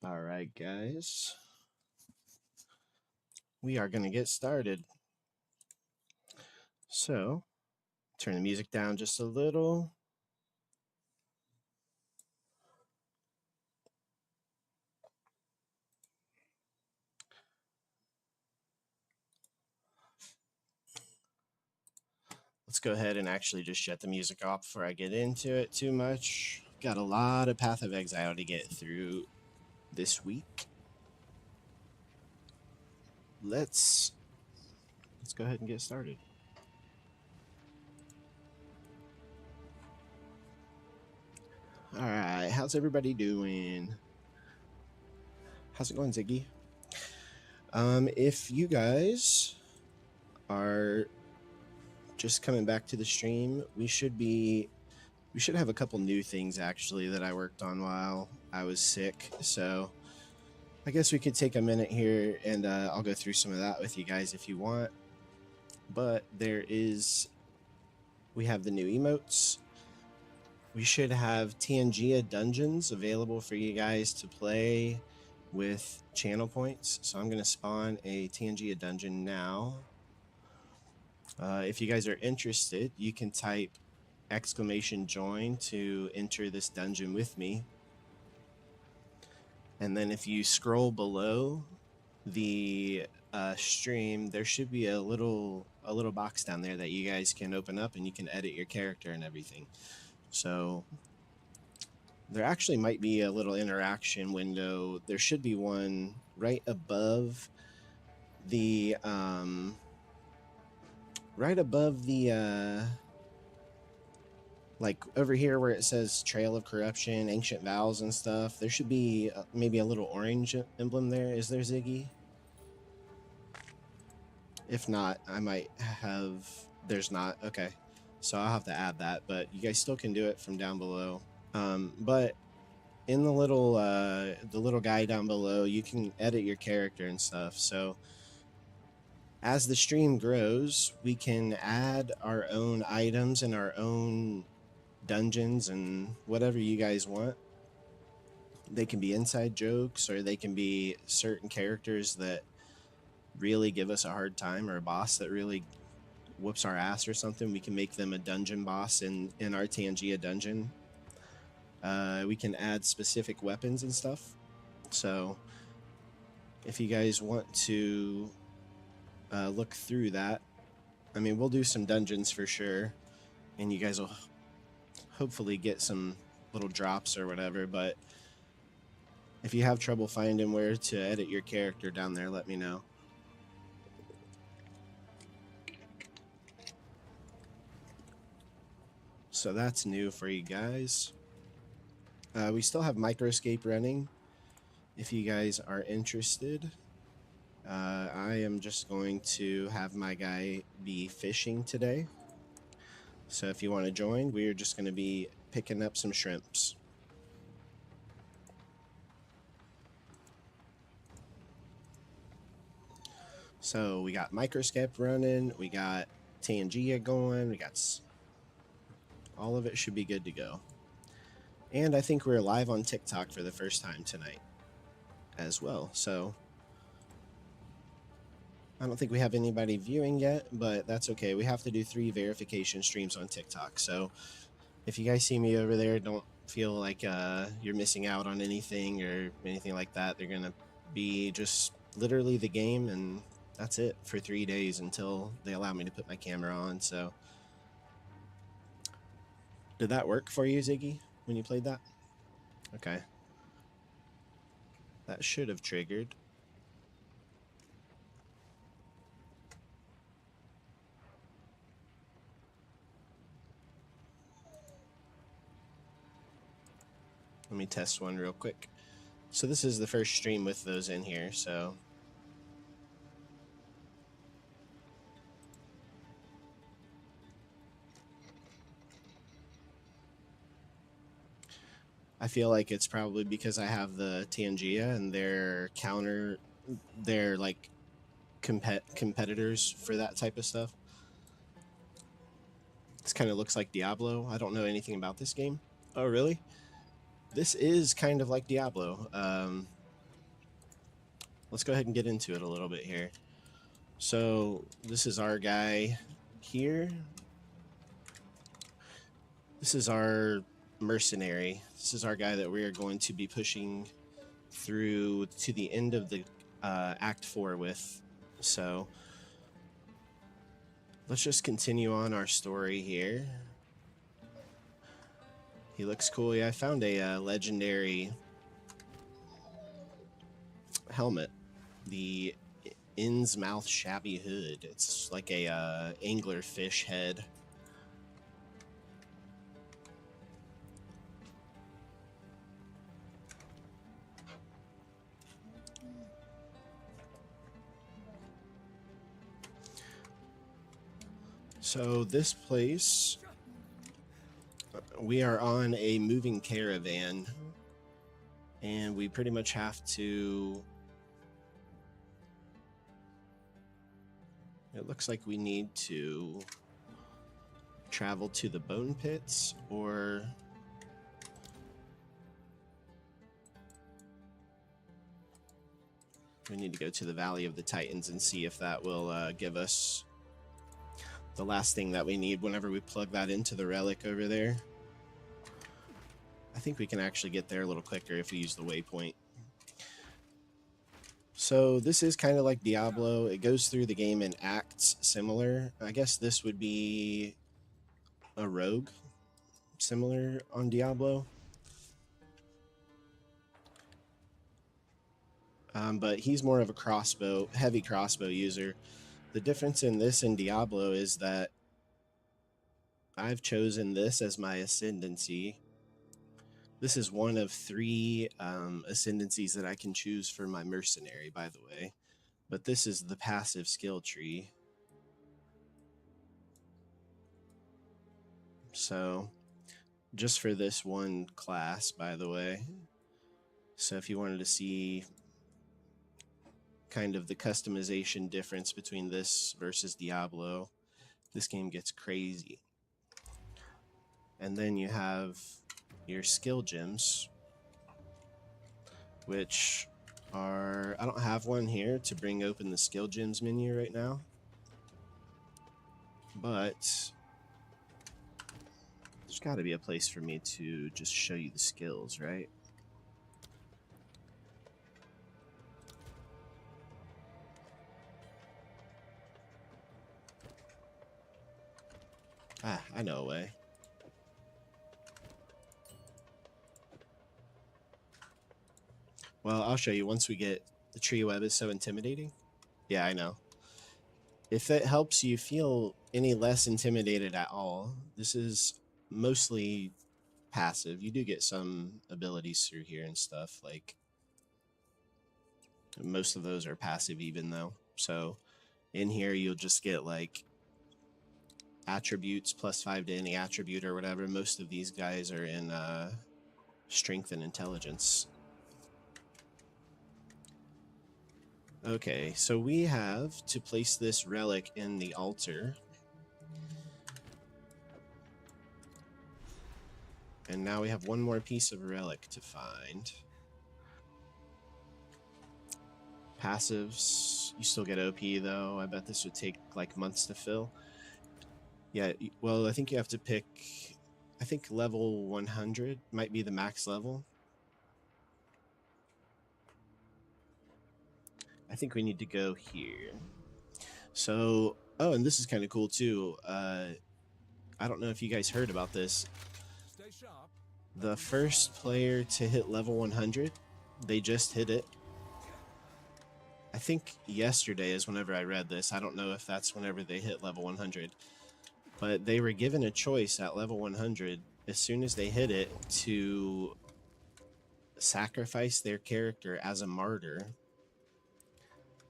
All right, guys. We are going to get started. So, turn the music down just a little. Let's go ahead and actually just shut the music off before I get into it too much. Got a lot of Path of Exile to get through this week. Let's go ahead and get started. All right, how's everybody doing? How's it going, Ziggy? If you guys are just coming back to the stream, we should have a couple new things actually that I worked on while I was sick. So I guess we could take a minute here and I'll go through some of that with you guys if you want. But we have the new emotes. We should have Tangia dungeons available for you guys to play with channel points. So I'm going to spawn a Tangia dungeon now. If you guys are interested, you can type !join to enter this dungeon with me. And then if you scroll below the stream, there should be a little box down there that you guys can open up and you can edit your character and everything. So there actually might be a little interaction window. There should be one right above the like over here where it says Trail of Corruption, Ancient Vows and stuff. There should be maybe a little orange emblem there. Is there, Ziggy? If not, I might have... There's not. Okay. So I'll have to add that, but you guys still can do it from down below. But in the little guy down below, you can edit your character and stuff. So as the stream grows, we can add our own items and our own dungeons and whatever you guys want. They can be inside jokes or they can be certain characters that really give us a hard time, or a boss that really whoops our ass or something. We can make them a dungeon boss in our Tangia dungeon. We can add specific weapons and stuff. So if you guys want to look through that, I mean, we'll do some dungeons for sure, and you guys will hopefully get some little drops or whatever. But if you have trouble finding where to edit your character down there, let me know. So that's new for you guys. We still have Microscape running if you guys are interested. I am just going to have my guy be fishing today. So if you want to join, we're just going to be picking up some shrimps. So we got Microscape running, we got Tangia going, we got... all of it should be good to go. And I think we're live on TikTok for the first time tonight as well. So I don't think we have anybody viewing yet, but that's okay. We have to do 3 verification streams on TikTok. So if you guys see me over there, don't feel like you're missing out on anything or anything like that. They're going to be just literally the game, and that's it for 3 days until they allow me to put my camera on. So did that work for you, Ziggy, when you played that? Okay. That should have triggered. Let me test one real quick. So this is the first stream with those in here, so... I feel like it's probably because I have the Tangia and they're like competitors for that type of stuff. This kind of looks like Diablo. I don't know anything about this game. Oh, really? This is kind of like Diablo. let's go ahead and get into it a little bit here. So this is our guy here. This is our mercenary. This is our guy that we are going to be pushing through to the end of the Act 4 with. So let's just continue on our story here. He looks cool. Yeah, I found a legendary helmet. The Innsmouth Shabby Hood. It's like a anglerfish head. So this place, we are on a moving caravan, and we pretty much have to, it looks like we need to travel to the bone pits, or we need to go to the Valley of the Titans and see if that will give us the last thing that we need whenever we plug that into the relic over there. I think we can actually get there a little quicker if we use the waypoint. So this is kind of like Diablo. It goes through the game in acts similar. I guess this would be a rogue similar on Diablo. But he's more of a heavy crossbow user. The difference in this and Diablo is that I've chosen this as my ascendancy. This is one of 3 ascendancies that I can choose for my mercenary, by the way. But this is the passive skill tree. So, just for this one class, by the way. So if you wanted to see kind of the customization difference between this versus Diablo, this game gets crazy. And then you have your skill gems, which are, I don't have one here to bring open the skill gems menu right now, but there's got to be a place for me to just show you the skills, right? Ah, I know a way. Well, I'll show you once we get the tree web is so intimidating. Yeah, I know. If it helps you feel any less intimidated at all, this is mostly passive. You do get some abilities through here and stuff, like most of those are passive even though. So in here you'll just get like attributes +5 to any attribute or whatever. Most of these guys are in strength and intelligence. Okay, so we have to place this relic in the altar. And now we have one more piece of relic to find. Passives, you still get OP though. I bet this would take like months to fill. Yeah, well, I think you have to pick, I think level 100 might be the max level. I think we need to go here. So, oh, and this is kind of cool too. I don't know if you guys heard about this. The first player to hit level 100, they just hit it. I think yesterday is whenever I read this. I don't know if that's whenever they hit level 100. But they were given a choice at level 100, as soon as they hit it, to sacrifice their character as a martyr.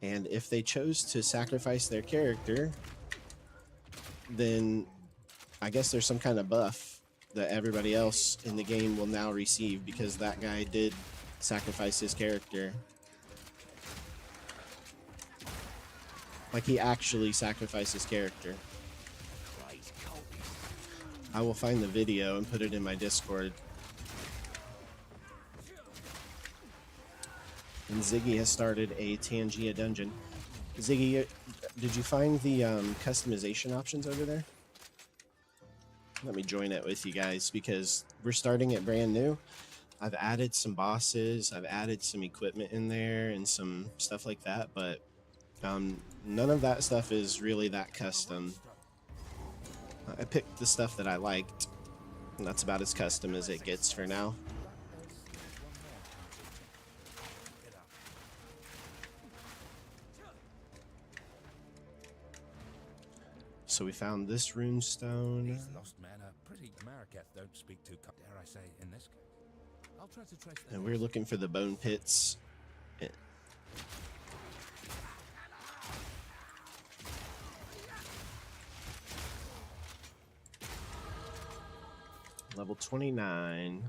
And if they chose to sacrifice their character, then I guess there's some kind of buff that everybody else in the game will now receive because that guy did sacrifice his character. Like, he actually sacrificed his character. I will find the video and put it in my Discord. And Ziggy has started a Tangia dungeon. Ziggy, did you find the customization options over there? Let me join it with you guys because we're starting it brand new. I've added some bosses, I've added some equipment in there and some stuff like that, but none of that stuff is really that custom. I picked the stuff that I liked, and that's about as custom as it gets for now. So we found this rune stone. These lost men are pretty Marraketh don't speak too dare I say in this case. I'll try to trace them. And we're looking for the bone pits. Level 29.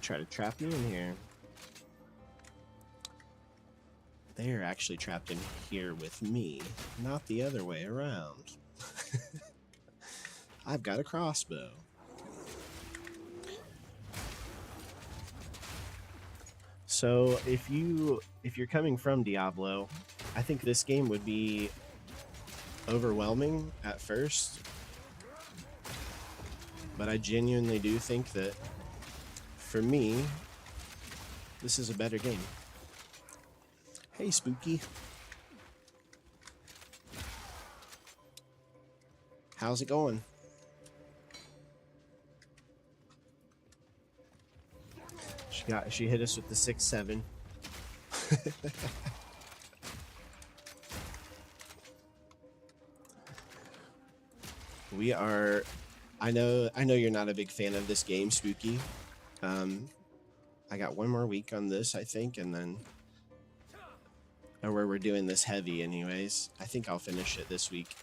Try to trap me in here. They are actually trapped in here with me, not the other way around. I've got a crossbow. So if you're coming from Diablo, I think this game would be overwhelming at first. But I genuinely do think that for me, this is a better game. Hey, Spooky. How's it going? She hit us with the 6-7. We are. I know you're not a big fan of this game, Spooky. I got one more week on this, I think, and then, or where we're doing this heavy anyways. I think I'll finish it this week.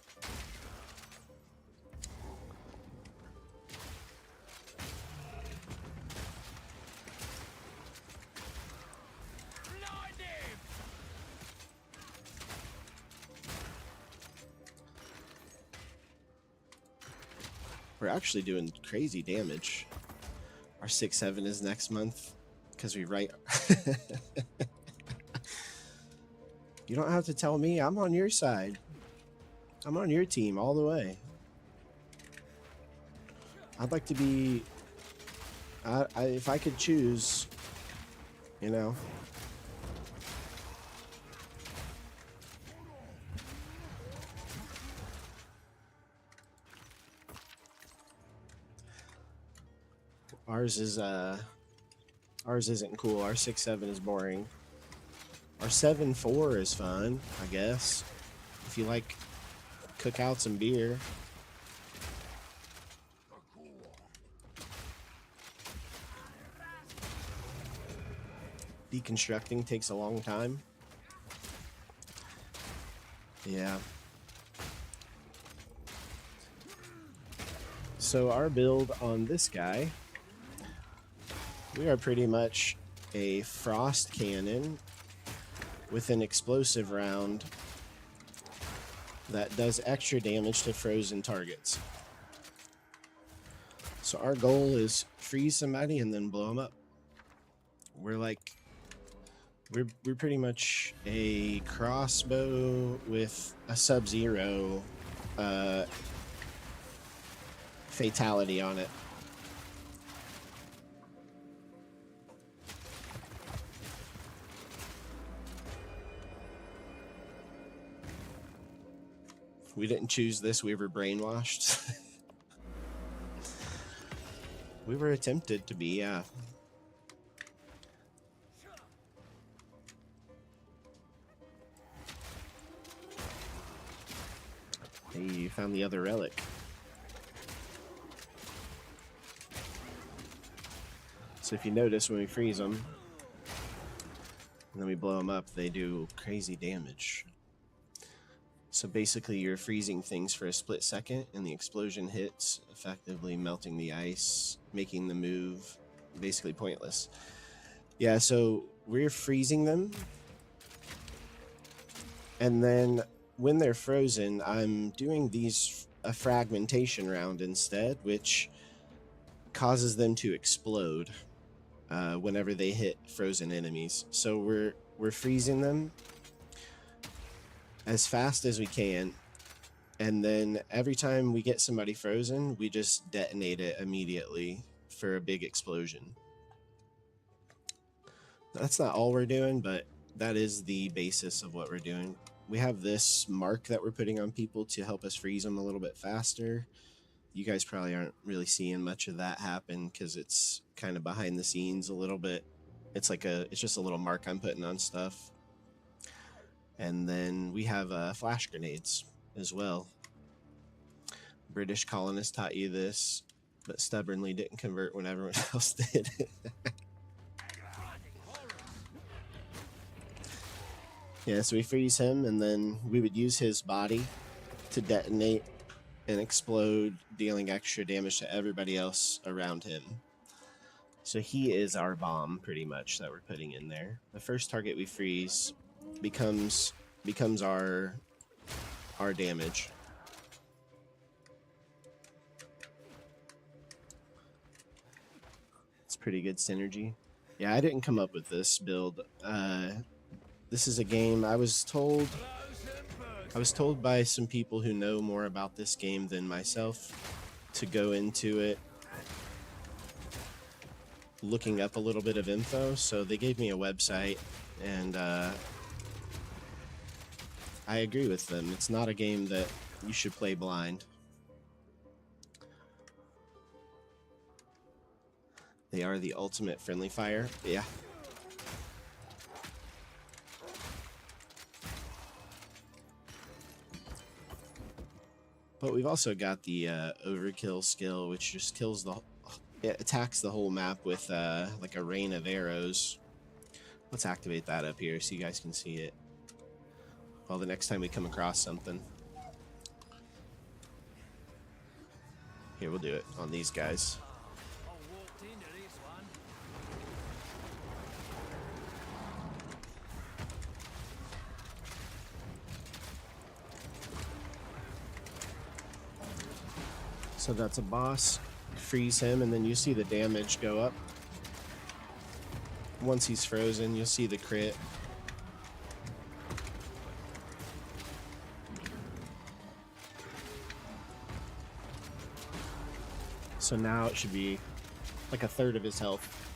We're actually doing crazy damage. Our 6-7 is next month because we write. You don't have to tell me. I'm on your side. I'm on your team all the way. I'd like to be. If I could choose, you know. Ours isn't cool. Our 6-7 is boring. Our 7-4 is fun, I guess. If you like cookouts and beer. Deconstructing takes a long time. Yeah. So our build on this guy, we are pretty much a frost cannon with an explosive round that does extra damage to frozen targets. So our goal is freeze somebody and then blow them up. We're pretty much a crossbow with a sub-zero fatality on it. We didn't choose this, we were brainwashed. We were attempted to be, yeah. Hey, you found the other relic. So if you notice, when we freeze them, and then we blow them up, they do crazy damage. So basically you're freezing things for a split second and the explosion hits, effectively melting the ice, making the move basically pointless. Yeah, so we're freezing them. And then when they're frozen, I'm doing a fragmentation round instead, which causes them to explode whenever they hit frozen enemies. So we're freezing them as fast as we can, and then every time we get somebody frozen, we just detonate it immediately for a big explosion. That's not all we're doing, but that is the basis of what we're doing. We have this mark that we're putting on people to help us freeze them a little bit faster. You guys probably aren't really seeing much of that happen because it's kind of behind the scenes a little bit. It's just a little mark I'm putting on stuff. And then we have flash grenades as well. British colonists taught you this, but stubbornly didn't convert when everyone else did. Yeah, so we freeze him, and then we would use his body to detonate and explode, dealing extra damage to everybody else around him. So he is our bomb, pretty much, that we're putting in there. The first target we freeze becomes our damage. It's pretty good synergy. Yeah, I didn't come up with this build. This is a game I was told by some people who know more about this game than myself to go into it looking up a little bit of info. So they gave me a website, and I agree with them. It's not a game that you should play blind. They are the ultimate friendly fire. Yeah. But we've also got the overkill skill, which just kills it attacks the whole map with like a rain of arrows. Let's activate that up here so you guys can see it. Well, the next time we come across something. Here, we'll do it on these guys. So that's a boss. Freeze him, and then you see the damage go up. Once he's frozen, you'll see the crit. So now it should be like a third of his health.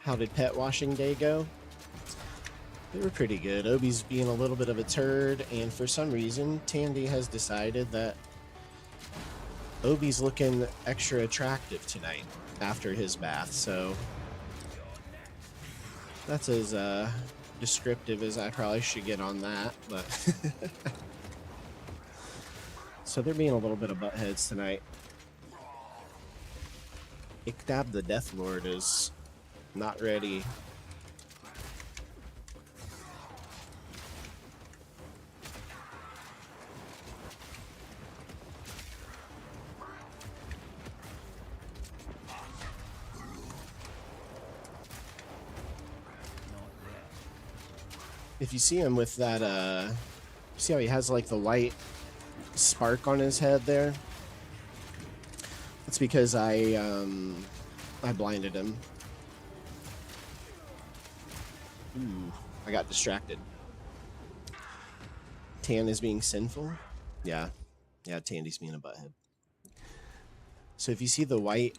How did pet washing day go? They were pretty good. Obi's being a little bit of a turd, and for some reason, Tandy has decided that Obi's looking extra attractive tonight after his bath, so that's as descriptive as I probably should get on that, but so they're being a little bit of buttheads tonight. Iktab the Death Lord is not ready. If you see him with that, see how he has like the white spark on his head there? That's because I blinded him. Ooh, I got distracted. Tan is being sinful? Yeah, Tandy's being a butthead. So if you see the white,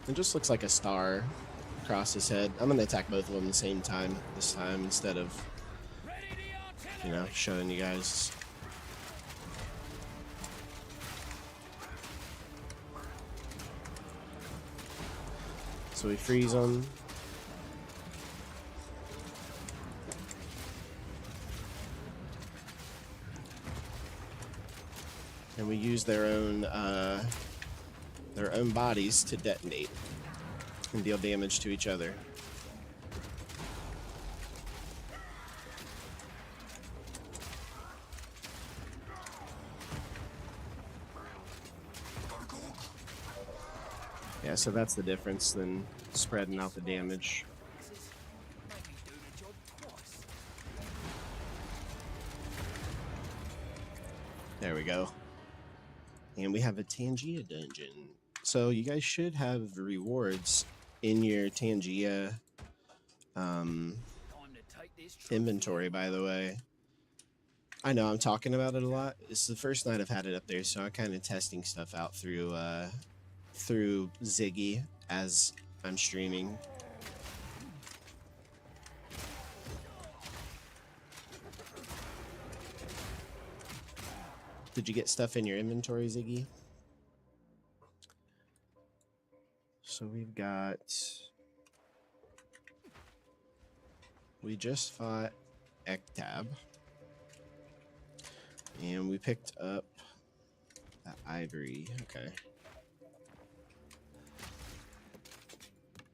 it just looks like a star across his head. I'm gonna attack both of them at the same time this time instead of, showing you guys. So we freeze them. And we use their own bodies to detonate and deal damage to each other. Yeah, so that's the difference than spreading out the damage. There we go. And we have a Tangia dungeon. So you guys should have rewards in your Tangia inventory, by the way. I know I'm talking about it a lot. It's the first night I've had it up there, so I'm kind of testing stuff out through Ziggy as I'm streaming. Did you get stuff in your inventory, Ziggy? So we've got... We just fought Ektab. And we picked up that ivory. Okay.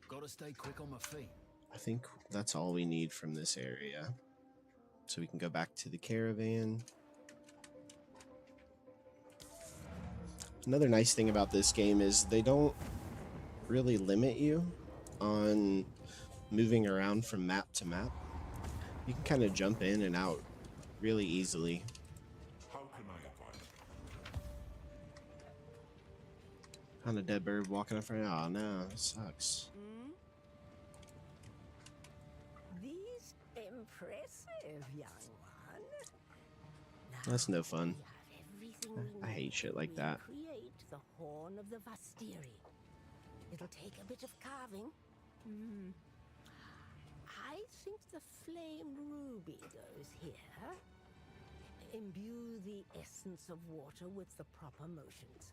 Gotta stay quick on my feet. I think that's all we need from this area. So we can go back to the caravan. Another nice thing about this game is they don't really limit you on moving around from map to map. You can kind of jump in and out really easily. How can I advise? On a dead bird walking up front. Oh no, it sucks. These impressive, young one. That's no fun. We have everything I hate shit like that. Create the horn of the Vastiri. It'll take a bit of carving. I think the flame ruby goes here. Imbue the essence of water with the proper motions.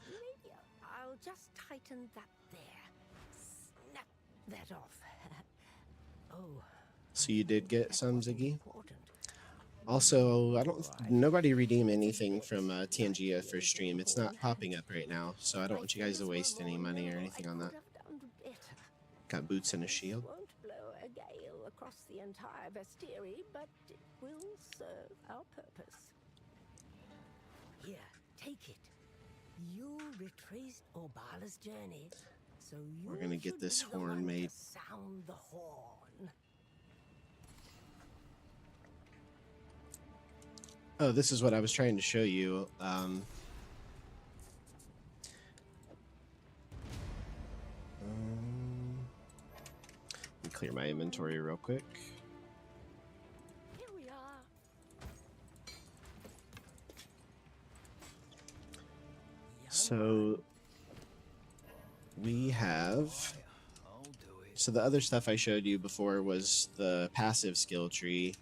Maybe I'll just tighten that there. Snap that off. Oh. So you did get some, Ziggy? Important. Also, nobody redeem anything from Tangia for stream. It's not popping up right now, so I don't want you guys to waste any money or anything on that. Got boots and a shield. Won't blow a gale across the entire Vastiri, but it will serve our purpose. Here, take it. You retraced Orbala's journey, so you We're gonna get should this be the horn one to made. sound the horn. Oh, this is what I was trying to show you. Let me clear my inventory real quick. Here we are. So we have... I'll do it. So the other stuff I showed you before was the passive skill tree,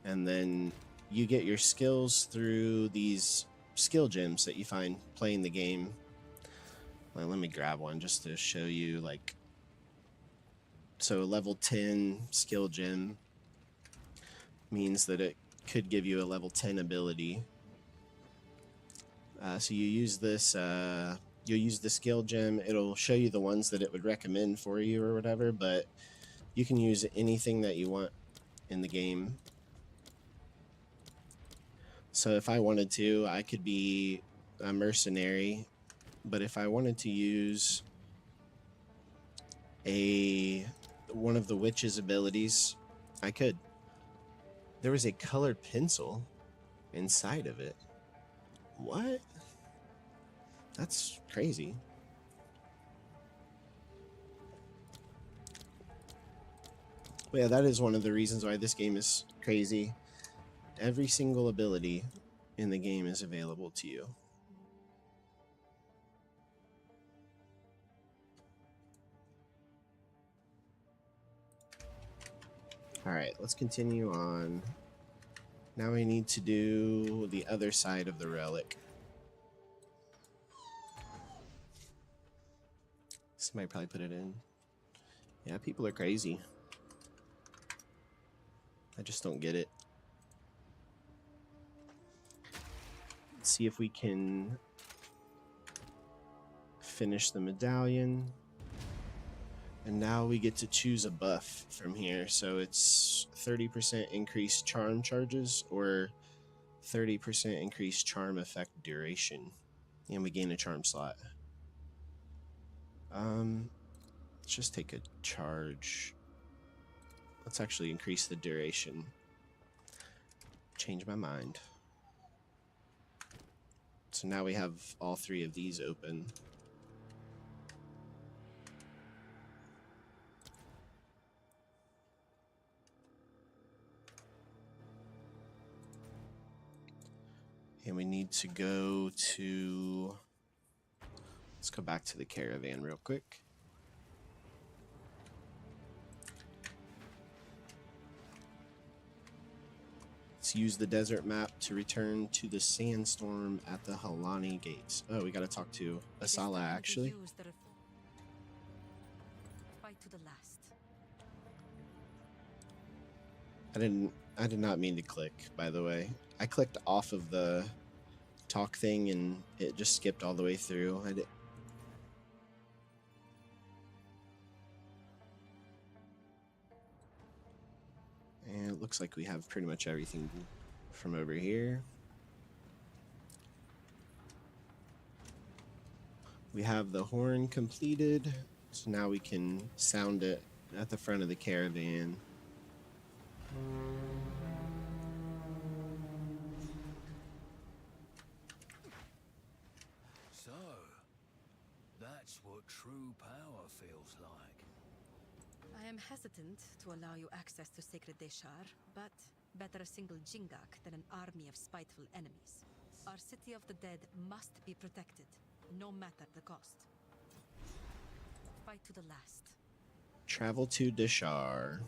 and then you get your skills through these skill gems that you find playing the game. Well, let me grab one just to show you, like, so level 10 skill gem means that it could give you a level 10 ability. So you use this, you'll use the skill gem. It'll show you the ones that it would recommend for you or whatever, but you can use anything that you want in the game. So if I wanted to, I could be a mercenary, but if I wanted to use one of the witch's abilities, I could. There was a colored pencil inside of it. What? That's crazy. But yeah, that is one of the reasons why this game is crazy. Every single ability in the game is available to you. Alright, let's continue on. Now we need to do the other side of the relic. Somebody probably put it in. Yeah, people are crazy. I just don't get it. Let's see if we can finish the medallion. And now we get to choose a buff from here. So it's 30% increased charm charges or 30% increased charm effect duration. And we gain a charm slot. Let's just take a charge. Let's actually increase the duration. Change my mind. So now we have all three of these open. And we need to go to... Let's go back to the caravan real quick. Let's use the desert map to return to the sandstorm at the Halani gates. Oh, we got to talk to Asala, actually. Fight to the last. I did not mean to click, by the way. I clicked off of the talk thing and it just skipped all the way through. And it looks like we have pretty much everything from over here. We have the horn completed, so now we can sound it at the front of the caravan. So, that's what true power feels like. I am hesitant to allow you access to Sacred Deshar, but better a single Jingak than an army of spiteful enemies. Our city of the dead must be protected, no matter the cost. Fight to the last. Travel to Deshar.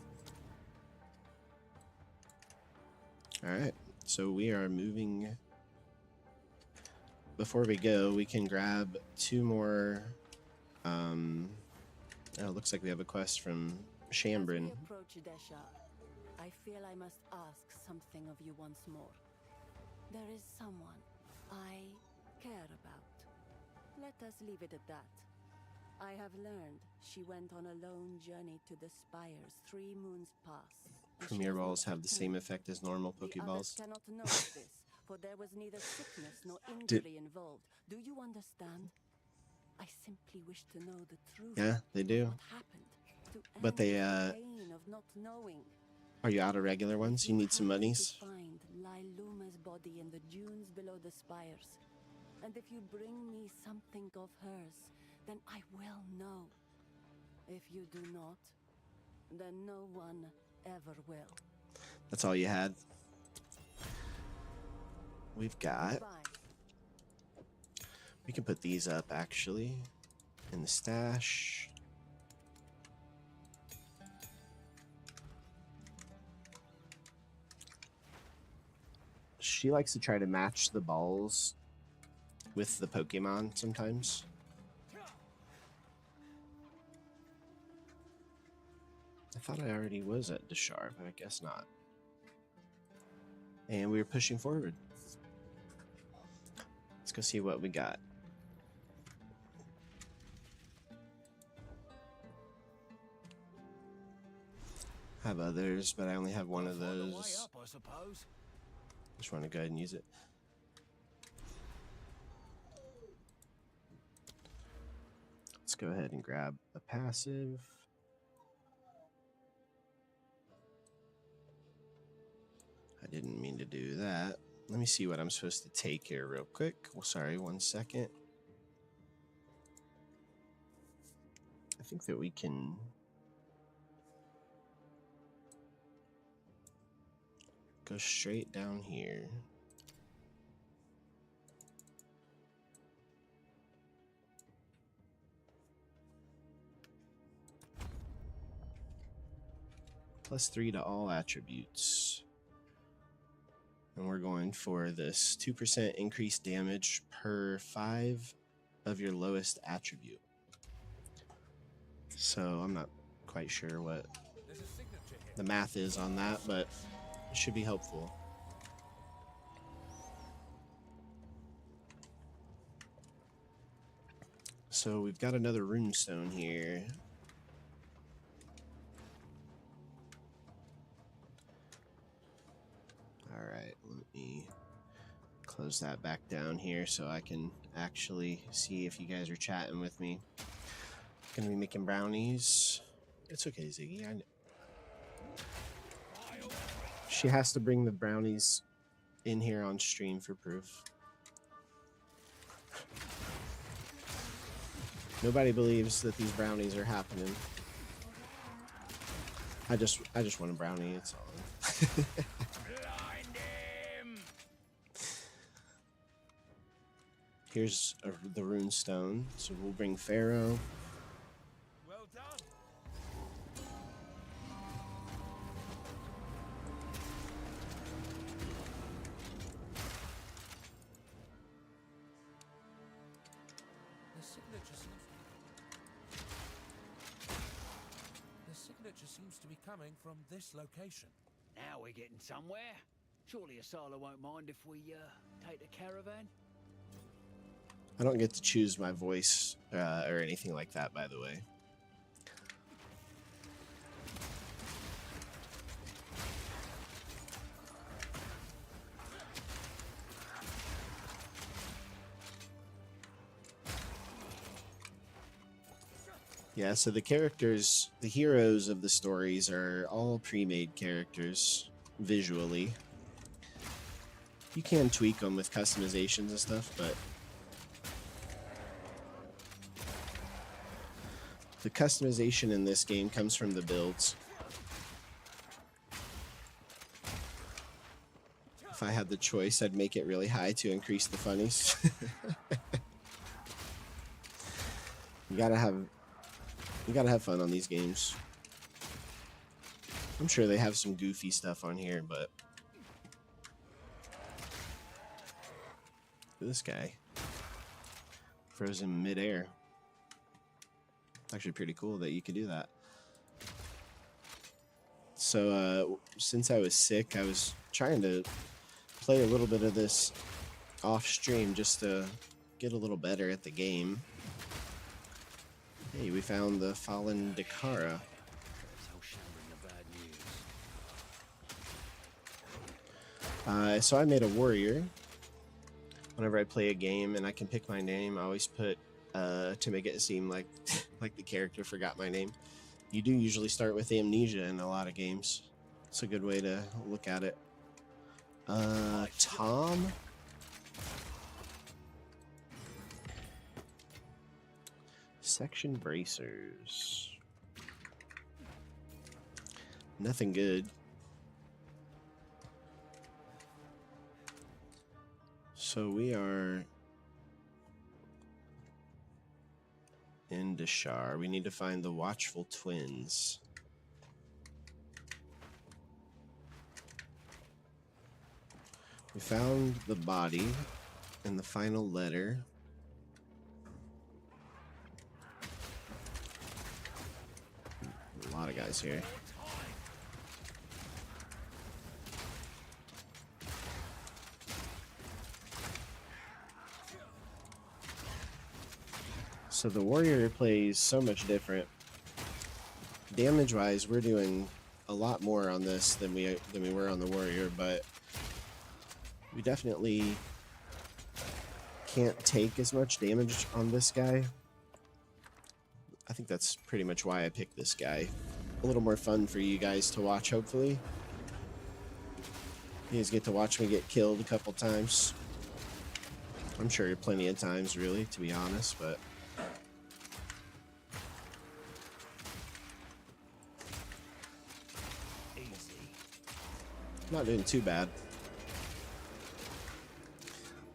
Alright, so we are moving. Before we go, we can grab two more. Oh, it looks like we have a quest from Shambrin. As we approach Deshar, I feel I must ask something of you once more. There is someone I care about. Let us leave it at that. I have learned she went on a lone journey to the Spires 3 moons past. and she Premier has not balls have the same returned. effect as normal The others Pokeballs. cannot know of this, for there was neither sickness nor injury involved. Do you understand? I simply wish to know the truth. Yeah, they of do. What happened? To But they, end the pain of not knowing. Are you out of regular ones? You need some happen monies? To find Liluma's body in the dunes below the spires, and if you bring me something of hers, then I will know. If you do not, then no one ever will. That's all you had? We've got... Goodbye. We can put these up, actually, in the stash. She likes to try to match the balls with the Pokemon sometimes. I thought I already was at Deshar, but I guess not. And we were pushing forward. Let's go see what we got. I have others, but I only have one of Find a way those. up, I suppose. Just want to go ahead and use it. Let's go ahead and grab a passive. I didn't mean to do that. Let me see what I'm supposed to take here real quick. Well, sorry, 1 second. I think that we can... go straight down here. +3 to all attributes. And we're going for this 2% increased damage per 5 of your lowest attribute. So I'm not quite sure what There's a signature here. the math is on that, but it should be helpful. So we've got another runestone here. Alright, let me close that back down here so I can actually see if you guys are chatting with me. Gonna be making brownies. It's okay, Ziggy. I know. She has to bring the brownies in here on stream for proof. Nobody believes that these brownies are happening. I just want a brownie. It's all. Here's the rune stone. So we'll bring Pharaoh. Well done. The signature seems to be coming from this location. Now we're getting somewhere. Surely Asala won't mind if we take the caravan. I don't get to choose my voice or anything like that, by the way. Yeah, so the characters, the heroes of the stories are all pre-made characters visually. You can tweak them with customizations and stuff, but the customization in this game comes from the builds. If I had the choice, I'd make it really high to increase the funnies. You gotta have fun on these games. I'm sure they have some goofy stuff on here, but look at this guy. Frozen midair. Actually pretty cool that you could do that. So since I was sick, I was trying to play a little bit of this off stream just to get a little better at the game. Hey, we found the fallen Dakara. So I made a warrior. Whenever I play a game and I can pick my name, I always put to make it seem like like the character forgot my name. You do usually start with amnesia in a lot of games. It's a good way to look at it. Tom? Section bracers. Nothing good. So we are in Dashar. We need to find the Watchful Twins. We found the body and the final letter. A lot of guys here. So the warrior plays so much different. Damage-wise, we're doing a lot more on this than we were on the warrior, but we definitely can't take as much damage on this guy. I think that's pretty much why I picked this guy. A little more fun for you guys to watch, hopefully. You guys get to watch me get killed a couple times. I'm sure plenty of times, really, to be honest, but not doing too bad.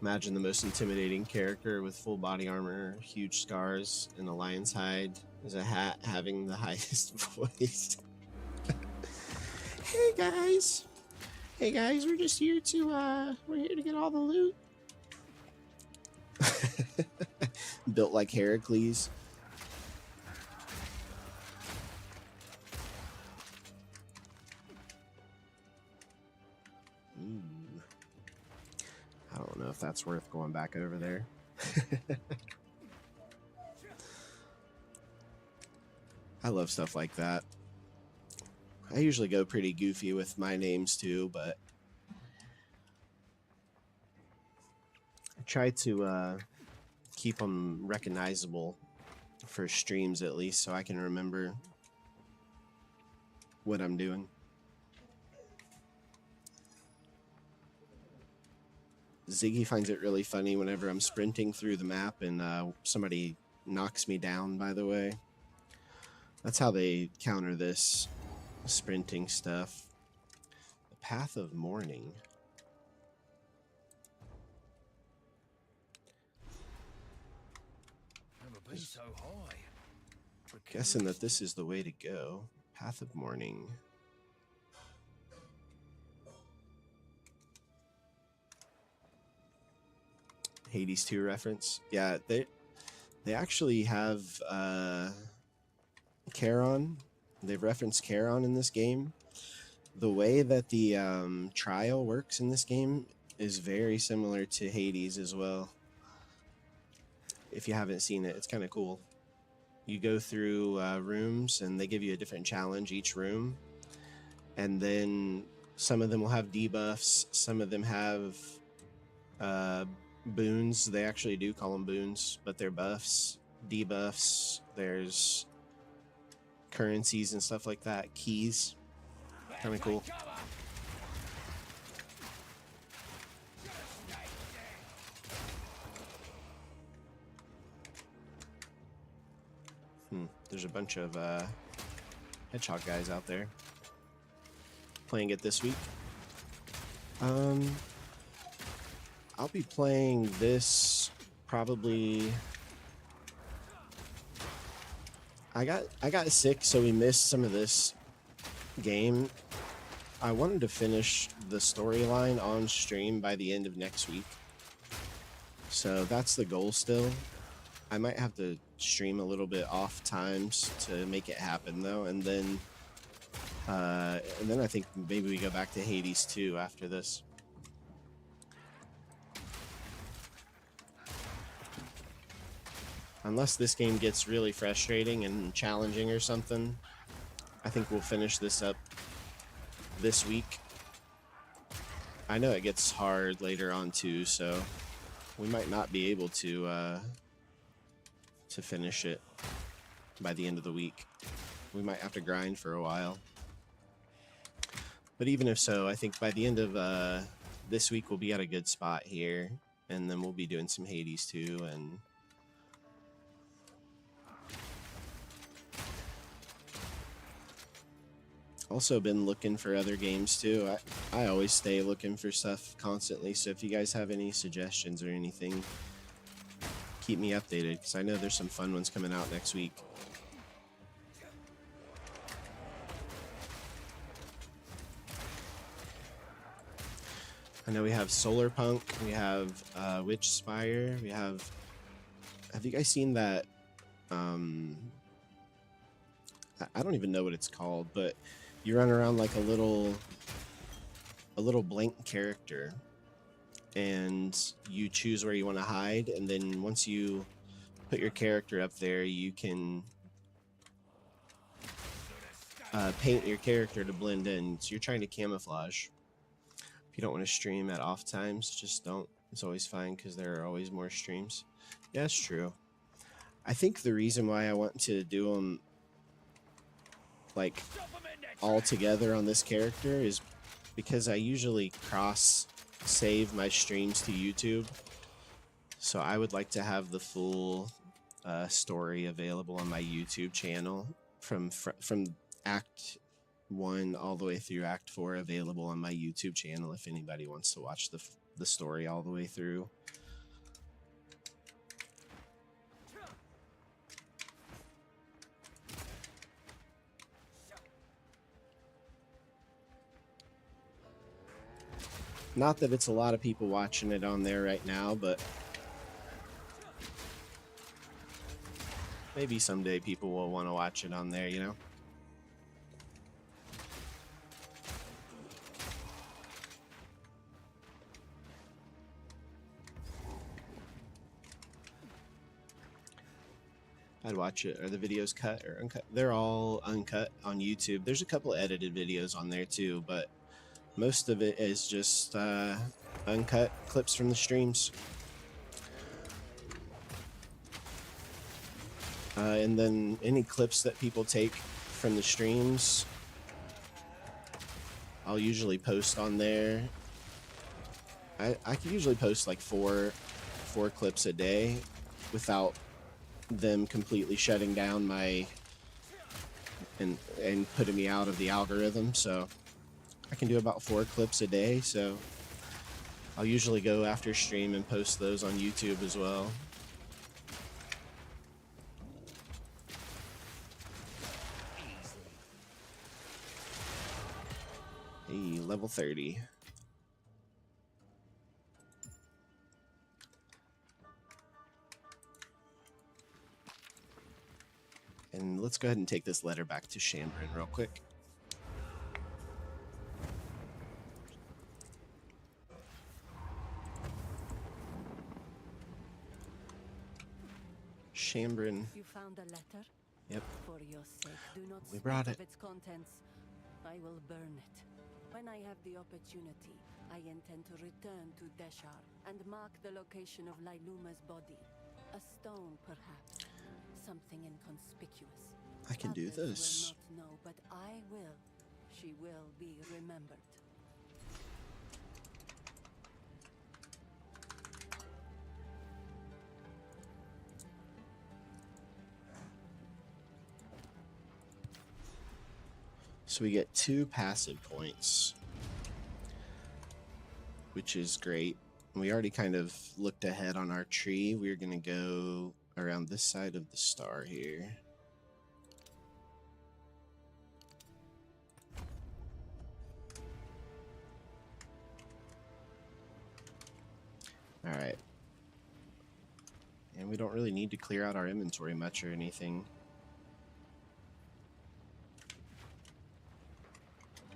Imagine the most intimidating character with full body armor, huge scars, and a lion's hide as a hat having the highest voice. Hey guys! Hey guys, we're just here to, we're here to get all the loot. Built like Heracles. I don't know if that's worth going back over there. I love stuff like that. I usually go pretty goofy with my names too, but I try to keep them recognizable for streams at least, so I can remember what I'm doing. Ziggy finds it really funny whenever I'm sprinting through the map and somebody knocks me down, by the way. That's how they counter this sprinting stuff. The Path of Mourning. Never been so high. Guessing that this is the way to go. Path of Mourning. Hades 2 reference. Yeah, they actually have Charon. They've referenced Charon in this game. The way that the trial works in this game is very similar to Hades as well. If you haven't seen it, it's kind of cool. You go through rooms and they give you a different challenge each room. And then some of them will have debuffs. Some of them have boons. They actually do call them boons, but they're buffs, debuffs. There's currencies and stuff like that. Keys. Kind of cool. There's a bunch of hedgehog guys out there playing it this week. I'll be playing this probably. I got sick, so we missed some of this game. I wanted to finish the storyline on stream by the end of next week, so that's the goal still. I might have to stream a little bit off times to make it happen though, and then I think maybe we go back to Hades 2 after this. Unless this game gets really frustrating and challenging or something, I think we'll finish this up this week. I know it gets hard later on too, so we might not be able to finish it by the end of the week. We might have to grind for a while. But even if so, I think by the end of this week we'll be at a good spot here, and then we'll be doing some Hades too. And also been looking for other games too. I always stay looking for stuff constantly, so if you guys have any suggestions or anything, keep me updated, because I know there's some fun ones coming out next week. I know we have Solar Punk, we have Witch Spire, we have you guys seen that? I don't even know what it's called, but you run around like a little blank character, and you choose where you want to hide, and then once you put your character up there, you can paint your character to blend in. So you're trying to camouflage. If you don't want to stream at off times, just don't. It's always fine, because there are always more streams. Yeah, that's true. I think the reason why I want to do them like all together on this character is because I usually cross save my streams to YouTube, so I would like to have the full story available on my YouTube channel from Act 1 all the way through Act 4, available on my YouTube channel if anybody wants to watch the story all the way through. Not that it's a lot of people watching it on there right now, but maybe someday people will want to watch it on there, you know? I'd watch it. Are the videos cut or uncut? They're all uncut on YouTube. There's a couple edited videos on there too, but most of it is just uncut clips from the streams. And then any clips that people take from the streams, I'll usually post on there. I can usually post like four clips a day without them completely shutting down my and putting me out of the algorithm. So I can do about 4 clips a day. So I'll usually go after stream and post those on YouTube as well. Hey, level 30. And let's go ahead and take this letter back to Shambrin real quick. Shambrin. You found a letter? Yep. For your sake, do not We speak brought of it. its contents. I will burn it. When I have the opportunity, I intend to return to Deshar and mark the location of Lailuma's body. A stone, perhaps. Something inconspicuous. I can do Others this. will not know, but I will. She will be remembered. So we get 2 passive points, which is great. We already kind of looked ahead on our tree. We're going to go around this side of the star here. All right. And we don't really need to clear out our inventory much or anything.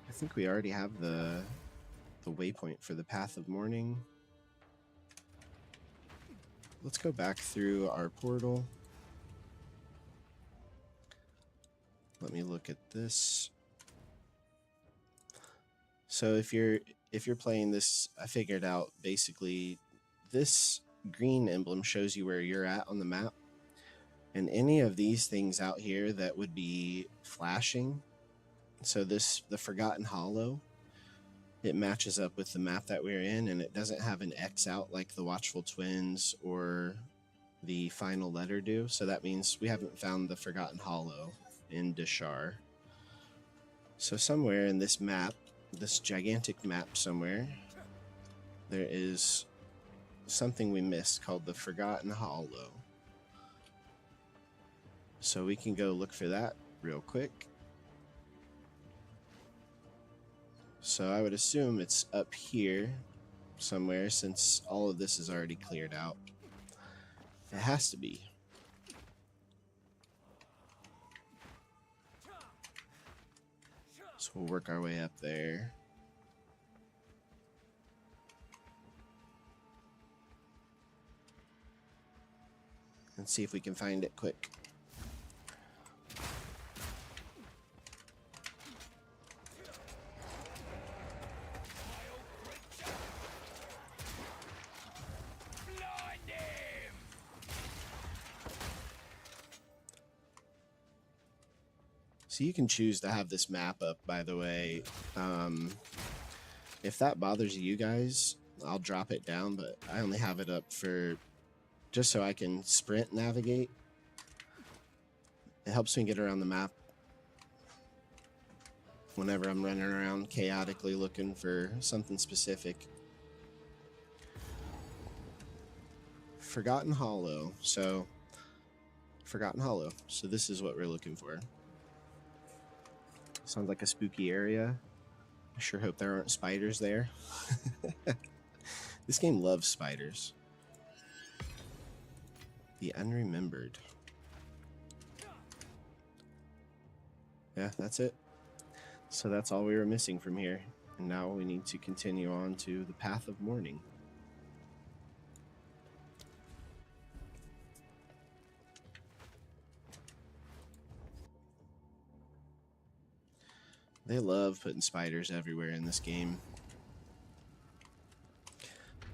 I think we already have the waypoint for the Path of Morning. Let's go back through our portal. Let me look at this. So if you're playing this, I figured out basically this green emblem shows you where you're at on the map. And any of these things out here that would be flashing. So the Forgotten Hollow, it matches up with the map that we're in, and it doesn't have an X out like the Watchful Twins or the Final Letter do. So that means we haven't found the Forgotten Hollow in Deshar. So somewhere in this map, this gigantic map somewhere, there is something we missed called the Forgotten Hollow. So we can go look for that real quick. So I would assume it's up here somewhere since all of this is already cleared out. It has to be. So we'll work our way up there. And see if we can find it quick. So you can choose to have this map up, by the way. If that bothers you guys, I'll drop it down, but I only have it up for just so I can sprint navigate. It helps me get around the map whenever I'm running around chaotically looking for something specific. Forgotten Hollow. So this is what we're looking for. Sounds like a spooky area. I sure hope there aren't spiders there. This game loves spiders. The Unremembered. Yeah, that's it. So that's all we were missing from here. And now we need to continue on to the Path of Morning. They love putting spiders everywhere in this game.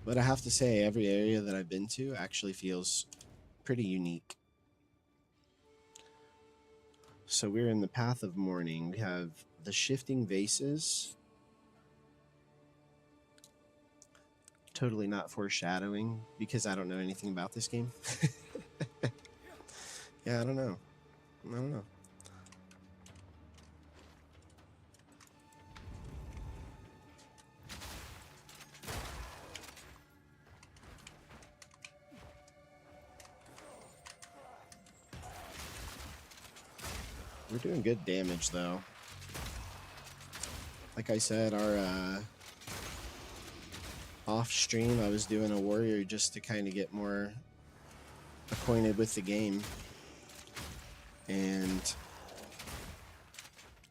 But I have to say, every area that I've been to actually feels pretty unique. So we're in the Path of Morning. We have the Shifting Vases. Totally not foreshadowing, because I don't know anything about this game. Yeah, I don't know. I don't know. We're doing good damage, though. Like I said, our off stream, I was doing a warrior just to kind of get more acquainted with the game. And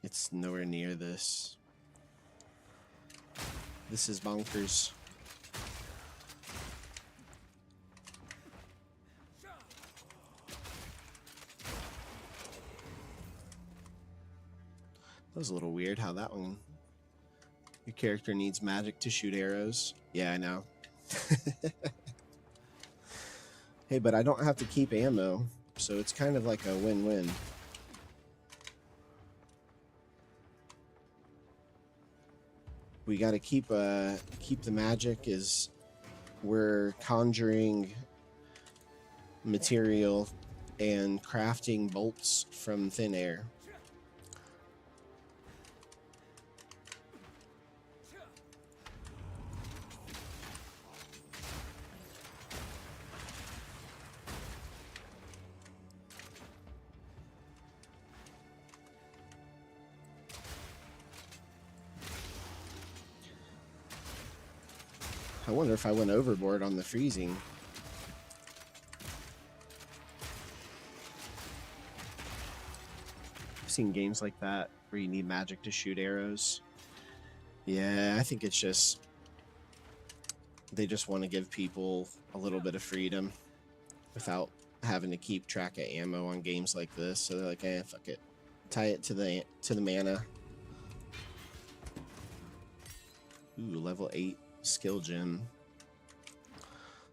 it's nowhere near this. This is bonkers. That was a little weird how that one... Your character needs magic to shoot arrows. Yeah, I know. Hey, but I don't have to keep ammo, so it's kind of like a win-win. We got to keep the magic as we're conjuring material and crafting bolts from thin air. I wonder if I went overboard on the freezing. I've seen games like that where you need magic to shoot arrows. Yeah, I think it's just... They just want to give people a little bit of freedom without having to keep track of ammo on games like this. So they're like, eh, fuck it. Tie it to the mana. Ooh, level 8 skill gem.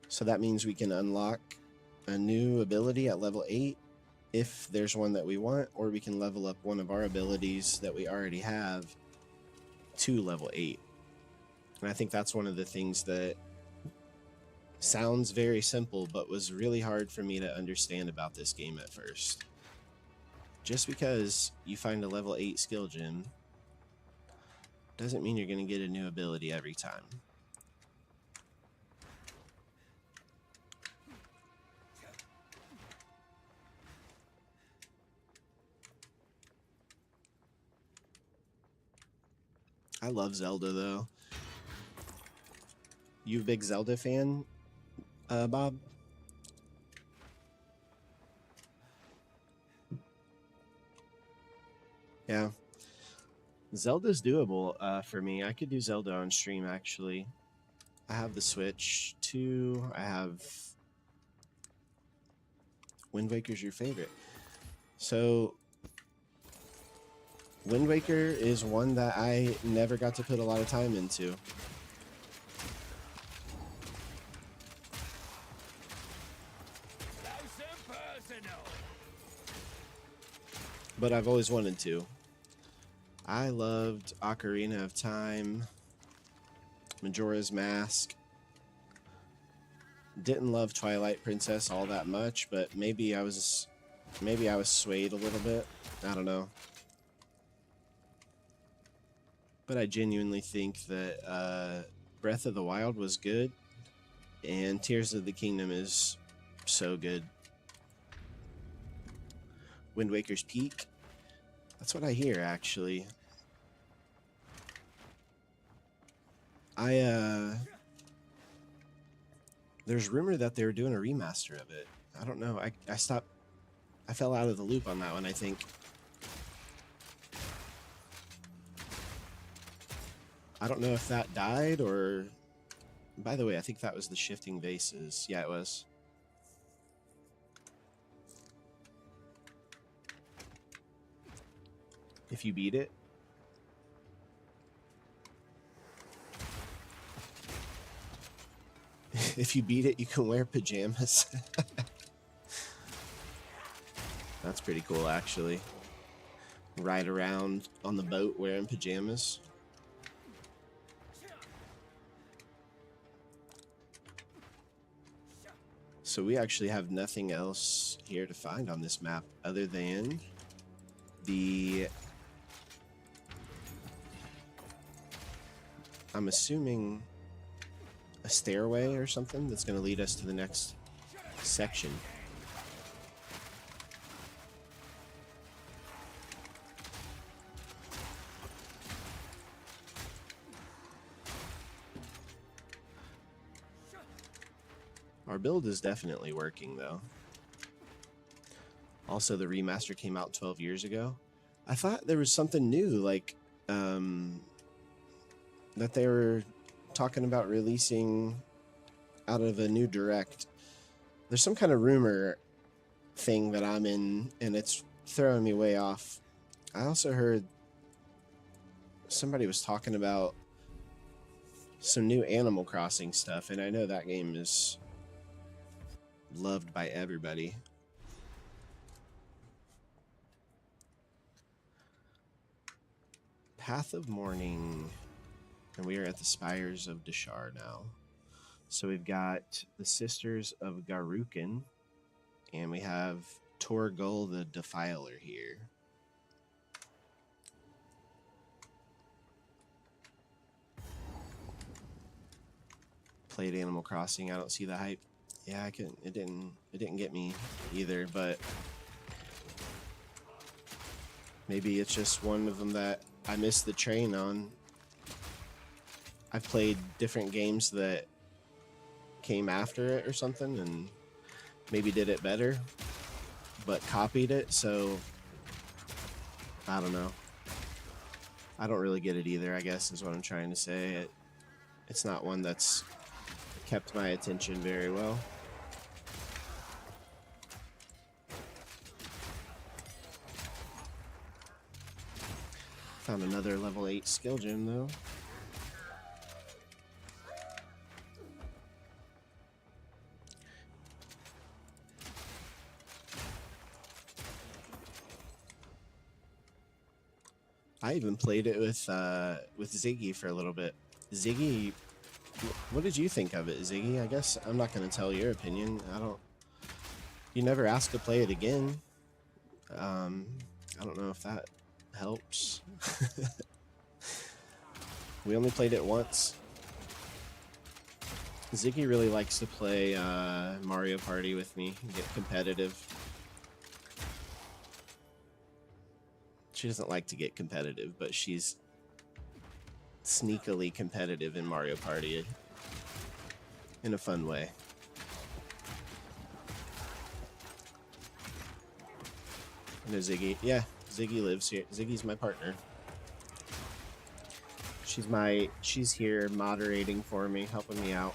So that means we can unlock a new ability at level 8 if there's one that we want, or we can level up one of our abilities that we already have to level 8. And I think that's one of the things that sounds very simple, but was really hard for me to understand about this game at first. Just because you find a level 8 skill gem doesn't mean you're going to get a new ability every time. I love Zelda, though. You a big Zelda fan, Bob? Yeah. Zelda's doable for me. I could do Zelda on stream, actually. I have the Switch, too. I have... Wind Waker's your favorite. So... Wind Waker is one that I never got to put a lot of time into. But I've always wanted to. I loved Ocarina of Time, Majora's Mask. Didn't love Twilight Princess all that much, but maybe I was swayed a little bit. I don't know. But I genuinely think that Breath of the Wild was good, and Tears of the Kingdom is so good. Wind Waker's peak? That's what I hear, actually. There's rumor that they were doing a remaster of it. I don't know. I fell out of the loop on that one, I think. I don't know if that died or... By the way, I think that was the shifting vases. Yeah, it was. If you beat it. If you beat it, you can wear pajamas. That's pretty cool, actually. Ride around on the boat wearing pajamas. So we actually have nothing else here to find on this map other than the... I'm assuming a stairway or something that's going to lead us to the next section. Our build is definitely working, though. Also, the remaster came out 12 years ago. I thought there was something new, like, that they were talking about releasing out of a new direct. There's some kind of rumor thing that I'm in, and it's throwing me way off. I also heard somebody was talking about some new Animal Crossing stuff, and I know that game is loved by everybody. Path of Morning. And we are at the Spires of Deshar now. So we've got the Sisters of Garukin, and we have Torgul the Defiler here. Played Animal Crossing. I don't see the hype. Yeah, I couldn't. It didn't get me either. But maybe it's just one of them that I missed the train on. I've played different games that came after it or something and maybe did it better, but copied it, so I don't know. I don't really get it either, I guess, is what I'm trying to say. It's not one that's kept my attention very well. Found another level 8 skill gem, though. I even played it with Ziggy for a little bit. Ziggy, what did you think of it, Ziggy? I guess I'm not going to tell your opinion. You never asked to play it again. I don't know if that helps. We only played it once. Ziggy really likes to play Mario Party with me and get competitive. She doesn't like to get competitive, but she's sneakily competitive in Mario Party in a fun way. I know Ziggy. Yeah, Ziggy lives here. Ziggy's my partner. She's here moderating for me, helping me out.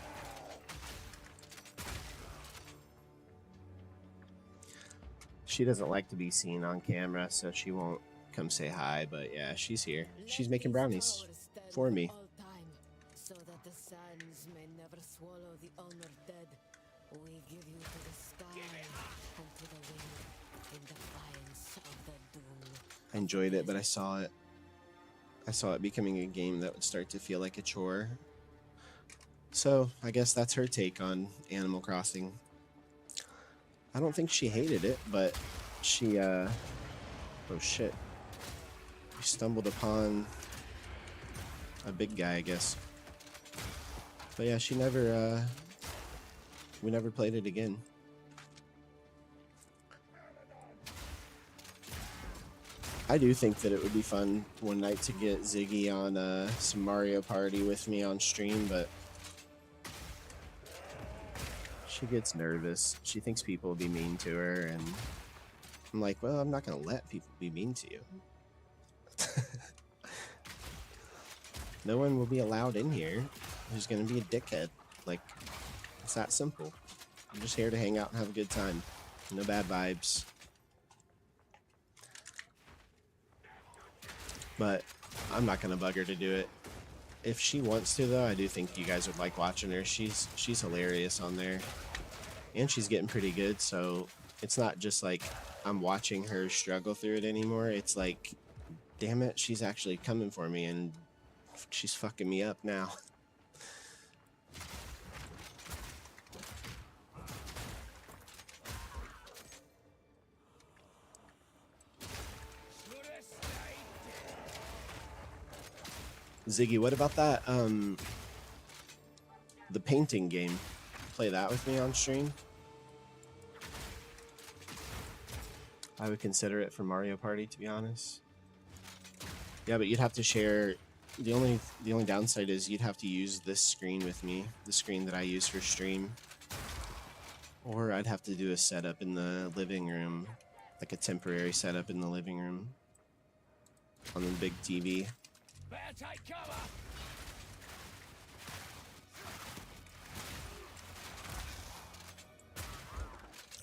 She doesn't like to be seen on camera, so she won't come say hi, but yeah, she's here. She's making brownies for me. So that the sands may never swallow the honored dead, we give you to the sky and to the wind in defiance of the doom. I enjoyed it, but I saw it becoming a game that would start to feel like a chore. So I guess that's her take on Animal Crossing. I don't think she hated it, but she oh shit. We stumbled upon a big guy, I guess. But yeah, she never we never played it again. I do think that it would be fun one night to get Ziggy on some Mario Party with me on stream, but she gets nervous. She thinks people will be mean to her, and I'm like, well, I'm not going to let people be mean to you. No one will be allowed in here who's going to be a dickhead. Like, it's that simple. I'm just here to hang out and have a good time. No bad vibes. But I'm not going to bug her to do it. If she wants to, though, I do think you guys would like watching her. She's hilarious on there. And she's getting pretty good, so it's not just like I'm watching her struggle through it anymore. It's like, damn it, she's actually coming for me, and she's fucking me up now. Ziggy, what about that? The painting game. Play that with me on stream. I would consider it for Mario Party, to be honest. Yeah, but you'd have to share. The only downside is you'd have to use this screen with me, the screen that I use for stream. Or I'd have to do a setup in the living room, like a temporary setup in the living room on the big TV. Better take cover.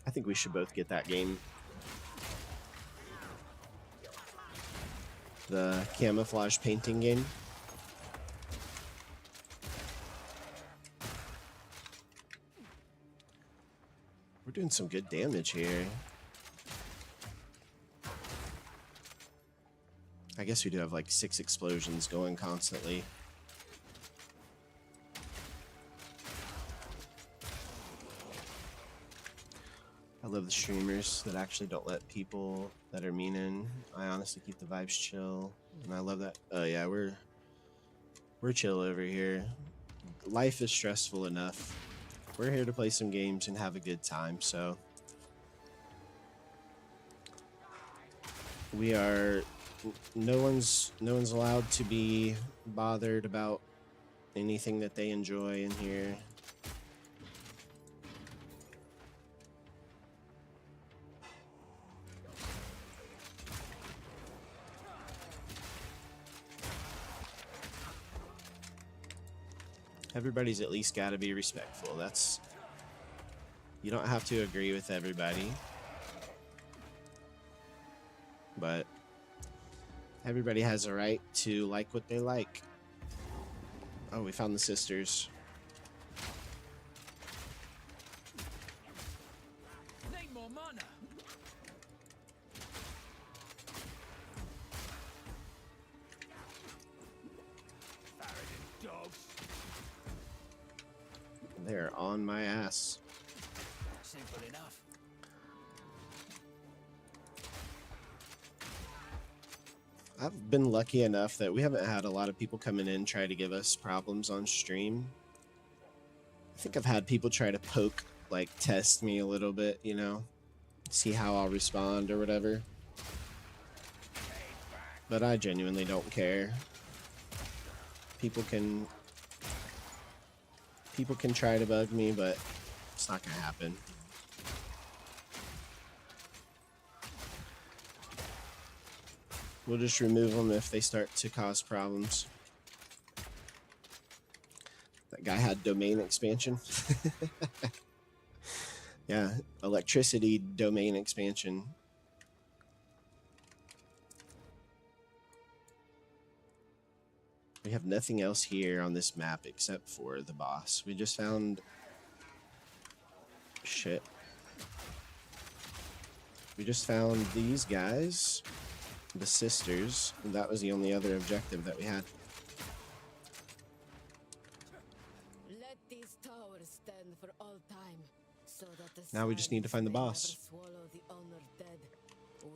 I think we should both get that game. The camouflage painting game. We're doing some good damage here. I guess we do have like 6 explosions going constantly. I love the streamers that actually don't let people that are mean in. I honestly keep the vibes chill, and I love that. Oh yeah, we're chill over here. Life is stressful enough. We're here to play some games and have a good time, so we are. No one's allowed to be bothered about anything that they enjoy in here. Everybody's at least got to be respectful. That's, you don't have to agree with everybody, but everybody has a right to like what they like. Oh, we found the sisters. Need more mana. Farragut dogs. They're on my ass. Simple enough. I've been lucky enough that we haven't had a lot of people coming in try to give us problems on stream. I think I've had people try to poke, like test me a little bit, you know, see how I'll respond or whatever. But I genuinely don't care. People can try to bug me, but it's not gonna happen. We'll just remove them if they start to cause problems. That guy had domain expansion. Yeah, electricity domain expansion. We have nothing else here on this map except for the boss. We just found... shit. We just found these guys. The sisters. And that was the only other objective that we had. Let these towers stand for all time, so that the Now we just need to find the boss. swallow the honored dead.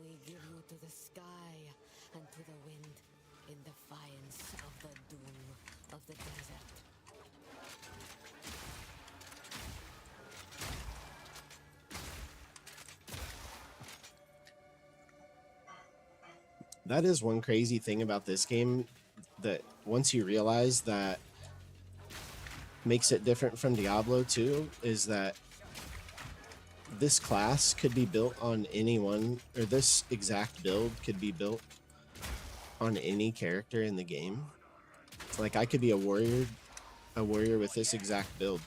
We give you to the sky and to the wind in defiance of the doom of the desert. That is one crazy thing about this game, that once you realize that makes it different from Diablo 2, is that this class could be built on anyone, or this exact build could be built on any character in the game. Like, I could be a warrior with this exact build.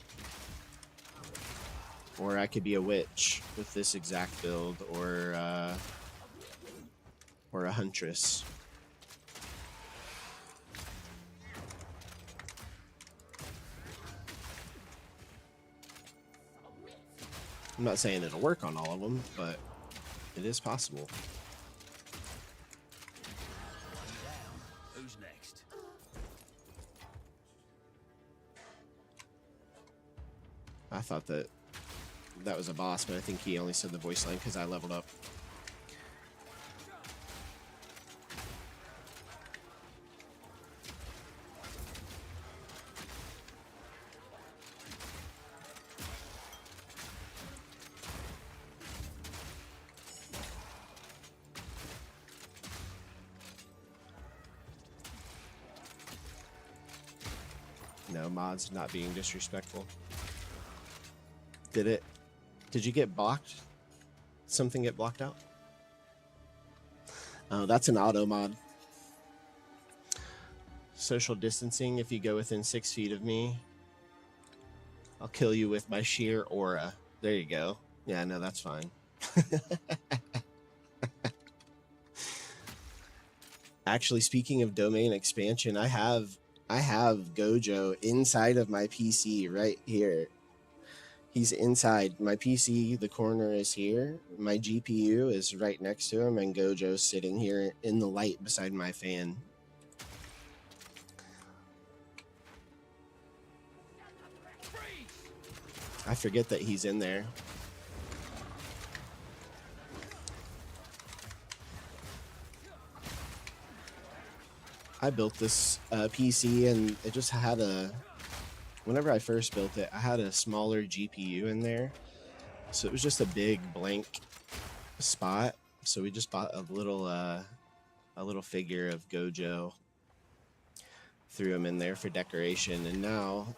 Or I could be a witch with this exact build, or a huntress. I'm not saying it'll work on all of them, but it is possible. Who's next? I thought that was a boss, but I think he only said the voice line because I leveled up. No, mods not being disrespectful. Did you get blocked? Something get blocked out? Oh, that's an auto mod. Social distancing, if you go within 6 feet of me, I'll kill you with my sheer aura. There you go. Yeah, no, that's fine. Actually, speaking of domain expansion, I have Gojo inside of my PC right here. He's inside my PC. The corner is here. My GPU is right next to him, and Gojo's sitting here in the light beside my fan. I forget that he's in there. I built this PC, and it just had whenever I first built it, I had a smaller GPU in there. So it was just a big blank spot. So we just bought a little figure of Gojo, threw him in there for decoration, and now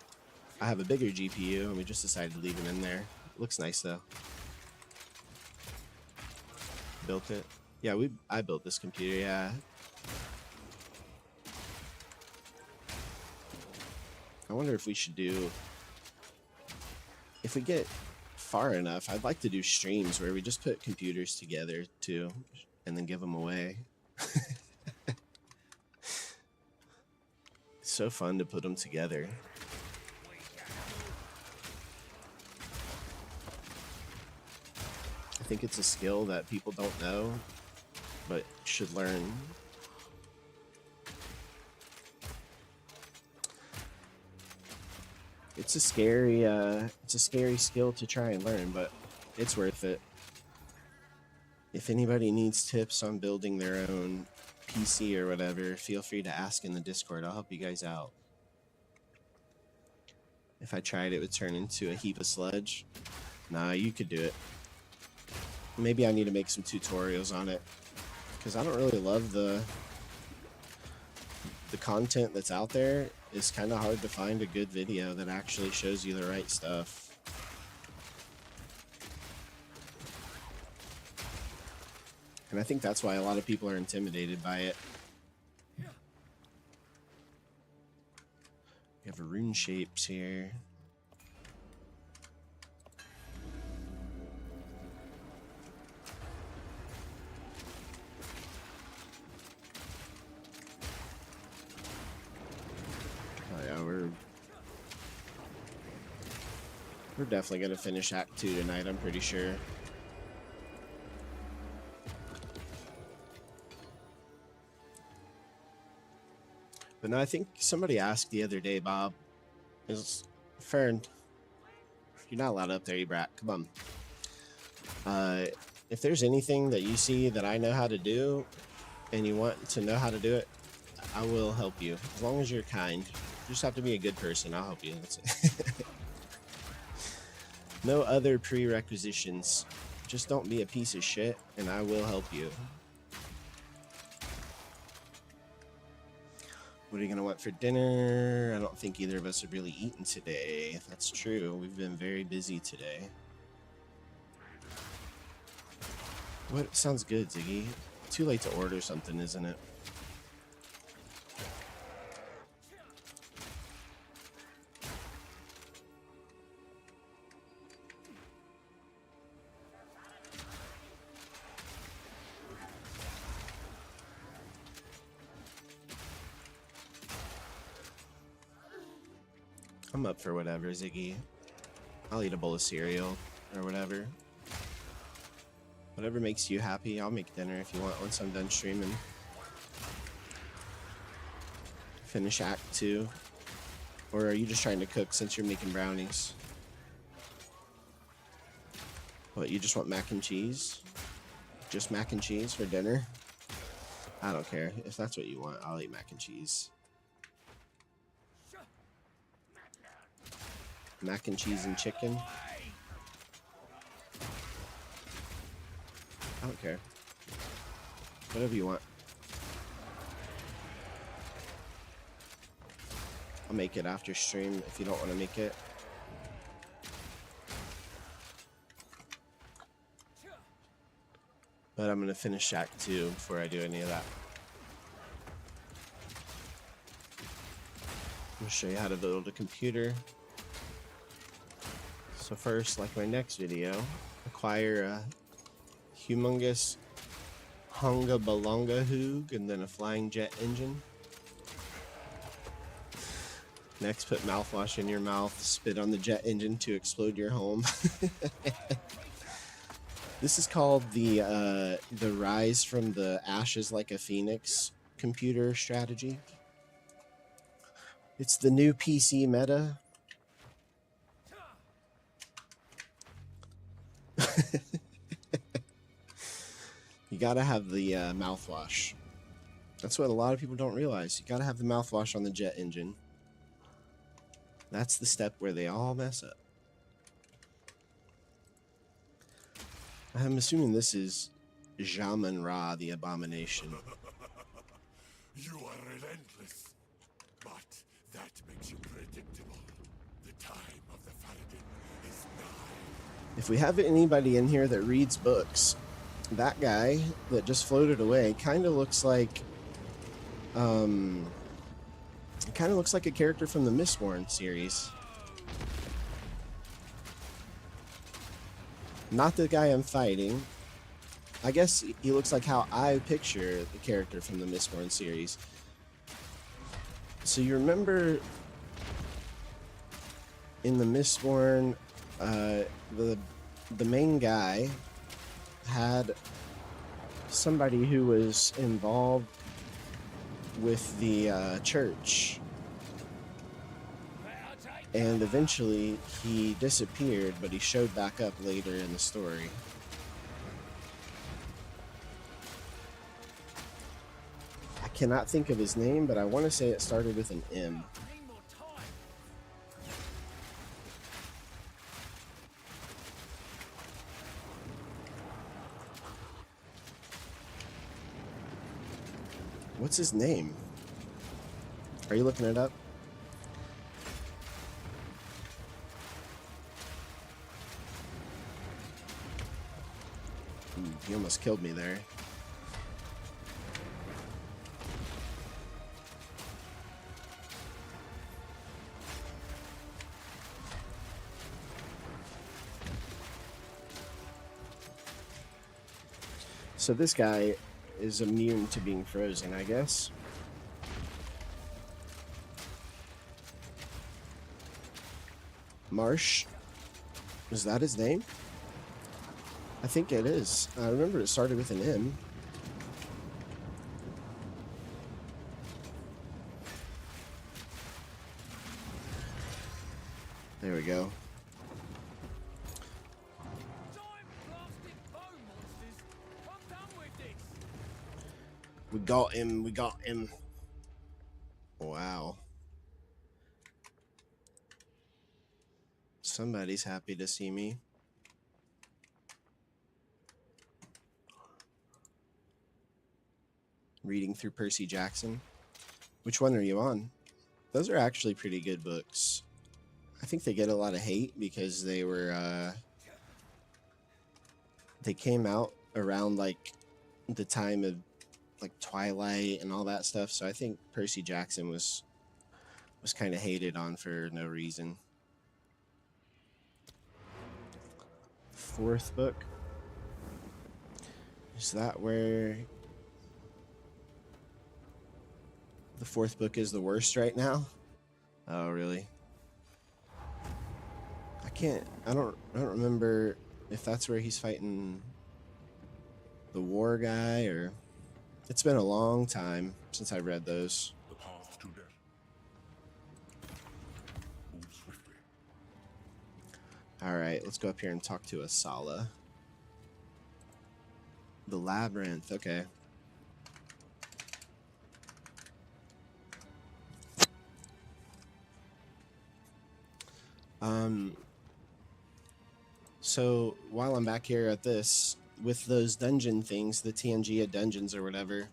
I have a bigger GPU, and we just decided to leave him in there. Looks nice though. Built it. Yeah, I built this computer, yeah. I wonder if we should do, if we get far enough, I'd like to do streams where we just put computers together too, and then give them away. It's so fun to put them together. I think it's a skill that people don't know, but should learn. It's a scary skill to try and learn, but it's worth it. If anybody needs tips on building their own PC or whatever, feel free to ask in the Discord. I'll help you guys out. If I tried, it would turn into a heap of sludge. Nah, you could do it. Maybe I need to make some tutorials on it, because I don't really love the content that's out there. It's kind of hard to find a good video that actually shows you the right stuff. And I think that's why a lot of people are intimidated by it. We have rune shapes here. We're definitely going to finish Act 2 tonight, I'm pretty sure. But no, I think somebody asked the other day, Bob, Fern, you're not allowed up there, you brat. Come on. If there's anything that you see that I know how to do, and you want to know how to do it, I will help you. As long as you're kind. You just have to be a good person. I'll help you. That's it. No other prerequisitions. Just don't be a piece of shit, and I will help you. What are you going to want for dinner? I don't think either of us have really eaten today. That's true. We've been very busy today. What sounds good, Ziggy? Too late to order something, isn't it? I'm up for whatever, Ziggy. I'll eat a bowl of cereal or whatever. Whatever makes you happy. I'll make dinner if you want once I'm done streaming. Finish Act 2. Or are you just trying to cook since you're making brownies? What, you just want mac and cheese? Just mac and cheese for dinner? I don't care. If that's what you want, I'll eat mac and cheese. Mac and cheese and chicken. I don't care. Whatever you want. I'll make it after stream if you don't want to make it. But I'm going to finish Act 2 before I do any of that. I'm going to show you how to build a computer. So first, like my next video, acquire a humongous Hunga Balonga Hoog and then a flying jet engine. Next, put mouthwash in your mouth, spit on the jet engine to explode your home. This is called the Rise from the Ashes Like a Phoenix computer strategy. It's the new PC meta. You gotta have the mouthwash. That's what a lot of people don't realize. You gotta have the mouthwash on the jet engine. That's the step where they all mess up. I'm assuming this is Jaman Ra, the Abomination. You are relentless, but that makes you predictable. The time of the Paladin is nigh. If we have anybody in here that reads books, that guy that just floated away kind of looks like a character from the Mistborn series. Not the guy I'm fighting. I guess he looks like how I picture the character from the Mistborn series. So you remember in the Mistborn, the main guy had somebody who was involved with the church, and eventually he disappeared, but he showed back up later in the story. I cannot think of his name, but I want to say it started with an M. What's his name? Are you looking it up? Ooh, he almost killed me there. So this guy is immune to being frozen, I guess. Marsh? Is that his name? I think it is. I remember it started with an M. There we go. We got him, we got him. Wow. Somebody's happy to see me. Reading through Percy Jackson. Which one are you on? Those are actually pretty good books. I think they get a lot of hate because they were, they came out around like the time of like Twilight and all that stuff, so I think Percy Jackson was kind of hated on for no reason. Fourth book. Is that where the fourth book is the worst right now? Oh, really? I don't remember if that's where he's fighting the war guy, or it's been a long time since I read those. The path to death. Move swiftly. All right, let's go up here and talk to Asala. The labyrinth, okay. So while I'm back here at this, with those dungeon things, the TNG dungeons or whatever,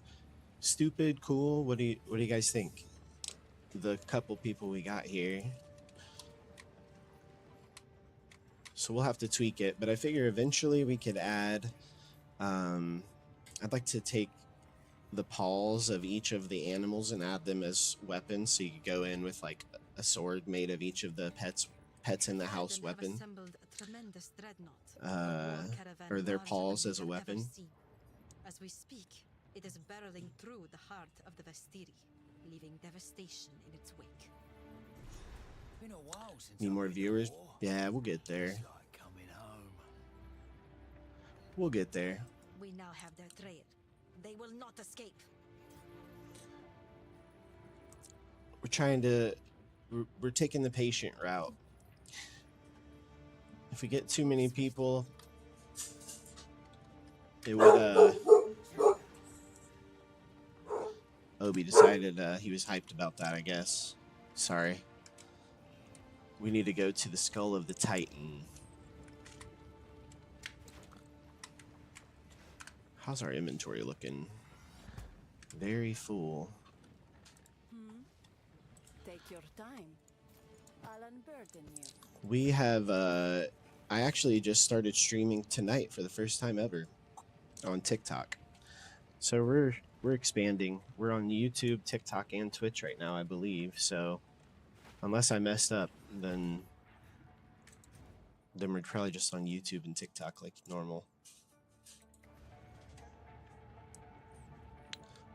stupid, cool, what do you guys think? the couple people we got here. So we'll have to tweak it, but I figure eventually we could add, I'd like to take the paws of each of the animals and add them as weapons, so you could go in with like a sword made of each of the pets in the house weapon, or their paws as a weapon. As we speak, it is barreling through the heart of the Vestiri, leaving devastation in its wake. Been a while since Need I've more been to viewers? war. Yeah, we'll get there. It's like coming home. We'll get there. We now have their trail. They will not escape. We're trying to, we're taking the patient route. If we get too many people, it would, Obi decided he was hyped about that, I guess. Sorry. We need to go to the Skull of the Titan. How's our inventory looking? Very full. Take your time. I'll unburden you. We have, I actually just started streaming tonight for the first time ever on TikTok. So we're expanding. We're on YouTube, TikTok, and Twitch right now, I believe. So unless I messed up, then we're probably just on YouTube and TikTok like normal.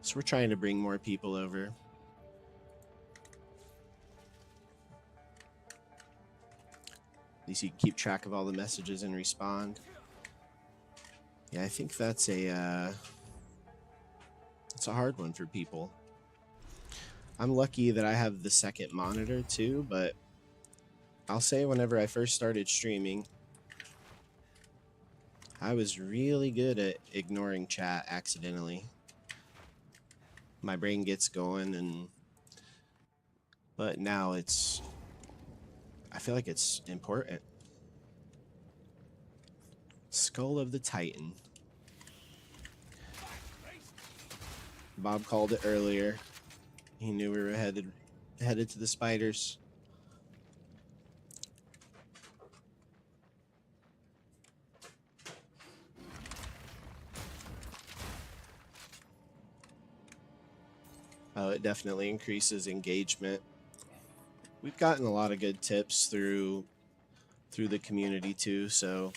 So we're trying to bring more people over. At least you can keep track of all the messages and respond. Yeah, I think that's a hard one for people. I'm lucky that I have the second monitor too, but I'll say whenever I first started streaming, I was really good at ignoring chat accidentally. My brain gets going, but now I feel like it's important. Skull of the Titan. Bob called it earlier. He knew we were headed to the spiders. Oh, it definitely increases engagement. We've gotten a lot of good tips through the community too, so.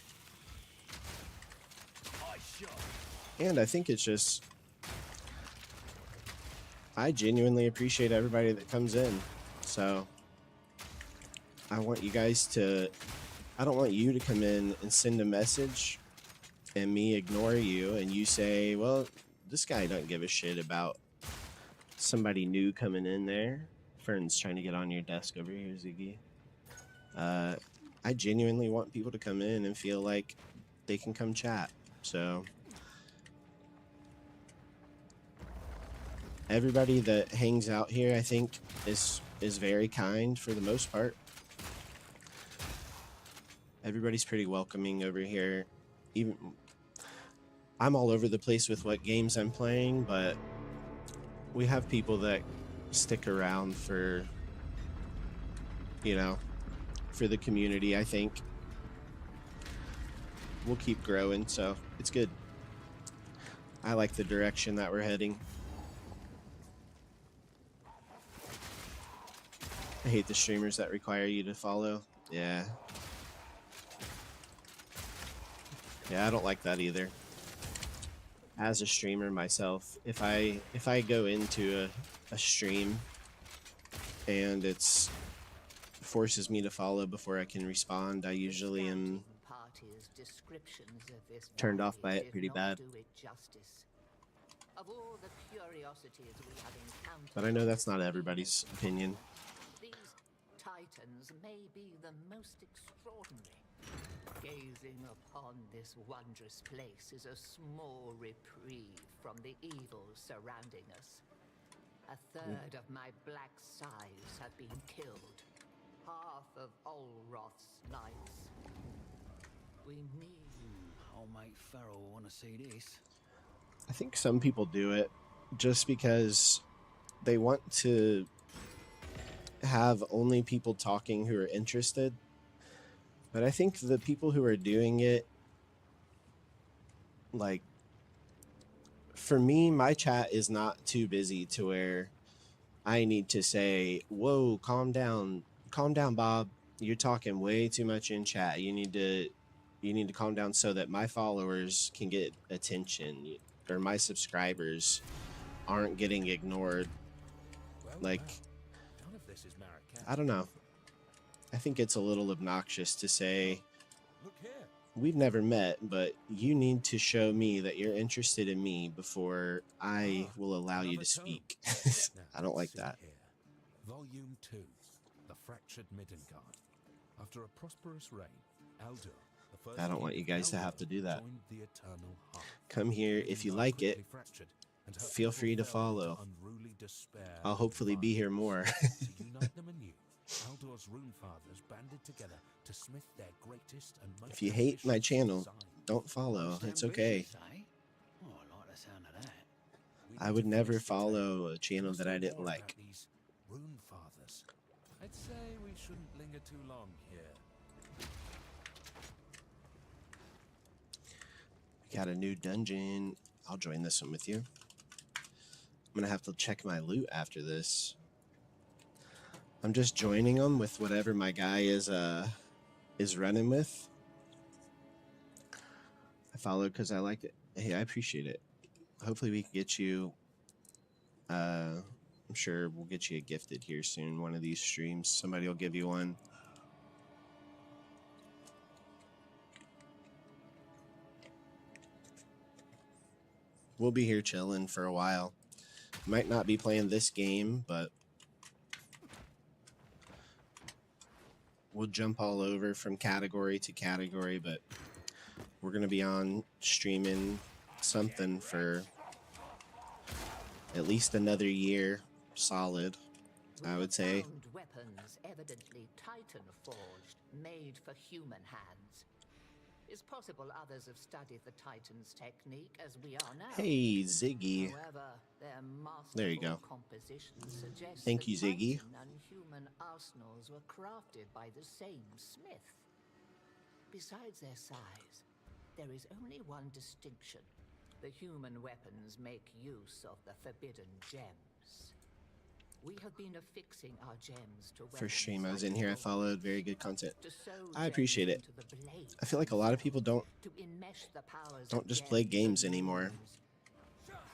And I think it's just, I genuinely appreciate everybody that comes in. So I want you guys to, I don't want you to come in and send a message and me ignore you and you say, well, this guy doesn't give a shit about somebody new coming in there. Fern's trying to get on your desk over here, Ziggy. I genuinely want people to come in and feel like they can come chat. So everybody that hangs out here, I think, is very kind for the most part. Everybody's pretty welcoming over here. Even I'm all over the place with what games I'm playing, but we have people that stick around for, you know, for the community. I think we'll keep growing, so it's good. I like the direction that we're heading. I hate the streamers that require you to follow. Yeah, I don't like that either. As a streamer myself, if I go into a stream and it's forces me to follow before I can respond, I usually am turned off by it pretty bad. But I know that's not everybody's opinion. These titans may be the most extraordinary. Gazing upon this wondrous place is a small reprieve from the evils surrounding us. A third of my black sides have been killed. Half of Olroth's knights. We need... Old mate Farrell will want to see this. I think some people do it just because they want to have only people talking who are interested, but I think the people who are doing it, like, for me, my chat is not too busy to where I need to say, whoa, calm down, Bob. You're talking way too much in chat. You need to calm down so that my followers can get attention, or my subscribers aren't getting ignored. Like, None of this is Marrakesh. I don't know. I think it's a little obnoxious to say, Look here. we've never met, but you need to show me that you're interested in me before I will allow you to speak. I don't like See that. here. Volume 2, The Fractured Midgard. After a prosperous reign, Aldur, the first I don't want king you of guys to have to Eldor, do that. joined the Eternal Hearth. Come here if you Midgard like it. quickly fractured, and her Feel people free to fell into follow. unruly despair I'll and hopefully be here more. violence. To unite them anew, Aldor's rune fathers banded together to smith their greatest and most If you hate my ambitious channel, design. don't follow. Most It's okay. ambitious, eh? Oh, I like the sound of that. We I need would to never finish the follow tale. a channel Must that know I didn't more about like. these rune fathers. I'd say we shouldn't linger too long here. Got a new dungeon. I'll join this one with you. I'm gonna have to check my loot after this. I'm just joining them with whatever my guy is running with. I followed because I liked it. Hey, I appreciate it. Hopefully we can get you. I'm sure we'll get you a gifted here soon. One of these streams, somebody will give you one. We'll be here chilling for a while. Might not be playing this game, but we'll jump all over from category to category, but we're going to be on streaming something for at least another year solid, I would say. Found weapons evidently Titan forged, made for human hands. It's possible others have studied the Titan's technique as we are now. Hey, Ziggy. However, their masterful There you go. compositions suggest Thank that you, Ziggy. Titan and human arsenals were crafted by the same smith. Besides their size, there is only one distinction. The human weapons make use of the forbidden gems. We have been affixing our gems to First stream I weapons was in here, I like followed. Very good content. to sew I appreciate gems it. into the blades I feel like a lot of people don't to enmesh the powers don't of just play gems games and anymore. runes.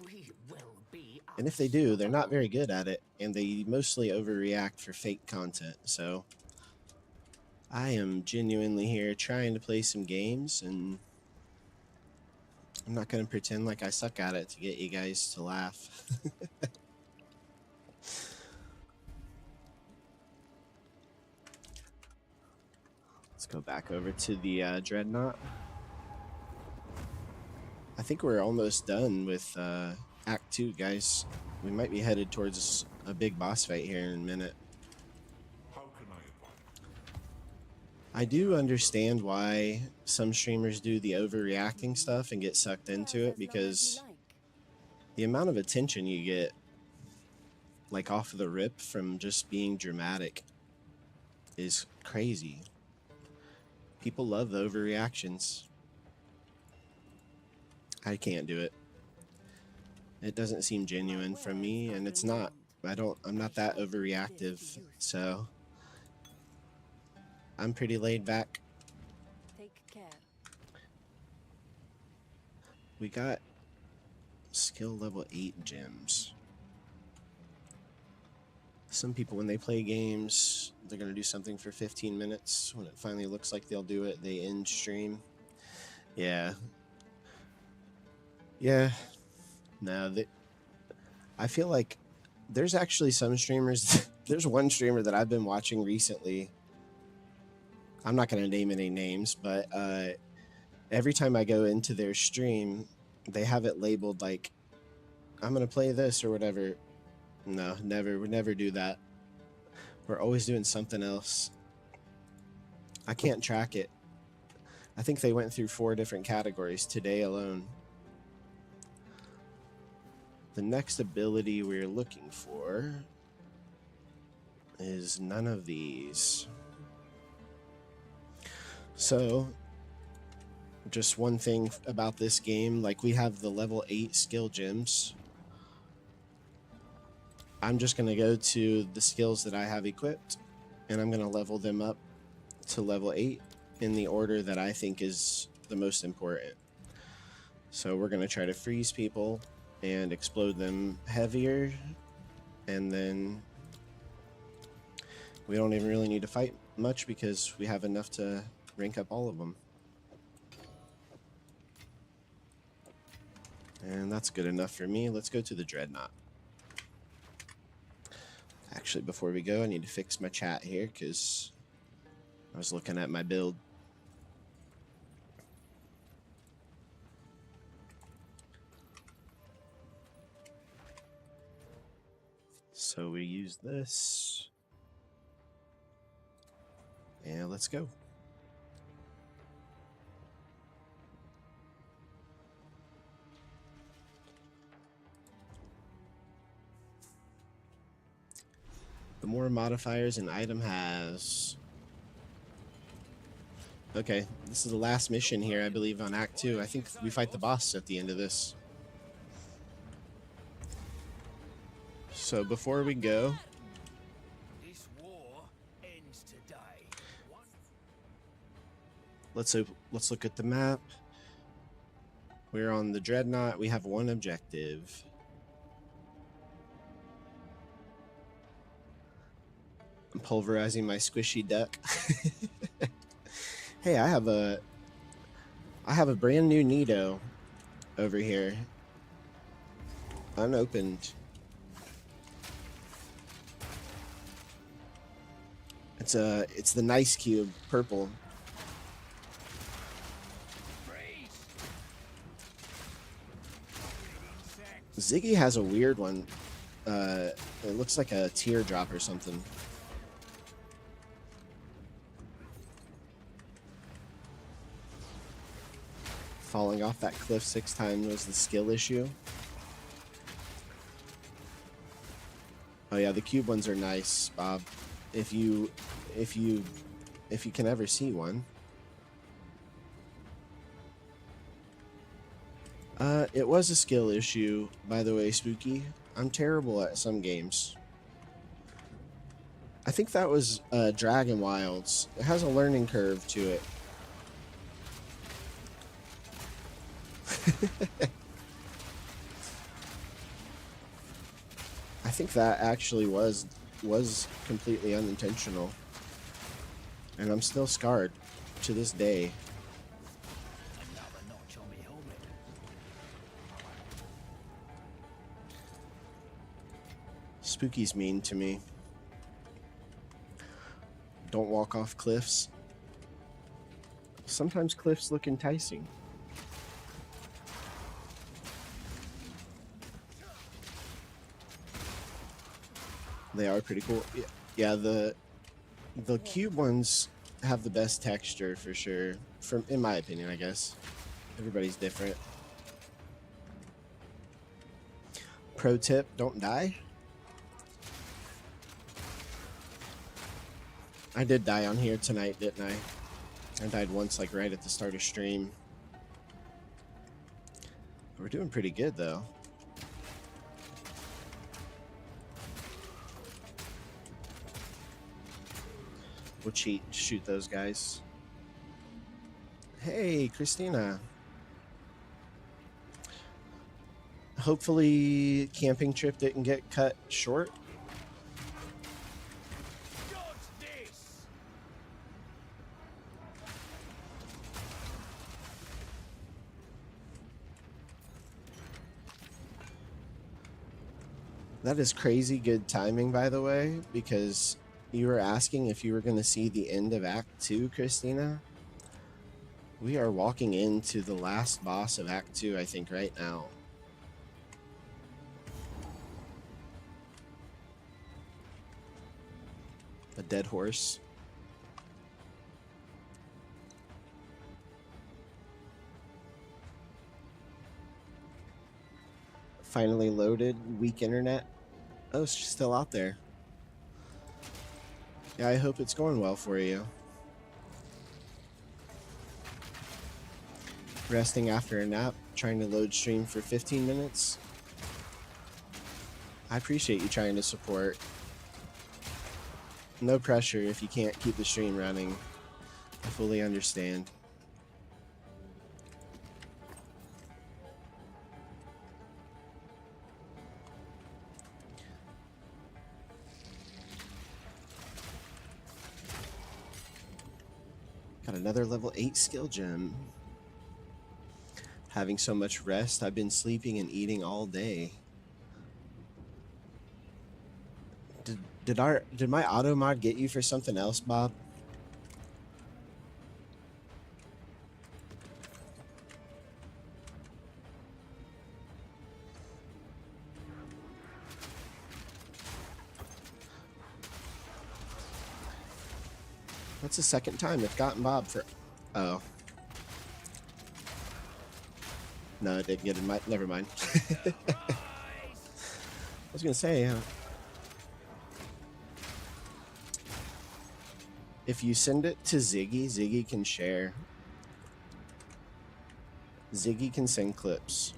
We will be And if they do, they're not very good at it, and they mostly overreact for fake content. So I am genuinely here trying to play some games, and I'm not going to pretend like I suck at it to get you guys to laugh. Let's go back over to the Dreadnought. I think we're almost done with Act 2, guys. We might be headed towards a big boss fight here in a minute. How can I advise? I do understand why some streamers do the overreacting stuff and get sucked into it, because the amount of attention you get, like off of the rip from just being dramatic, is crazy. People love the overreactions. I can't do it. It doesn't seem genuine from me, and it's not. I'm not that overreactive, so I'm pretty laid back. Take care. We got skill level 8 gems. Some people, when they play games, they're going to do something for 15 minutes. When it finally looks like they'll do it, they end stream. Yeah. Yeah. No, I feel like there's actually some streamers. There's one streamer that I've been watching recently. I'm not going to name any names, but every time I go into their stream, they have it labeled like, I'm going to play this or whatever. No, never. We never do that. We're always doing something else. I can't track it. I think they went through 4 different categories today alone. The next ability we're looking for is none of these. So, just one thing about this game, like we have the level 8 skill gems. I'm just going to go to the skills that I have equipped, and I'm going to level them up to level 8 in the order that I think is the most important. So we're going to try to freeze people and explode them heavier, and then we don't even really need to fight much because we have enough to rank up all of them. And that's good enough for me. Let's go to the Dreadnought. Actually, before we go, I need to fix my chat here because I was looking at my build. So we use this. And let's go. The more modifiers an item has. Okay, this is the last mission here, I believe, on Act 2. I think we fight the boss at the end of this. So before we go, This war ends today. let's look at the map. We're on the Dreadnought. We have one objective. I'm pulverizing my squishy duck. Hey, I have a brand new Nido over here, unopened. It's the nice cube, purple. Ziggy has a weird one. It looks like a teardrop or something. Falling off that cliff 6 times was the skill issue. Oh yeah, the cube ones are nice, Bob. If you can ever see one. It was a skill issue, by the way, Spooky. I'm terrible at some games. I think that was Dragon Wilds. It has a learning curve to it. I think that actually was completely unintentional, and I'm still scarred to this day. Another notch on my helmet. Spooky's mean to me. Don't walk off cliffs. Sometimes cliffs look enticing. They are pretty cool. Yeah, the cube ones have the best texture for sure. In my opinion, I guess. Everybody's different. Pro tip, don't die. I did die on here tonight, didn't I? I died once, like right at the start of stream. We're doing pretty good though. We'll shoot those guys. Hey, Christina. Hopefully, camping trip didn't get cut short. That is crazy good timing, by the way, because you were asking if you were going to see the end of Act 2, Christina. We are walking into the last boss of Act 2, I think, right now. A dead horse. Finally loaded. Weak internet. Oh, it's still out there. Yeah, I hope it's going well for you. Resting after a nap, trying to load stream for 15 minutes. I appreciate you trying to support. No pressure if you can't keep the stream running. I fully understand. Got another level 8 skill gem. Having so much rest, I've been sleeping and eating all day. Did my auto mod get you for something else, Bob? That's the second time I've gotten Bob for... Oh. No, it didn't get in my... Never mind. I was going to say... if you send it to Ziggy, Ziggy can share. Ziggy can send clips.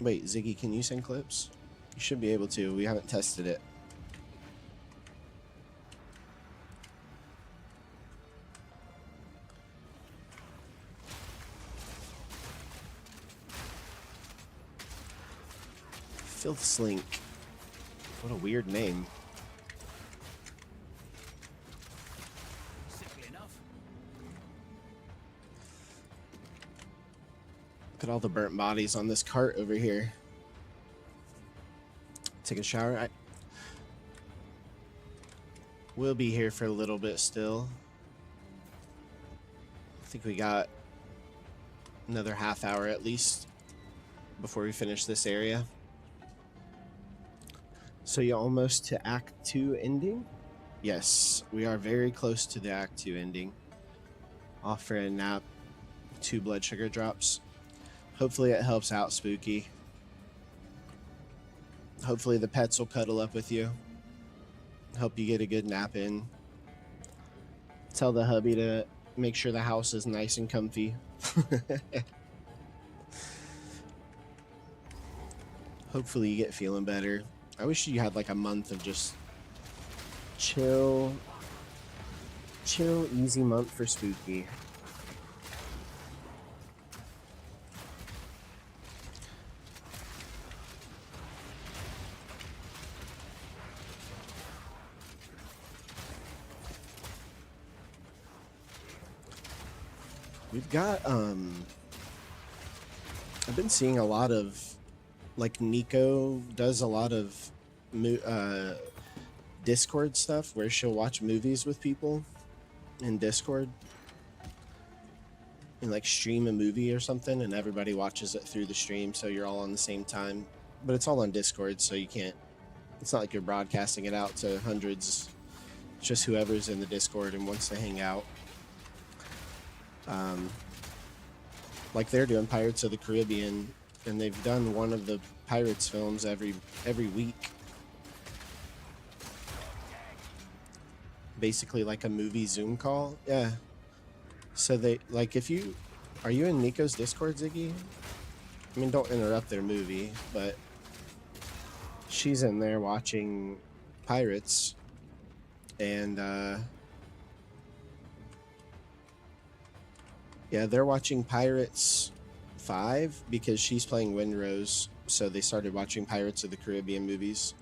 Wait, Ziggy, can you send clips? You should be able to. We haven't tested it. Filth Slink. What a weird name. Look at all the burnt bodies on this cart over here. Take a shower. We'll be here for a little bit still. I think we got another half hour at least before we finish this area. So you're almost to Act 2 ending? Yes, we are very close to the Act 2 ending. Off for a nap, 2 blood sugar drops. Hopefully it helps out, Spooky. Hopefully the pets will cuddle up with you. Hope you get a good nap in. Tell the hubby to make sure the house is nice and comfy. Hopefully you get feeling better. I wish you had like a month of just chill, easy month for Spooky. We've got, I've been seeing a lot of, like, Nico does a lot of Discord stuff where she'll watch movies with people in Discord and, like, stream a movie or something, and everybody watches it through the stream, so you're all on the same time. But it's all on Discord, so you can't, it's not like you're broadcasting it out to hundreds. It's just whoever's in the Discord and wants to hang out. Like they're doing Pirates of the Caribbean, and they've done one of the Pirates films every week. Basically like a movie Zoom call. Yeah. So they, like, if you, are you in Nico's Discord, Ziggy? I mean, don't interrupt their movie, but she's in there watching Pirates, and yeah, they're watching Pirates 5 because she's playing Windrose, so they started watching Pirates of the Caribbean movies.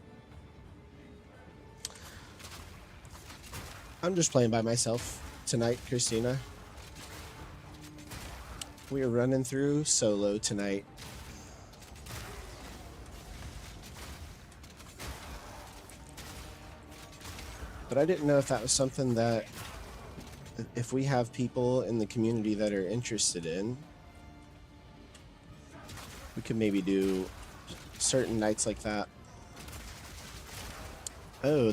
I'm just playing by myself tonight, Christina. We are running through solo tonight. But I didn't know if that was something that, if we have people in the community that are interested in, we could maybe do certain nights like that. Oh,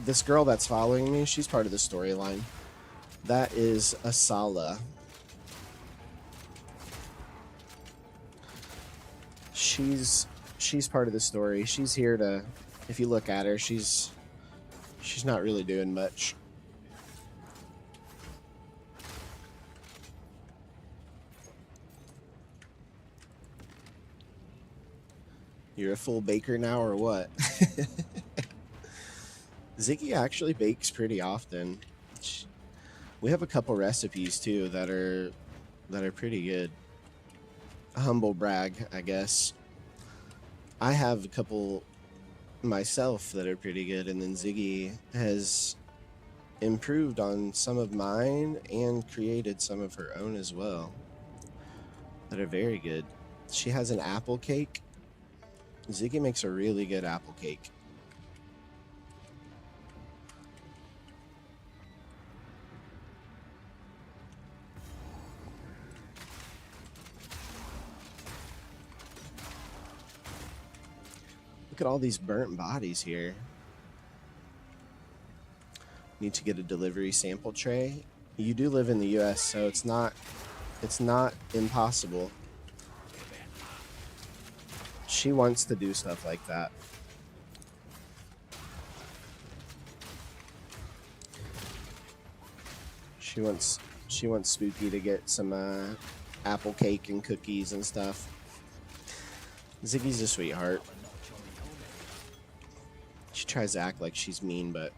this girl that's following me, she's part of the storyline. That is Asala. She's part of the story. She's here to, if you look at her, she's She's not really doing much. You're a full baker now or what? Ziggy actually bakes pretty often. We have a couple recipes too that are pretty good. A humble brag, I guess. I have a couple myself that are pretty good, and then Ziggy has improved on some of mine and created some of her own as well that are very good. She has an apple cake. Ziggy makes a really good apple cake. Look at all these burnt bodies here. Need to get a delivery sample tray. You do live in the US, so it's not impossible. She wants to do stuff like that. She wants Spooky to get some apple cake and cookies and stuff. Ziggy's a sweetheart. She tries to act like she's mean, but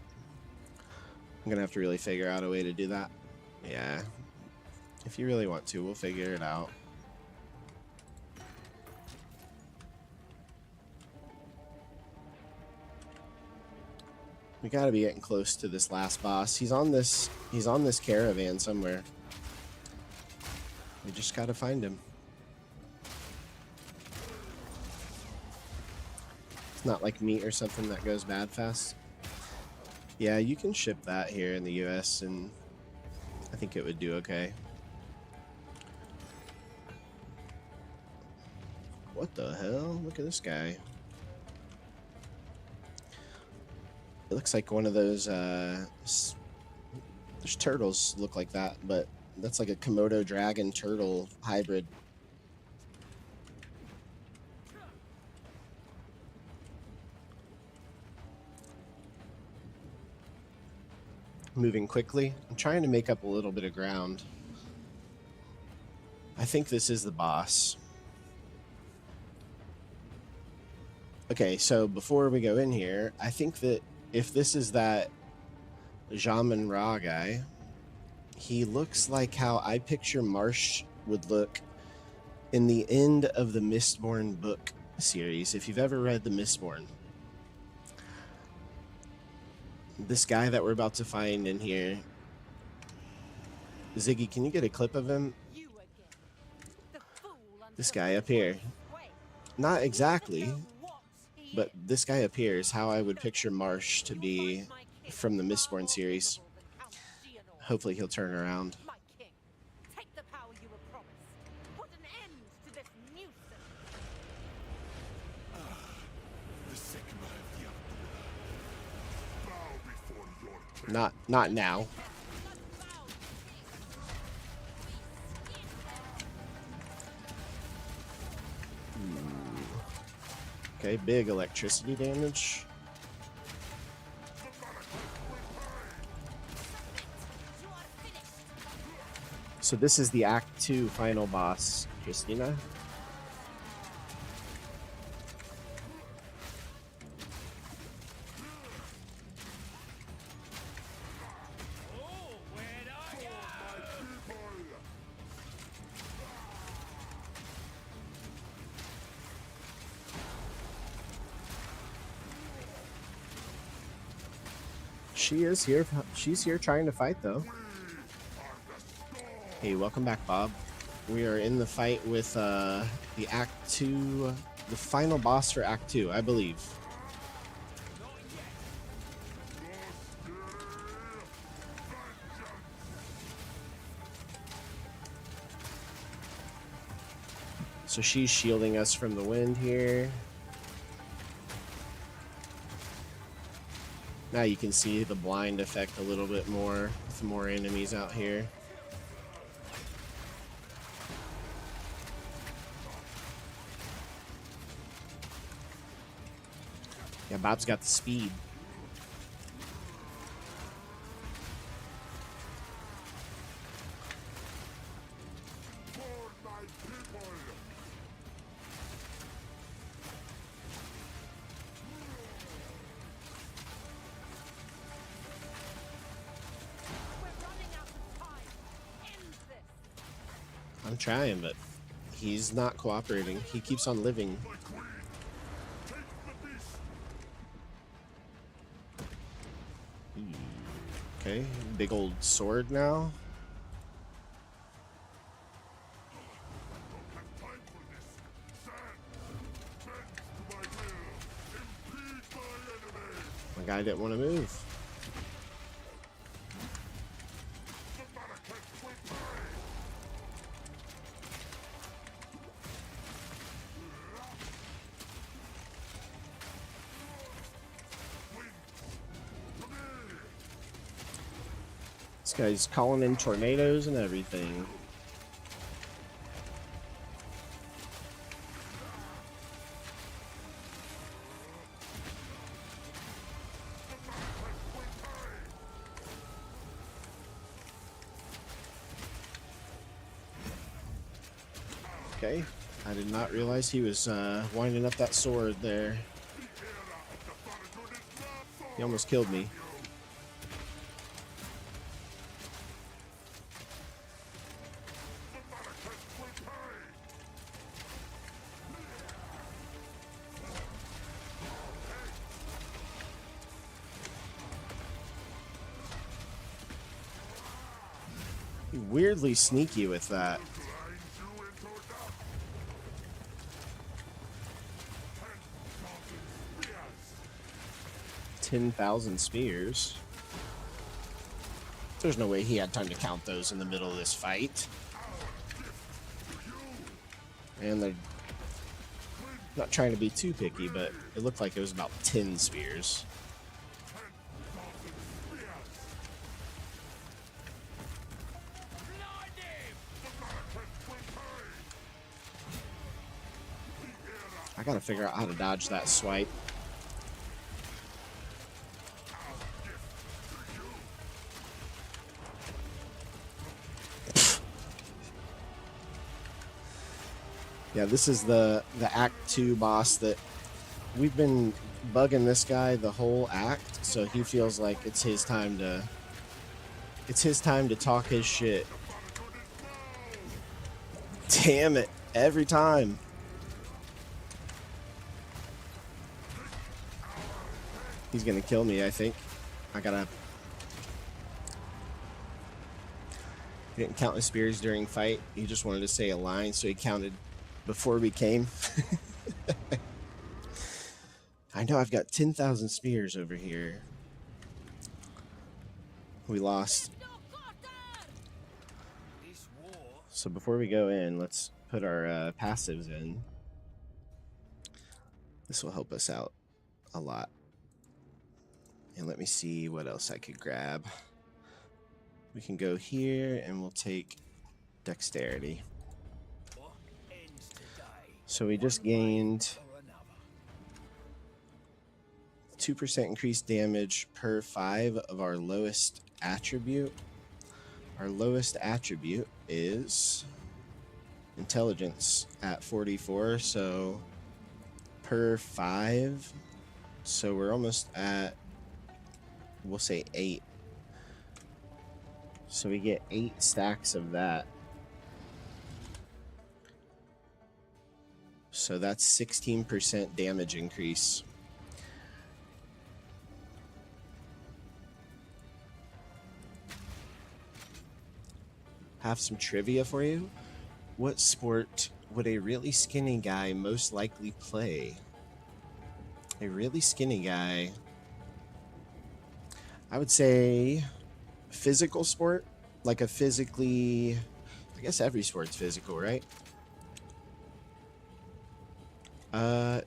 I'm gonna have to really figure out a way to do that. Yeah. If you really want to, we'll figure it out. We gotta be getting close to this last boss. He's on this caravan somewhere. We just gotta find him. It's not like meat or something that goes bad fast. Yeah, you can ship that here in the US and I think it would do okay. What the hell? Look at this guy. It looks like one of those, there's turtles look like that, but that's like a Komodo dragon turtle hybrid. Moving quickly. I'm trying to make up a little bit of ground. I think this is the boss. Okay, so before we go in here, I think that if this is that Jamin Ra guy, he looks like how I picture Marsh would look in the end of the Mistborn book series. If you've ever read the Mistborn, this guy that we're about to find in here, Ziggy, can you get a clip of him? This guy up here. Not exactly, but this guy up here is how I would picture Marsh to be from the Mistborn series. Hopefully he'll turn around. Not now. Okay, big electricity damage. So this is the Act 2 final boss, Christina. She is here. She's here trying to fight, though. Hey, welcome back, Bob. We are in the fight with the Act 2, the final boss for Act 2, I believe. So she's shielding us from the wind here. Now you can see the blind effect a little bit more with more enemies out here. Yeah, Bob's got the speed. I'm trying, but he's not cooperating. He keeps on living. Okay, big old sword now. My guy didn't want to move. This guy's calling in tornadoes and everything. Okay, I did not realize he was winding up that sword there. He almost killed me. Weirdly sneaky with that. 10,000 spears. There's no way he had time to count those in the middle of this fight. And they're not trying to be too picky, but it looked like it was about 10 spears. I gotta figure out how to dodge that swipe. Yeah, this is the Act 2 boss that we've been bugging this guy the whole act, so he feels like it's his time to talk his shit. Damn it, every time. He's gonna kill me, I think. I gotta... He didn't count his spears during fight. He just wanted to say a line, so he counted before we came. I know I've got 10,000 spears over here. We lost. So before we go in, let's put our passives in. This will help us out a lot. And let me see what else I could grab. We can go here and we'll take dexterity. So we just gained 2% increased damage per 5 of our lowest attribute. Our lowest attribute is intelligence at 44, so per 5. So we're almost at, we'll say 8. So we get 8 stacks of that. So that's 16% damage increase. Have some trivia for you. What sport would a really skinny guy most likely play? A really skinny guy, I would say physical sport, like a physically, I guess every sport's physical, right?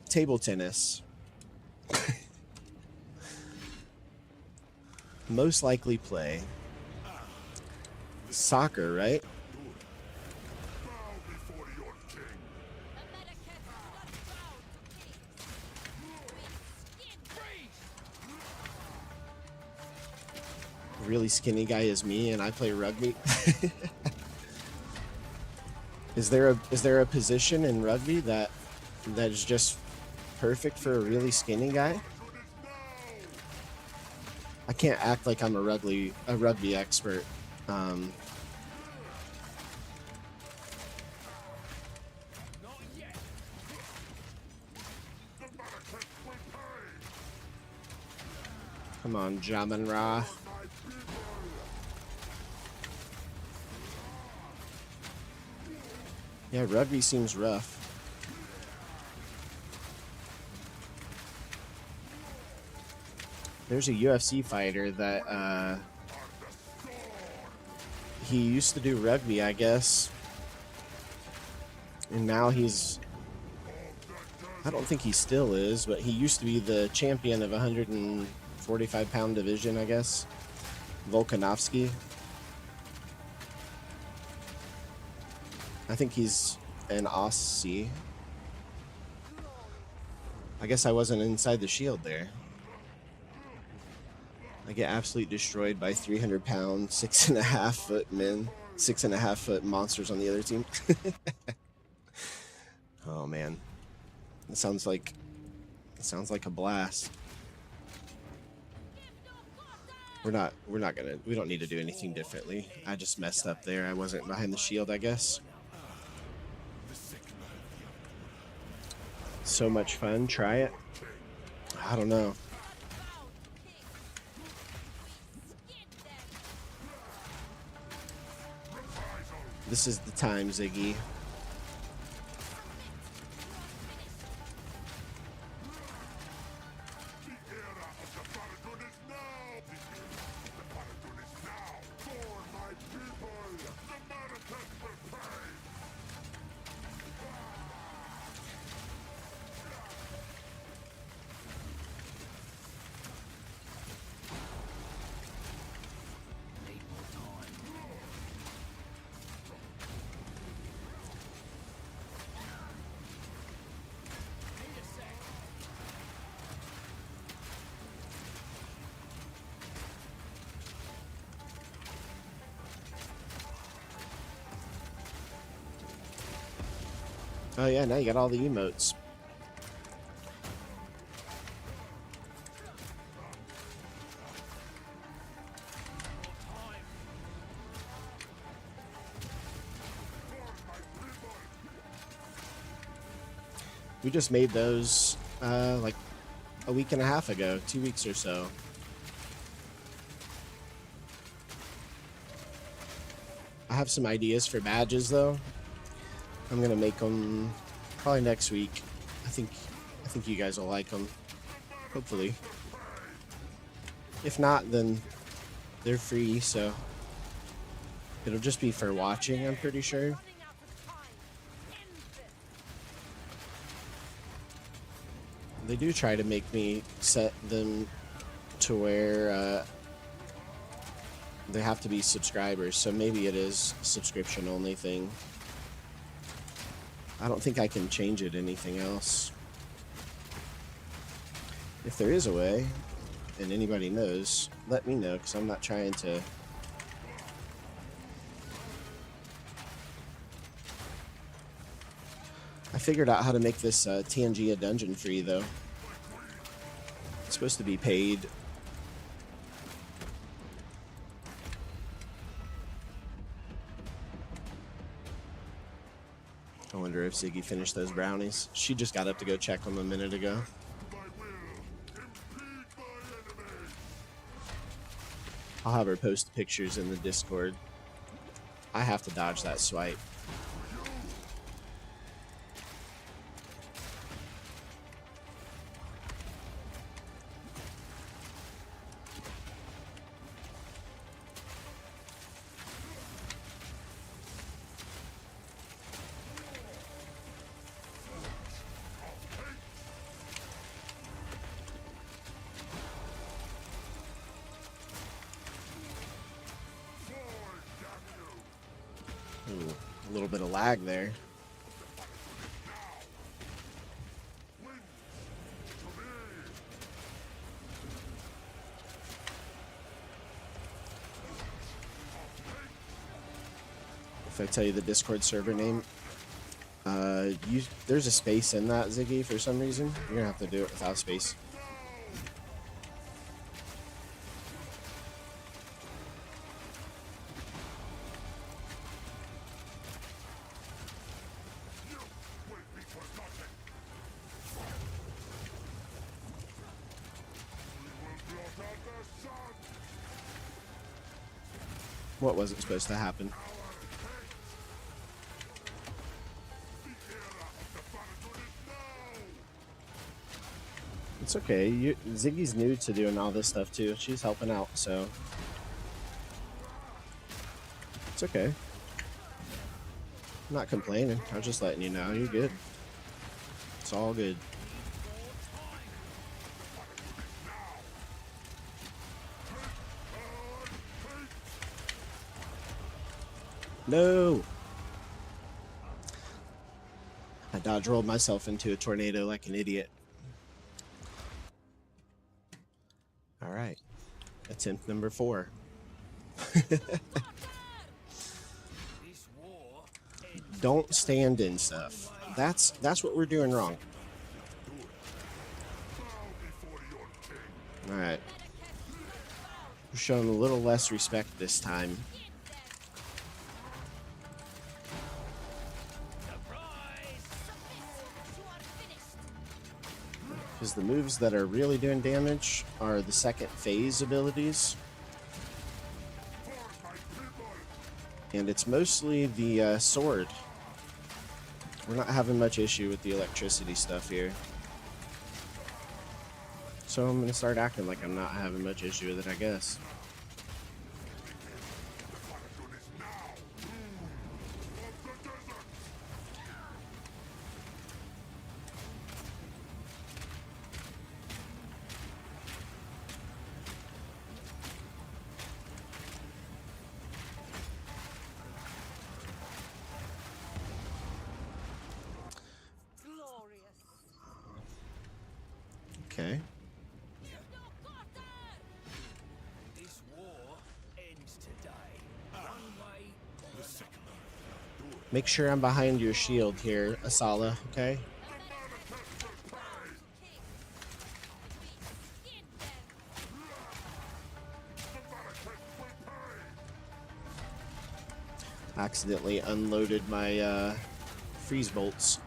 Table tennis. Most likely play. Soccer, right? Really skinny guy is me, and I play rugby. Is there a position in rugby that is just perfect for a really skinny guy? I can't act like I'm a rugby expert. Come on, Jamin Ra. Yeah, rugby seems rough. There's a UFC fighter that he used to do rugby, I guess. And now he's, I don't think he still is, but he used to be the champion of 145-pound division, I guess. Volkanovski. I think he's an Aussie. I guess I wasn't inside the shield there. I get absolutely destroyed by 300-pound, 6.5-foot men, 6.5-foot monsters on the other team. Oh man, it sounds like a blast. We don't need to do anything differently. I just messed up there. I wasn't behind the shield, I guess. So much fun. Try it. I don't know. This is the time, Ziggy. Oh yeah, now you got all the emotes. We just made those like a week and a half ago, 2 weeks or so. I have some ideas for badges though. I'm gonna make them probably next week. I think you guys will like them. Hopefully. If not, then they're free, so it'll just be for watching, I'm pretty sure. They do try to make me set them to where they have to be subscribers, so maybe it is a subscription only thing. I don't think I can change it anything else. If there is a way, and anybody knows, let me know, because I'm not trying to... I figured out how to make this TNG a dungeon free, though. It's supposed to be paid. I wonder if Ziggy finished those brownies. She just got up to go check them a minute ago. I'll have her post pictures in the Discord. I have to dodge that swipe. Ooh, a little bit of lag there. If I tell you the Discord server name, there's a space in that, Ziggy, for some reason. You're gonna have to do it without space. What wasn't supposed to happen? It's okay. Ziggy's new to doing all this stuff too. She's helping out, so it's okay. I'm not complaining. I'm just letting you know you're good. It's all good. No! I dodge rolled myself into a tornado like an idiot. Alright. Attempt number 4. Don't stand in stuff. That's what we're doing wrong. Alright. We're showing a little less respect this time. Because the moves that are really doing damage are the second phase abilities. And it's mostly the sword. We're not having much issue with the electricity stuff here. So I'm going to start acting like I'm not having much issue with it, I guess. Okay. This war ends today. One way or the second. Make sure I'm behind your shield here, Asala, okay? Accidentally unloaded my freeze bolts.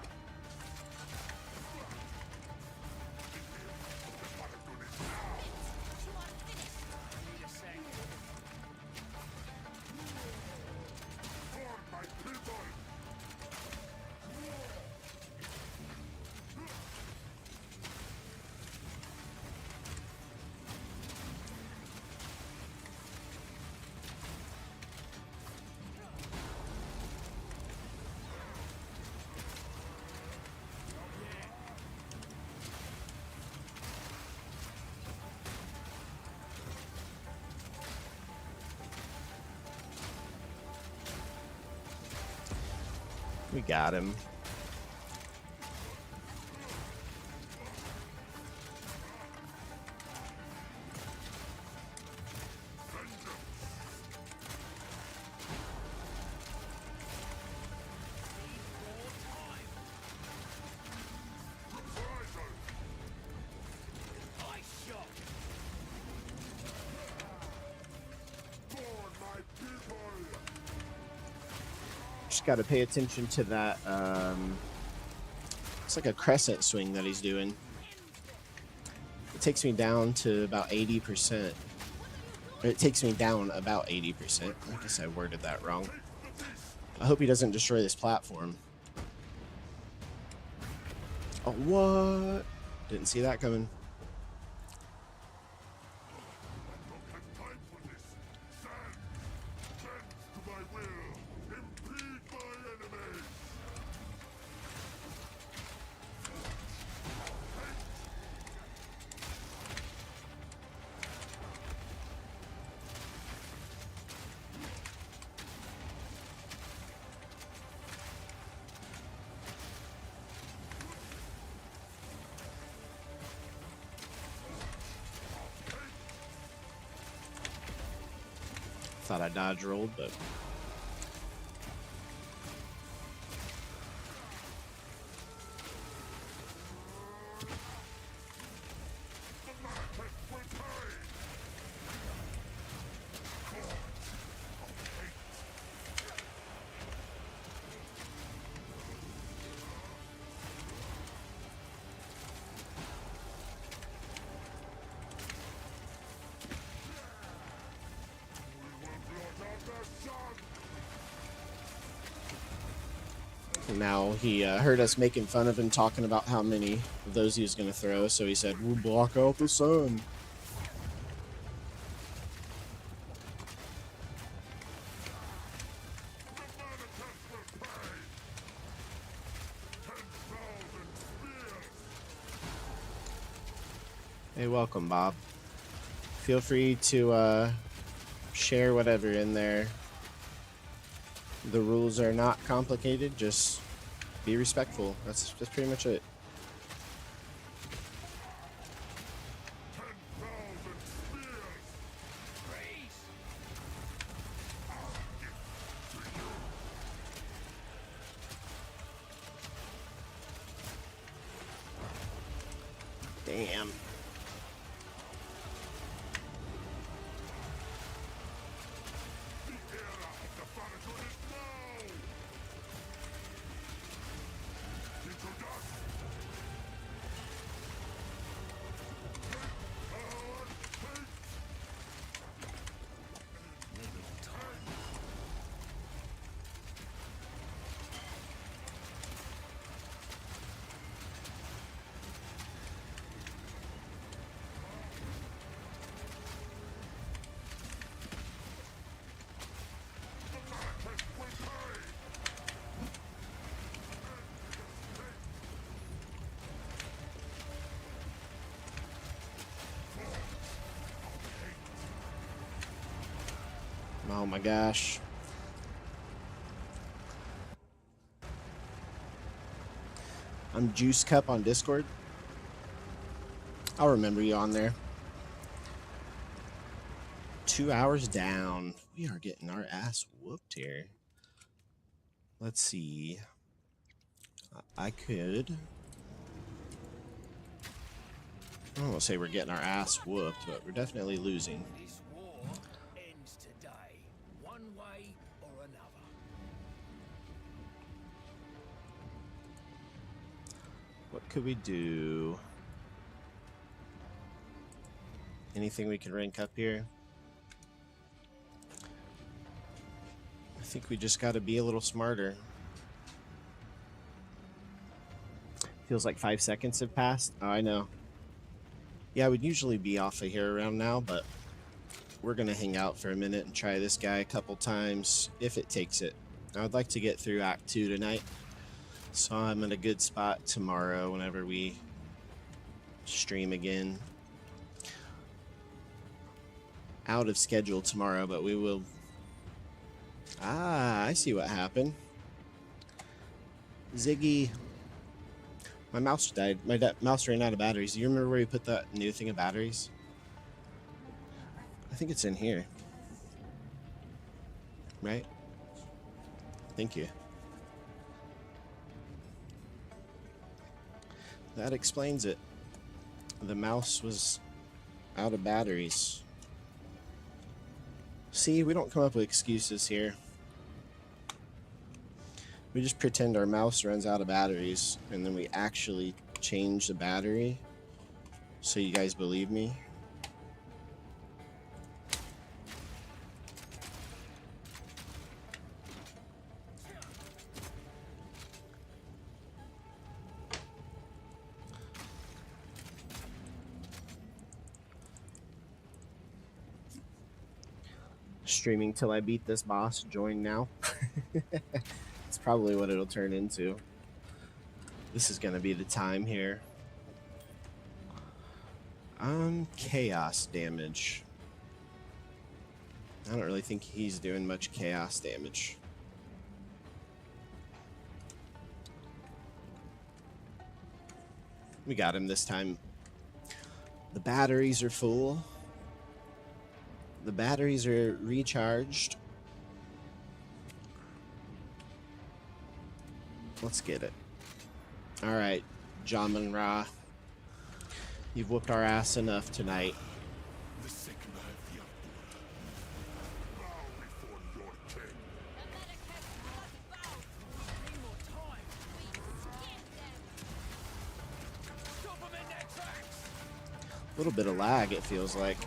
We got him. Just got to pay attention to that. It's like a crescent swing that he's doing. It takes me down to about 80%. Or it takes me down about 80%. I guess I worded that wrong. I hope he doesn't destroy this platform. Oh, what? Didn't see that coming. Thought I dodge rolled, but Now he heard us making fun of him, talking about how many of those he was going to throw, so he said, "We'll block out the sun." Hey, welcome, Bob. Feel free to share whatever in there. The rules are not complicated, just be respectful. That's pretty much it. Damn. Oh my gosh. I'm Juice Cup on Discord. I'll remember you on there. 2 hours down. We are getting our ass whooped here. Let's see. I could... I don't want to say we're getting our ass whooped, but we're definitely losing. This war ends today, one way or another. What could we do? Anything we can rank up here? I think we just got to be a little smarter. Feels like 5 seconds have passed. Oh, I know. Yeah, we'd usually be off of here around now, but we're going to hang out for a minute and try this guy a couple times if it takes it. I would like to get through Act 2 tonight, so I'm in a good spot tomorrow whenever we stream again. Out of schedule tomorrow, but we will... Ah, I see what happened. Ziggy... My mouse died. My mouse ran out of batteries. Do you remember where you put that new thing of batteries? I think it's in here. Right? Thank you. That explains it. The mouse was out of batteries. See, we don't come up with excuses here. We just pretend our mouse runs out of batteries, and then we actually change the battery, so you guys believe me. Streaming till I beat this boss. Join now. That's probably what it'll turn into. This is gonna be the time here. Chaos damage. I don't really think he's doing much chaos damage. We got him this time. The batteries are full. The batteries are recharged. Let's get it. Alright, Jamin Ra. You've whooped our ass enough tonight. The sick man the Outlaw. Bow before your king. Need more time. Stop them in their tracks. A little bit of lag, it feels like.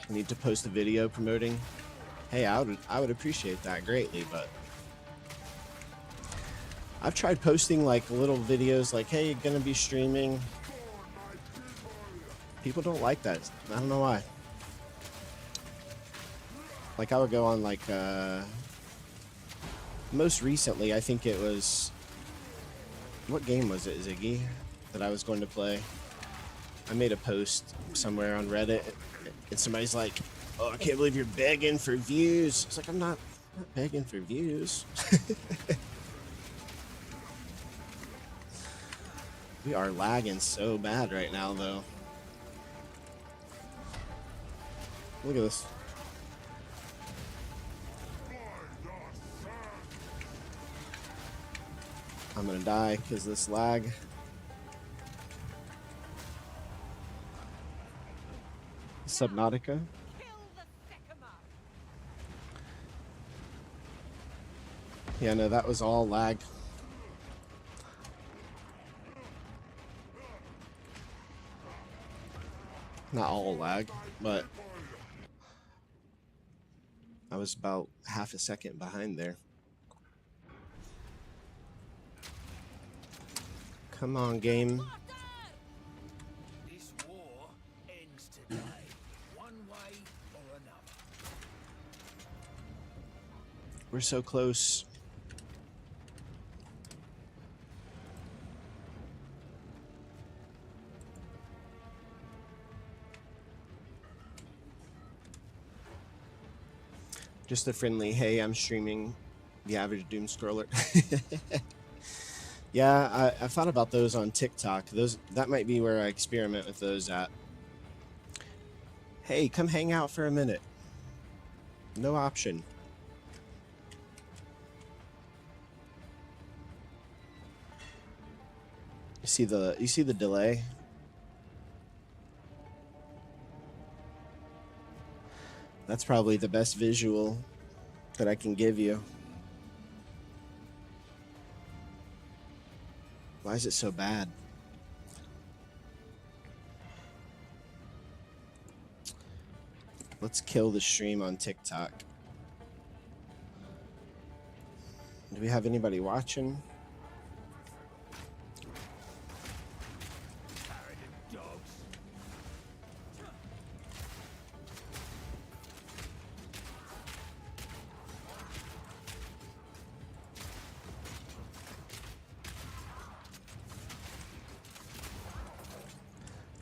I need to post a video promoting. Hey, I would appreciate that greatly, but I've tried posting like little videos like, hey, gonna be streaming. People don't like that. I don't know why. Like I would go on like most recently, I think it was, what game was it, Ziggy, that I was going to play? I made a post somewhere on Reddit and somebody's like, oh, I can't believe you're begging for views. It's like, I'm not begging for views. We are lagging so bad right now, though. Look at this. I'm gonna die because this lag. Subnautica. Yeah, no, that was all lag. Not all lag, but I was about half a second behind there. Come on, game. This war ends today, one way or another. We're so close. Just a friendly, hey, I'm streaming the average doom scroller. Yeah, I thought about those on TikTok. That might be where I experiment with those at. Hey, come hang out for a minute. No option. You see the delay? That's probably the best visual that I can give you. Why is it so bad? Let's kill the stream on TikTok. Do we have anybody watching?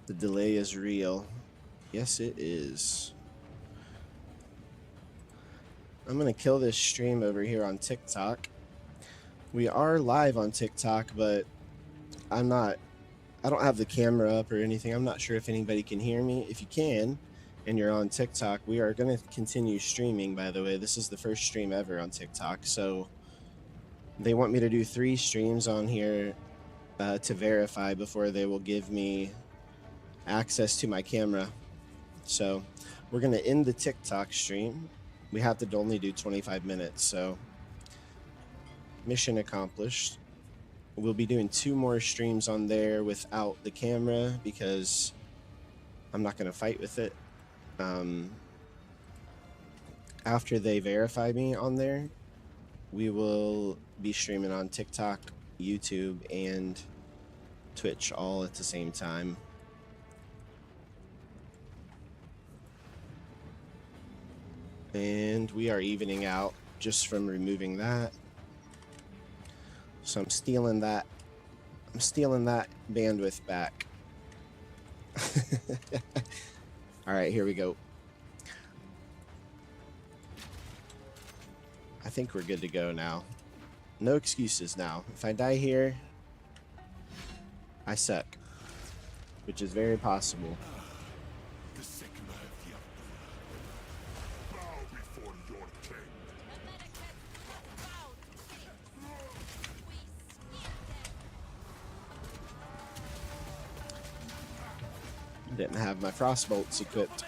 The delay is real. Yes, it is. I'm gonna kill this stream over here on TikTok. We are live on TikTok, but I don't have the camera up or anything. I'm not sure if anybody can hear me. If you can, and you're on TikTok, we are gonna continue streaming, by the way. This is the first stream ever on TikTok, so they want me to do 3 streams on here to verify before they will give me access to my camera. So we're going to end the TikTok stream. We have to only do 25 minutes, so mission accomplished. We'll be doing 2 more streams on there without the camera because I'm not going to fight with it. After they verify me on there, we will be streaming on TikTok, YouTube, and Twitch all at the same time. And we are evening out just from removing that. So I'm stealing that bandwidth back. All right, here we go. I think we're good to go now. No excuses now. If I die here, I suck, which is very possible. Didn't have my crossbolts equipped.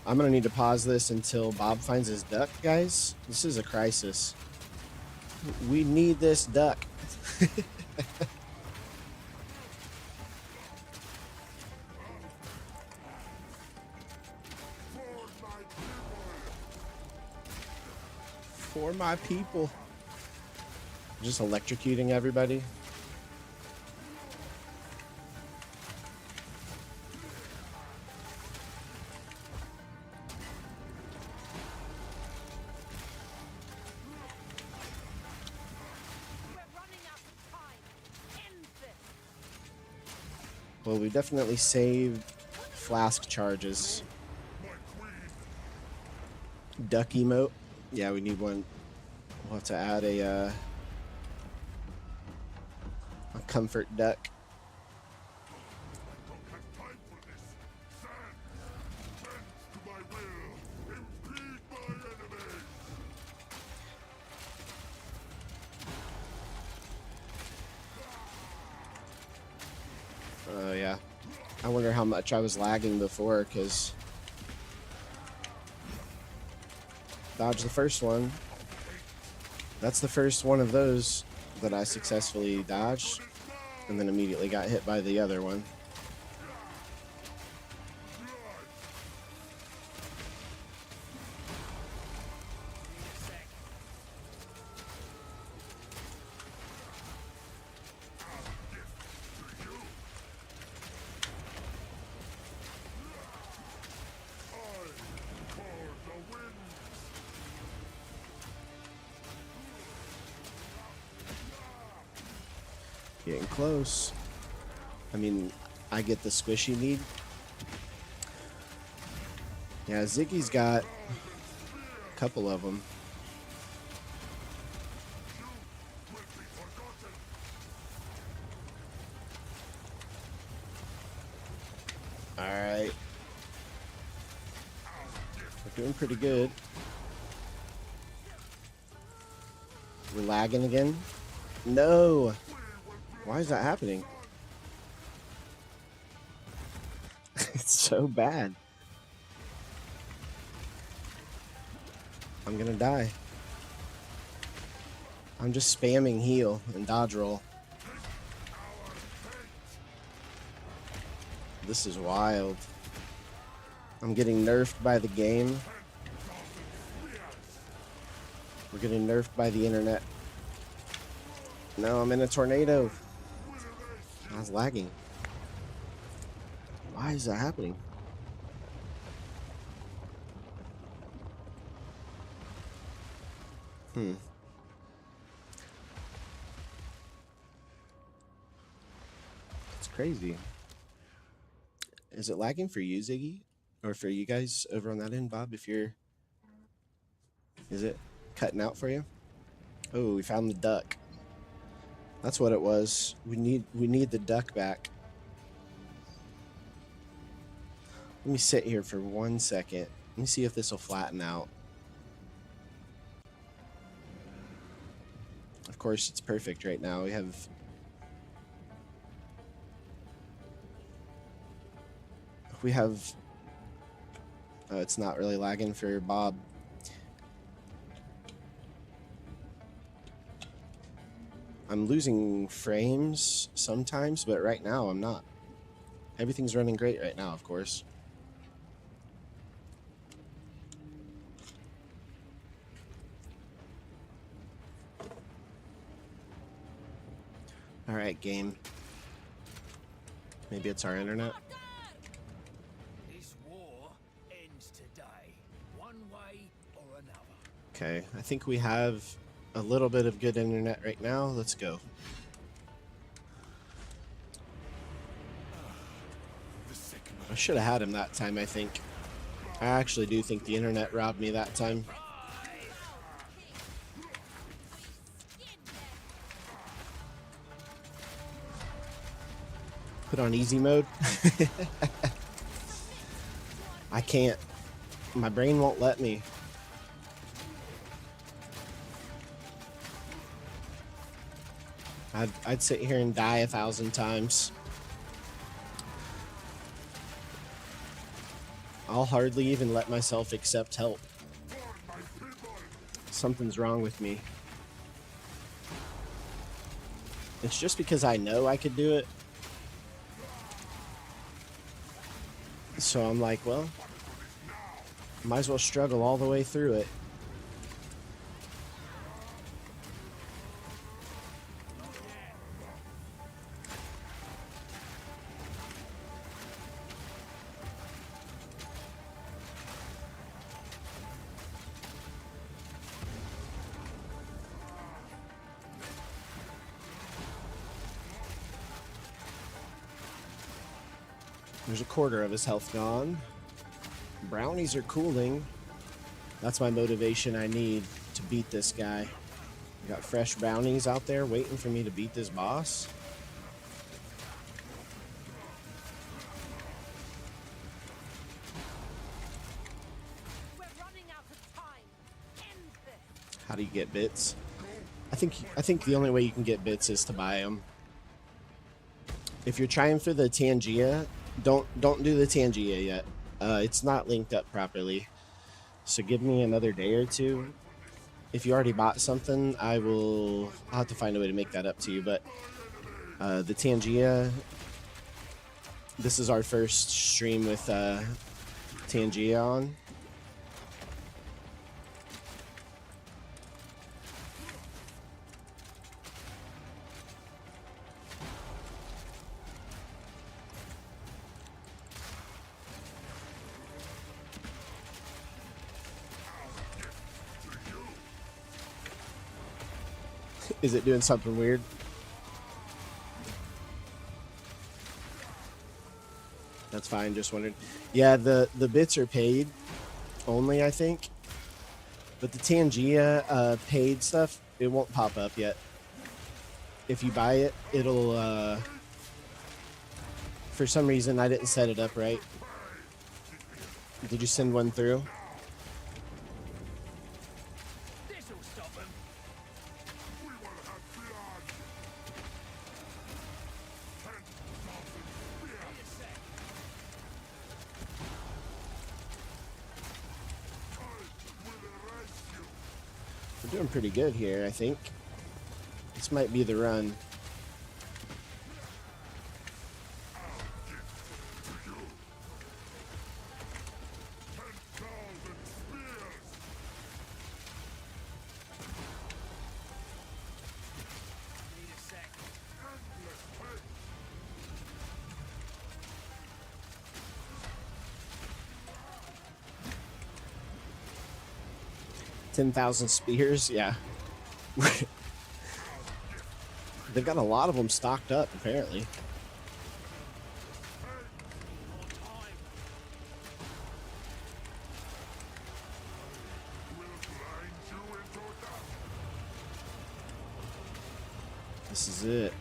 I'm gonna need to pause this until Bob finds his duck, guys. This is a crisis. We need this duck. For my people. Just electrocuting everybody. Well, we definitely saved flask charges. Duck emote. Yeah, we need one. We'll have to add a comfort duck. Oh yeah. I wonder how much I was lagging before, because dodge the first one. That's the first one of those that I successfully dodged, and then immediately got hit by the other one. Getting close. I mean, I get the squishy need. Yeah, Ziggy's got a couple of them. Alright. We're doing pretty good. We're lagging again. No! Why is that happening? It's so bad. I'm gonna die. I'm just spamming heal and dodge roll. This is wild. I'm getting nerfed by the game. We're getting nerfed by the internet. No, I'm in a tornado. I was lagging. Why is that happening? It's crazy. Is it lagging for you, Ziggy? Or for you guys over on that end, Bob? If you're... Is it cutting out for you? Oh, we found the duck. That's what it was. We need the duck back. Let me sit here for 1 second. Let me see if this will flatten out. Of course, it's perfect right now. We have it's not really lagging for Bob. I'm losing frames sometimes, but right now I'm not. Everything's running great right now, of course. All right, game. Maybe it's our internet. This war ends today, one way or another. Okay, I think we have a little bit of good internet right now. Let's go. I should have had him that time, I think. I actually do think the internet robbed me that time. Put on easy mode. I can't. My brain won't let me. I'd sit here and die 1,000 times. I'll hardly even let myself accept help. Something's wrong with me. It's just because I know I could do it. So I'm like, well, might as well struggle all the way through it. There's a quarter of his health gone. Brownies are cooling. That's my motivation I need to beat this guy. I got fresh brownies out there waiting for me to beat this boss. We're running out of time. End this. How do you get bits? I think the only way you can get bits is to buy them. If you're trying for the Tangia, don't do the Tangia yet. It's not linked up properly. So give me another day or two. If you already bought something, I'll have to find a way to make that up to you. But the Tangia, this is our first stream with Tangia on. Is it doing something weird? That's fine, just wondered. Yeah, the bits are paid only, I think. But the Tangia paid stuff, it won't pop up yet. If you buy it, it'll... for some reason, I didn't set it up right. Did you send one through? This'll stop them. We're doing pretty good here, I think. This might be the run. Need a sec. $10,000 spears, yeah. They've got a lot of them stocked up, apparently. This is it.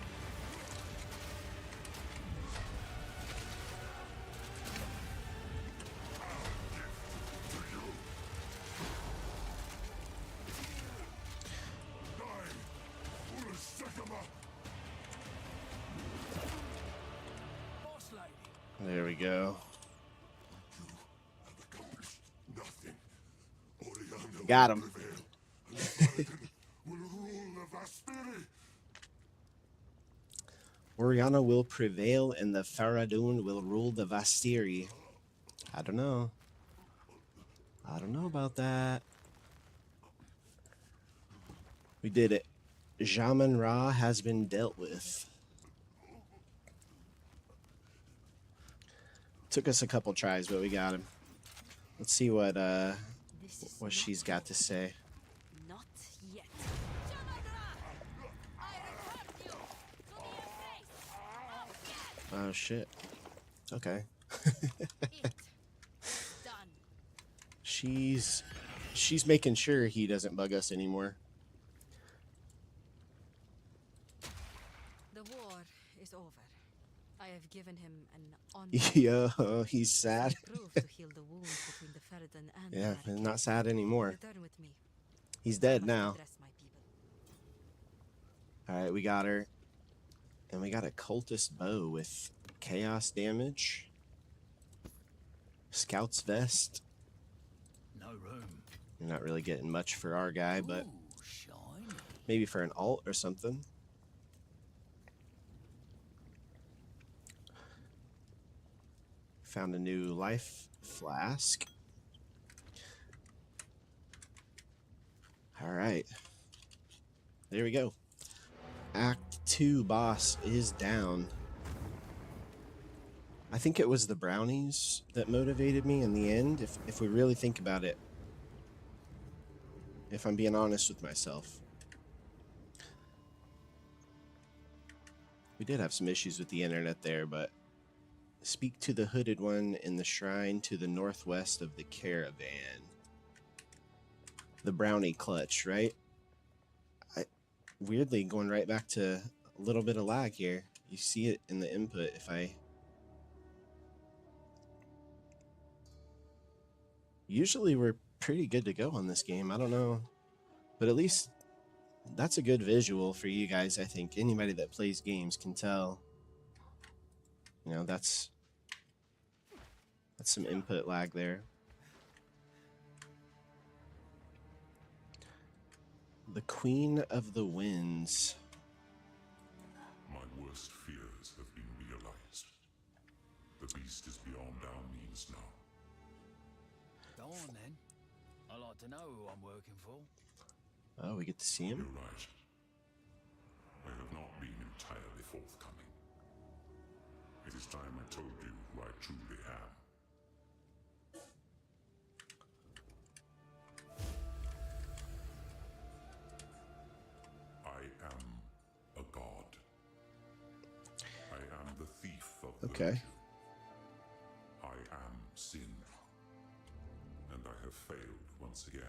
Boss lady. There we go. Got him. Oriana will prevail and the Faradun will rule the Vastiri. I don't know. I don't know about that. We did it. Jaman Ra has been dealt with. Took us a couple tries, but we got him. Let's see what she's got to say. Not yet. Oh shit. Okay. Done. She's making sure he doesn't bug us anymore. The war is over. I have given him an honor. Yo, he's sad. Proof to heal the wounds between the Faradun and Yeah, the he's not sad anymore. Return with me. He's dead Must now. address my people. All right, we got her. And we got a cultist bow with chaos damage. Scout's vest. No room. You're not really getting much for our guy, but Ooh, shiny. maybe for an alt or something. Found a new life flask. All right. There we go. Act 2 boss is down. I think it was the brownies that motivated me in the end, if we really think about it. If I'm being honest with myself. We did have some issues with the internet there, but speak to the hooded one in the shrine to the northwest of the caravan. The brownie clutch, right? Weirdly, going right back to a little bit of lag here. You see it in the input if I... Usually we're pretty good to go on this game. I don't know. But at least that's a good visual for you guys, I think. Anybody that plays games can tell. You know, that's some input lag there. The Queen of the Winds. My worst fears have been realized. The beast is beyond our means now. Go on then. I'd like to know who I'm working for. Oh, we get to see him? You're right. I have not been entirely forthcoming. It is time I told you who I truly am. I am a god. I am the thief of Okay. virtue. I am sin. And I have failed once again.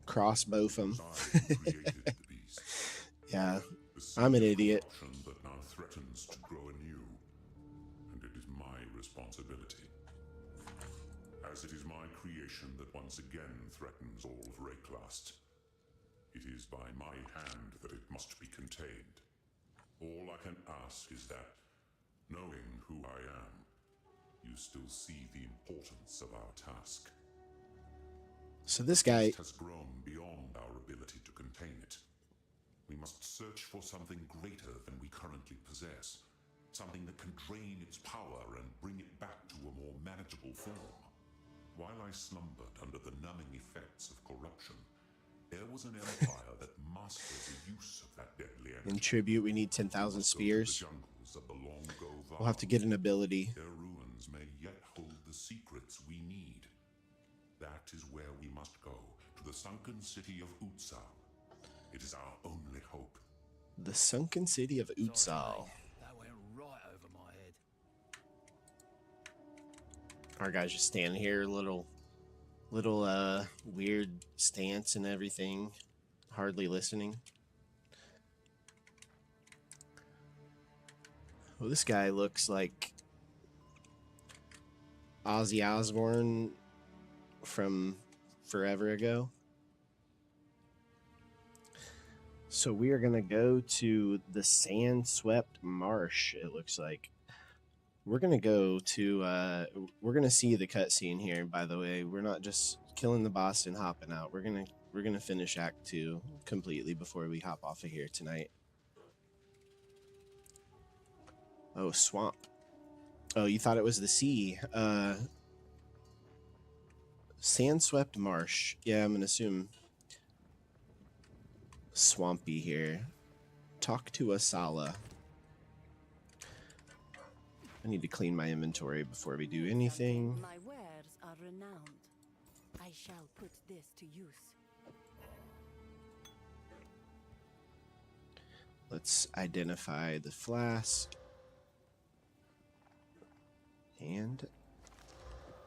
Crossbow from. I who created the beast. Yeah, The seed I'm an of idiot. corruption that now threatens to grow anew, and it is my responsibility. As it is my creation that once again threatens all of Rayclast, it is by my hand that it must be contained. All I can ask is that, knowing who I am, you still see the importance of our task. So this guy, It has grown beyond our ability to contain it. We must search for something greater than we currently possess. Something that can drain its power and bring it back to a more manageable form. While I slumbered under the numbing effects of corruption, there was an empire that mastered the use of that deadly energy. in tribute, we need 10,000 Go to the spears. jungles of the long-ago We'll have to get an ability. Their ruins may yet hold the secrets we need. That is where we must go, to the sunken city of Utsal. It is our only hope. The sunken city of Sorry, Utsal. mate. That went right over my head. Our guy's just standing here, little weird stance and everything, hardly listening. Well, this guy looks like Ozzy Osbourne from forever ago. So we are going to go to the sand-swept marsh, it looks like. We're going to go to, we're going to see the cutscene here, by the way. We're not just killing the boss and hopping out. We're going to finish Act 2 completely before we hop off of here tonight. Oh, swamp. Oh, you thought it was the sea. Sand-swept marsh. Yeah, I'm going to assume swampy here. Talk to Asala. I need to clean my inventory before we do anything. My wares are renowned. I shall put this to use. Let's identify the flask. And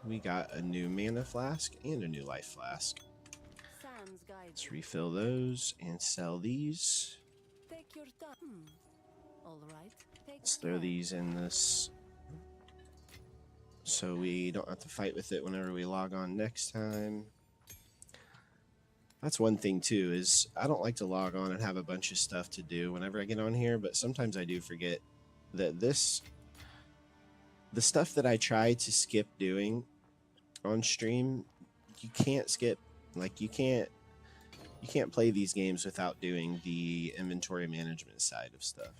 we got a new mana flask and a new life flask. Sans guide Let's you. refill those and sell these. Take your time. All right. Take Let's throw care. these in this so we don't have to fight with it whenever we log on next time. That's one thing too, is I don't like to log on and have a bunch of stuff to do whenever I get on here, but sometimes I do forget that the stuff that I try to skip doing on stream, you can't skip. Like, you can't play these games without doing the inventory management side of stuff.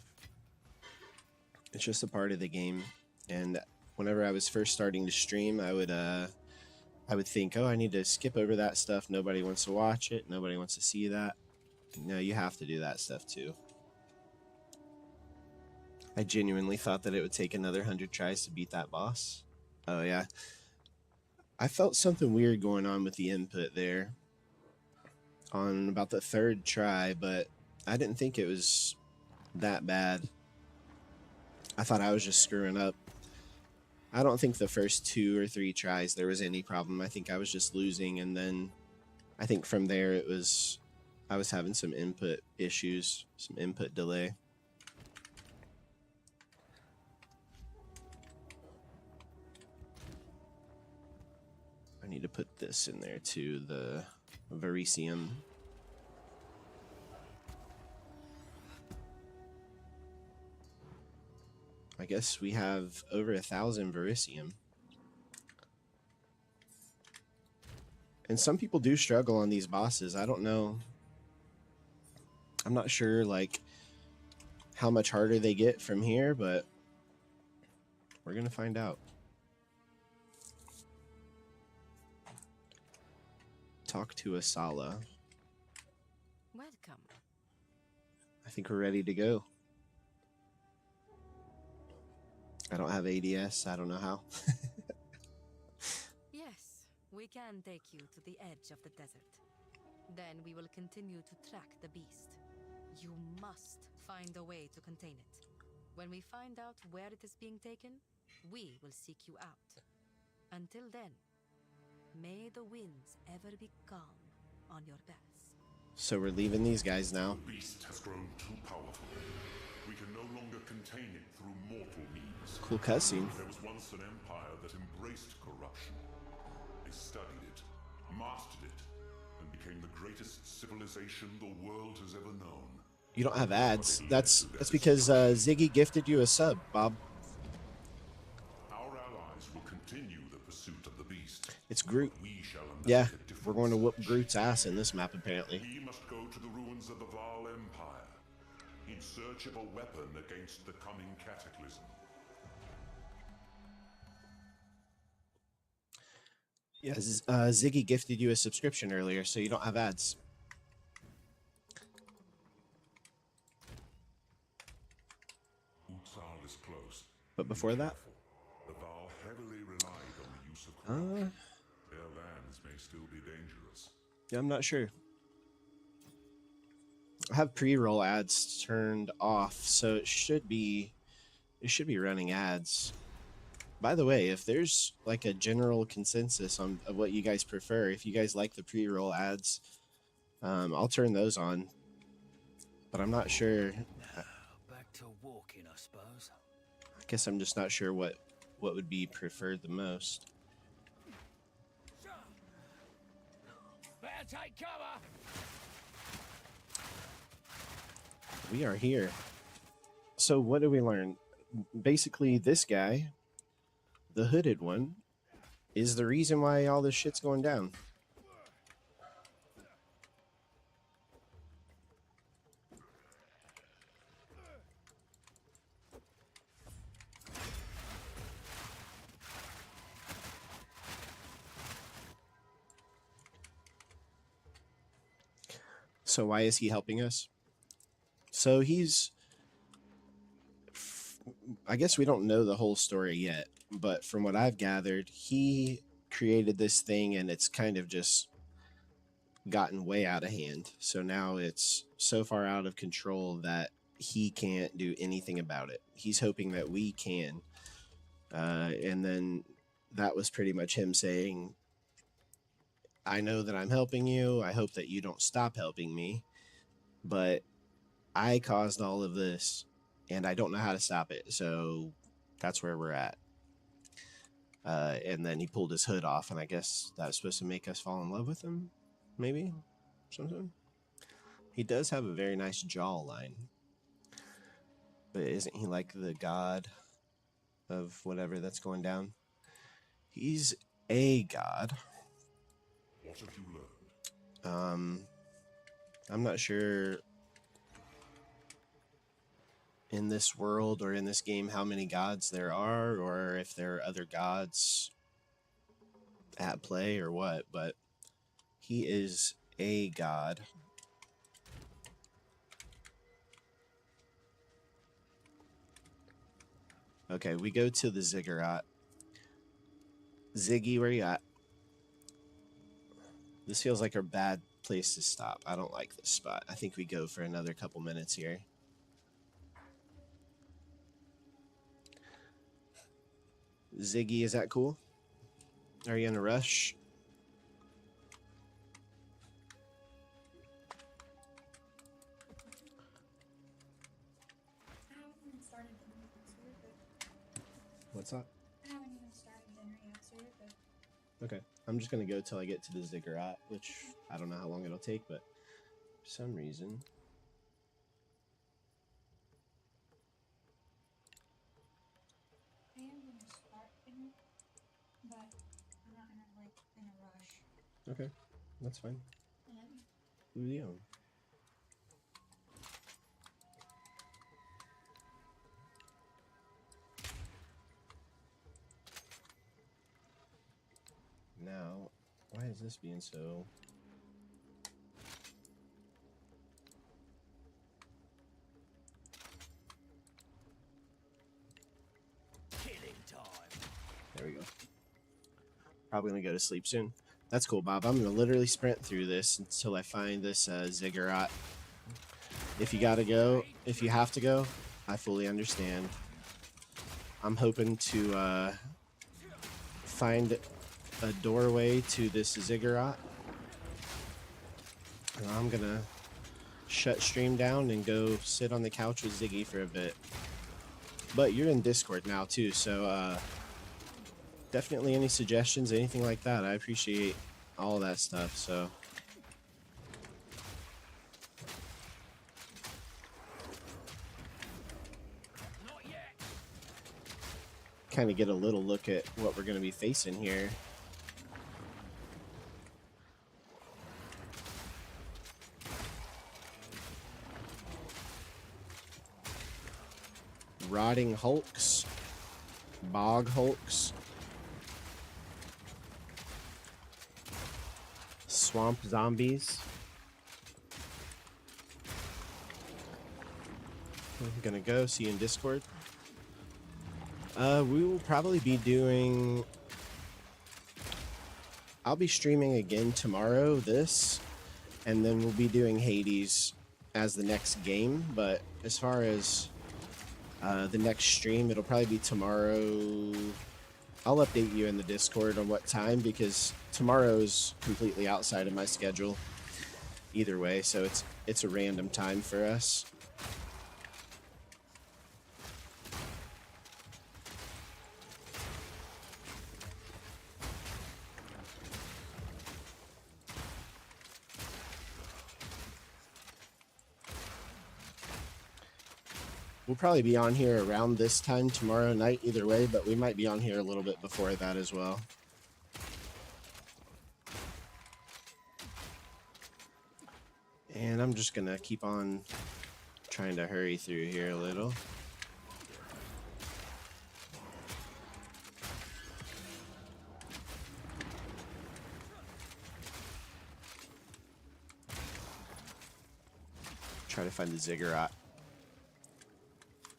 It's just a part of the game. And whenever I was first starting to stream, I would think, oh, I need to skip over that stuff. Nobody wants to watch it. Nobody wants to see that. No, you have to do that stuff too. I genuinely thought that it would take another 100 tries to beat that boss. Oh yeah. I felt something weird going on with the input there on about the third try, but I didn't think it was that bad. I thought I was just screwing up. I don't think the first 2 or 3 tries there was any problem. I think I was just losing, and then I think from there it was I was having some input issues, some input delay. I need to put this in there too, the Verisium. I guess we have over 1,000 Verisium. And some people do struggle on these bosses. I don't know. I'm not sure like how much harder they get from here, but we're gonna find out. Talk to Asala. Welcome. I think we're ready to go. I don't have ADS. I don't know how. Yes, we can take you to the edge of the desert. Then we will continue to track the beast. You must find a way to contain it. When we find out where it is being taken, we will seek you out. Until then, may the winds ever be calm on your paths. So we're leaving these guys now. The beast has grown too powerful. We can no longer contain it through mortal means. Cool cutscene. There was once an empire that embraced corruption. They studied it, mastered it, and became the greatest civilization the world has ever known. You don't have ads. That's because Ziggy gifted you a sub, Bob. Our allies will continue the pursuit of the beast. It's Groot. We shall Yeah, make a difference. we're going to whoop Groot's ass in this map, apparently. We must go to the ruins of the Vaal Empire in search of a weapon against the coming cataclysm. Yes, Ziggy gifted you a subscription earlier, so you don't have ads. Utsal is close. But before that, The Vaal heavily relied on the use of corruption. Their lands may still be dangerous. yeah, I'm not sure. I have pre-roll ads turned off, so it should be running ads. By the way, if there's like a general consensus on of what you guys prefer, if you guys like the pre-roll ads, I'll turn those on. But I'm not sure. Back to walking, I suppose. I guess I'm just not sure what would be preferred the most. Better take cover. We are here. So what did we learn? Basically, this guy, the hooded one, is the reason why all this shit's going down. So why is he helping us? So he's, I guess we don't know the whole story yet, but from what I've gathered, he created this thing and it's kind of just gotten way out of hand. So now it's so far out of control that he can't do anything about it. He's hoping that we can. And then that was pretty much him saying, I know that I'm helping you. I hope that you don't stop helping me, but I caused all of this and I don't know how to stop it. So that's where we're at. And then he pulled his hood off, and I guess that was supposed to make us fall in love with him. Maybe something. He does have a very nice jawline, but isn't he like the god of whatever that's going down? He's a god. What have you learned? I'm not sure in this world or in this game how many gods there are, or if there are other gods at play or what, but he is a god. Okay, we go to the ziggurat. Ziggy, where you at? This feels like a bad place to stop. I don't like this spot. I think we go for another couple minutes here. Ziggy, is that cool? Are you in a rush? I haven't even started dinner yet, so you're good. What's that? I haven't even started dinner yet, so you're good. Okay, I'm just gonna go till I get to the ziggurat, which I don't know how long it'll take, but for some reason. I am gonna start dinner, but I'm not in a rush. Okay, that's fine. I love you. Yeah. Now, why is this being so... Killing time. There we go. Probably gonna go to sleep soon. That's cool, Bob. I'm gonna literally sprint through this until I find this ziggurat. If you gotta go, if you have to go, I fully understand. I'm hoping to find a doorway to this ziggurat. And I'm gonna shut stream down and go sit on the couch with Ziggy for a bit. But you're in Discord now too, so definitely any suggestions, anything like that, I appreciate all that stuff. So kind of get a little look at what we're going to be facing here. Rotting hulks, bog hulks, swamp zombies. I'm gonna go see you in Discord. We will probably be doing... I'll be streaming again tomorrow, and then we'll be doing Hades as the next game, but as far as the next stream, it'll probably be tomorrow. I'll update you in the Discord on what time, because tomorrow's completely outside of my schedule either way, so it's a random time for us. We'll probably be on here around this time tomorrow night either way, but we might be on here a little bit before that as well. And I'm just gonna keep on trying to hurry through here a little. Try to find the ziggurat.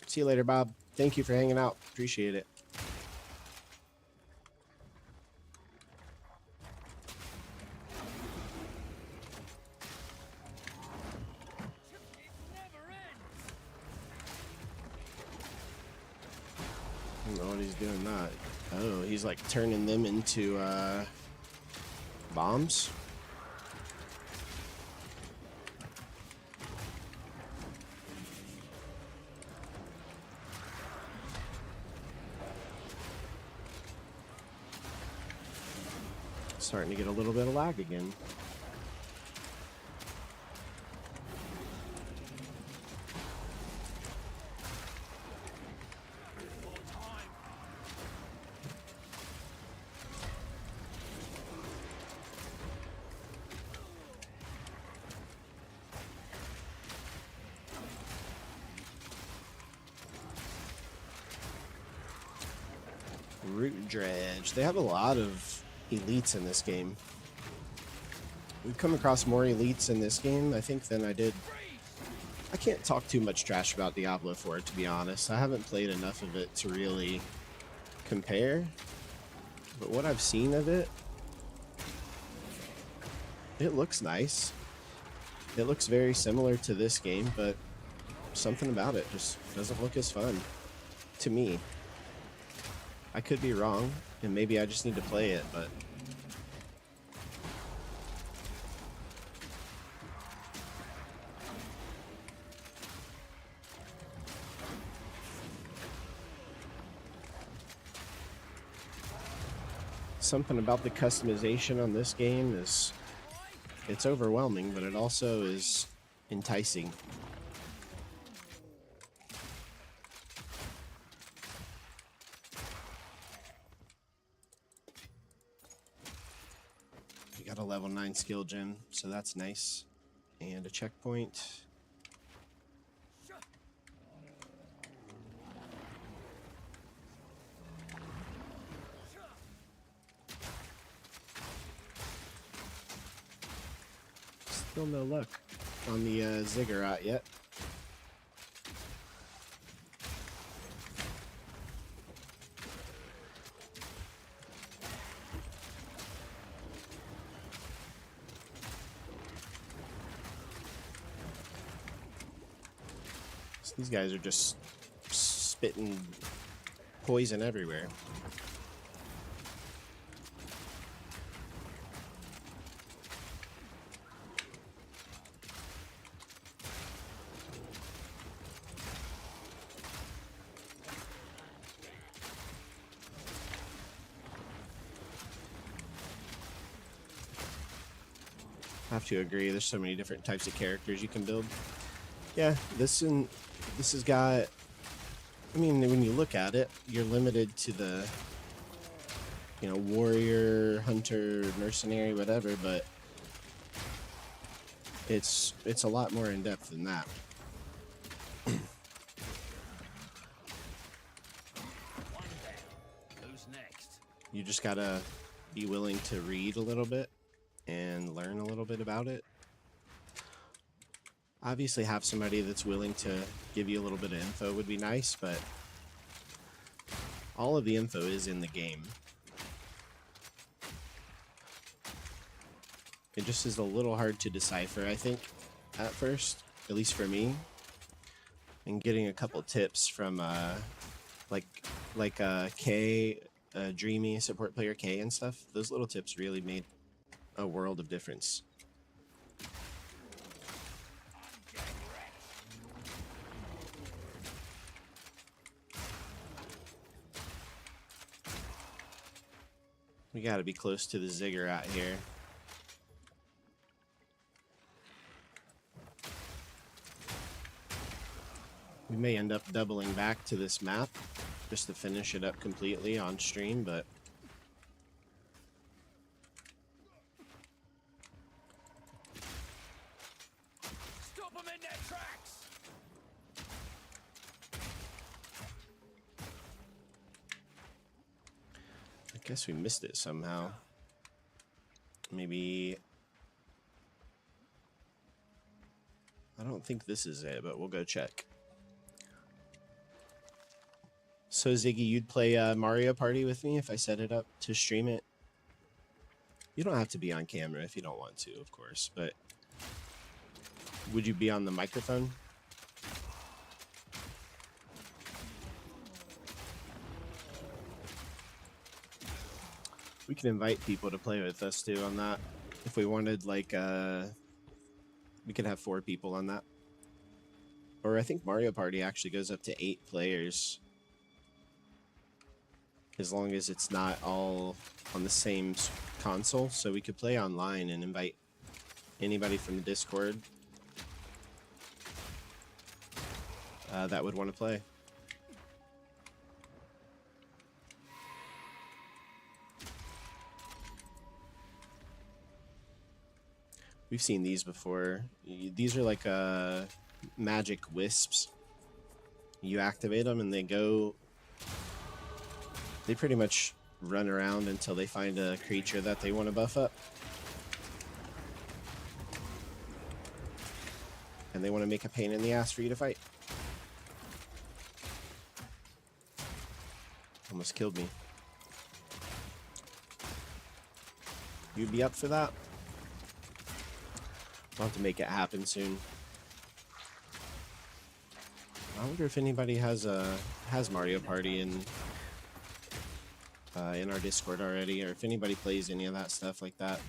See you later, Bob. Thank you for hanging out. Appreciate it. I don't know what he's doing that. Oh, he's like turning them into bombs. Starting to get a little bit of lag again. Root Dredge. They have a lot of elites in this game. We've come across more elites in this game, I think, than I did. I can't talk too much trash about Diablo 4, to be honest. I haven't played enough of it to really compare. But what I've seen of it, it looks nice. It looks very similar to this game, but something about it just doesn't look as fun to me. I could be wrong, and maybe I just need to play it, but something about the customization on this game is, it's overwhelming, but it also is enticing. We got a level 9 skill gem, so that's nice. And a checkpoint. Still no luck on the ziggurat yet. So these guys are just spitting poison everywhere. I have to agree, there's so many different types of characters you can build. Yeah, this has got, I mean, when you look at it, you're limited to the, you know, warrior, hunter, mercenary, whatever, but it's a lot more in depth than that. Who's next? You just gotta be willing to read a little bit and learn a little bit about it. Obviously have somebody that's willing to give you a little bit of info would be nice, but all of the info is in the game. It just is a little hard to decipher, I think, at first, at least for me. And getting a couple tips from like K, Dreamy, support player K and stuff, those little tips really made a world of difference. We gotta be close to the ziggurat here. We may end up doubling back to this map just to finish it up completely on stream, but Stop them in their tracks! I guess we missed it somehow. Maybe, I don't think this is it, but we'll go check. So Ziggy, you'd play Mario Party with me if I set it up to stream it? You don't have to be on camera if you don't want to, of course, but would you be on the microphone? We can invite people to play with us too on that. If we wanted, like, we could have 4 people on that. Or I think Mario Party actually goes up to 8 players. As long as it's not all on the same console. So we could play online and invite anybody from the Discord that would want to play. We've seen these before. These are like magic wisps. You activate them and they go They pretty much run around until they find a creature that they want to buff up. And they want to make a pain in the ass for you to fight. Almost killed me. You'd be up for that? I'll have to make it happen soon. I wonder if anybody has Mario Party in our Discord already, or if anybody plays any of that stuff like that.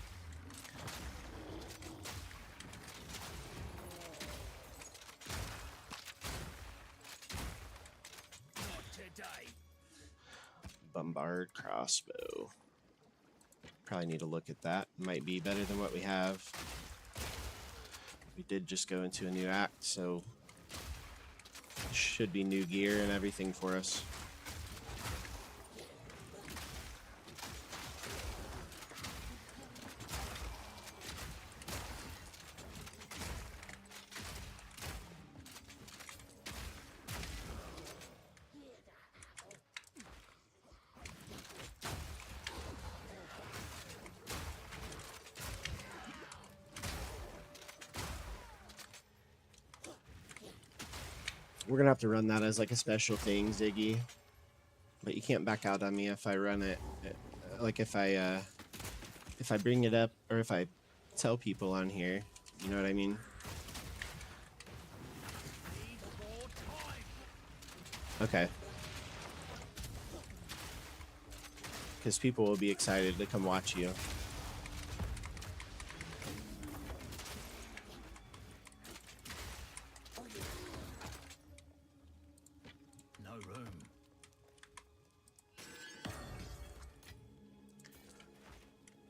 Not today. Bombard crossbow. Probably need to look at that. Might be better than what we have. We did just go into a new act, so should be new gear and everything for us. We're gonna have to run that as like a special thing, Ziggy. But you can't back out on me if I run it. Like if I bring it up or if I tell people on here. You know what I mean? Okay. Because people will be excited to come watch you.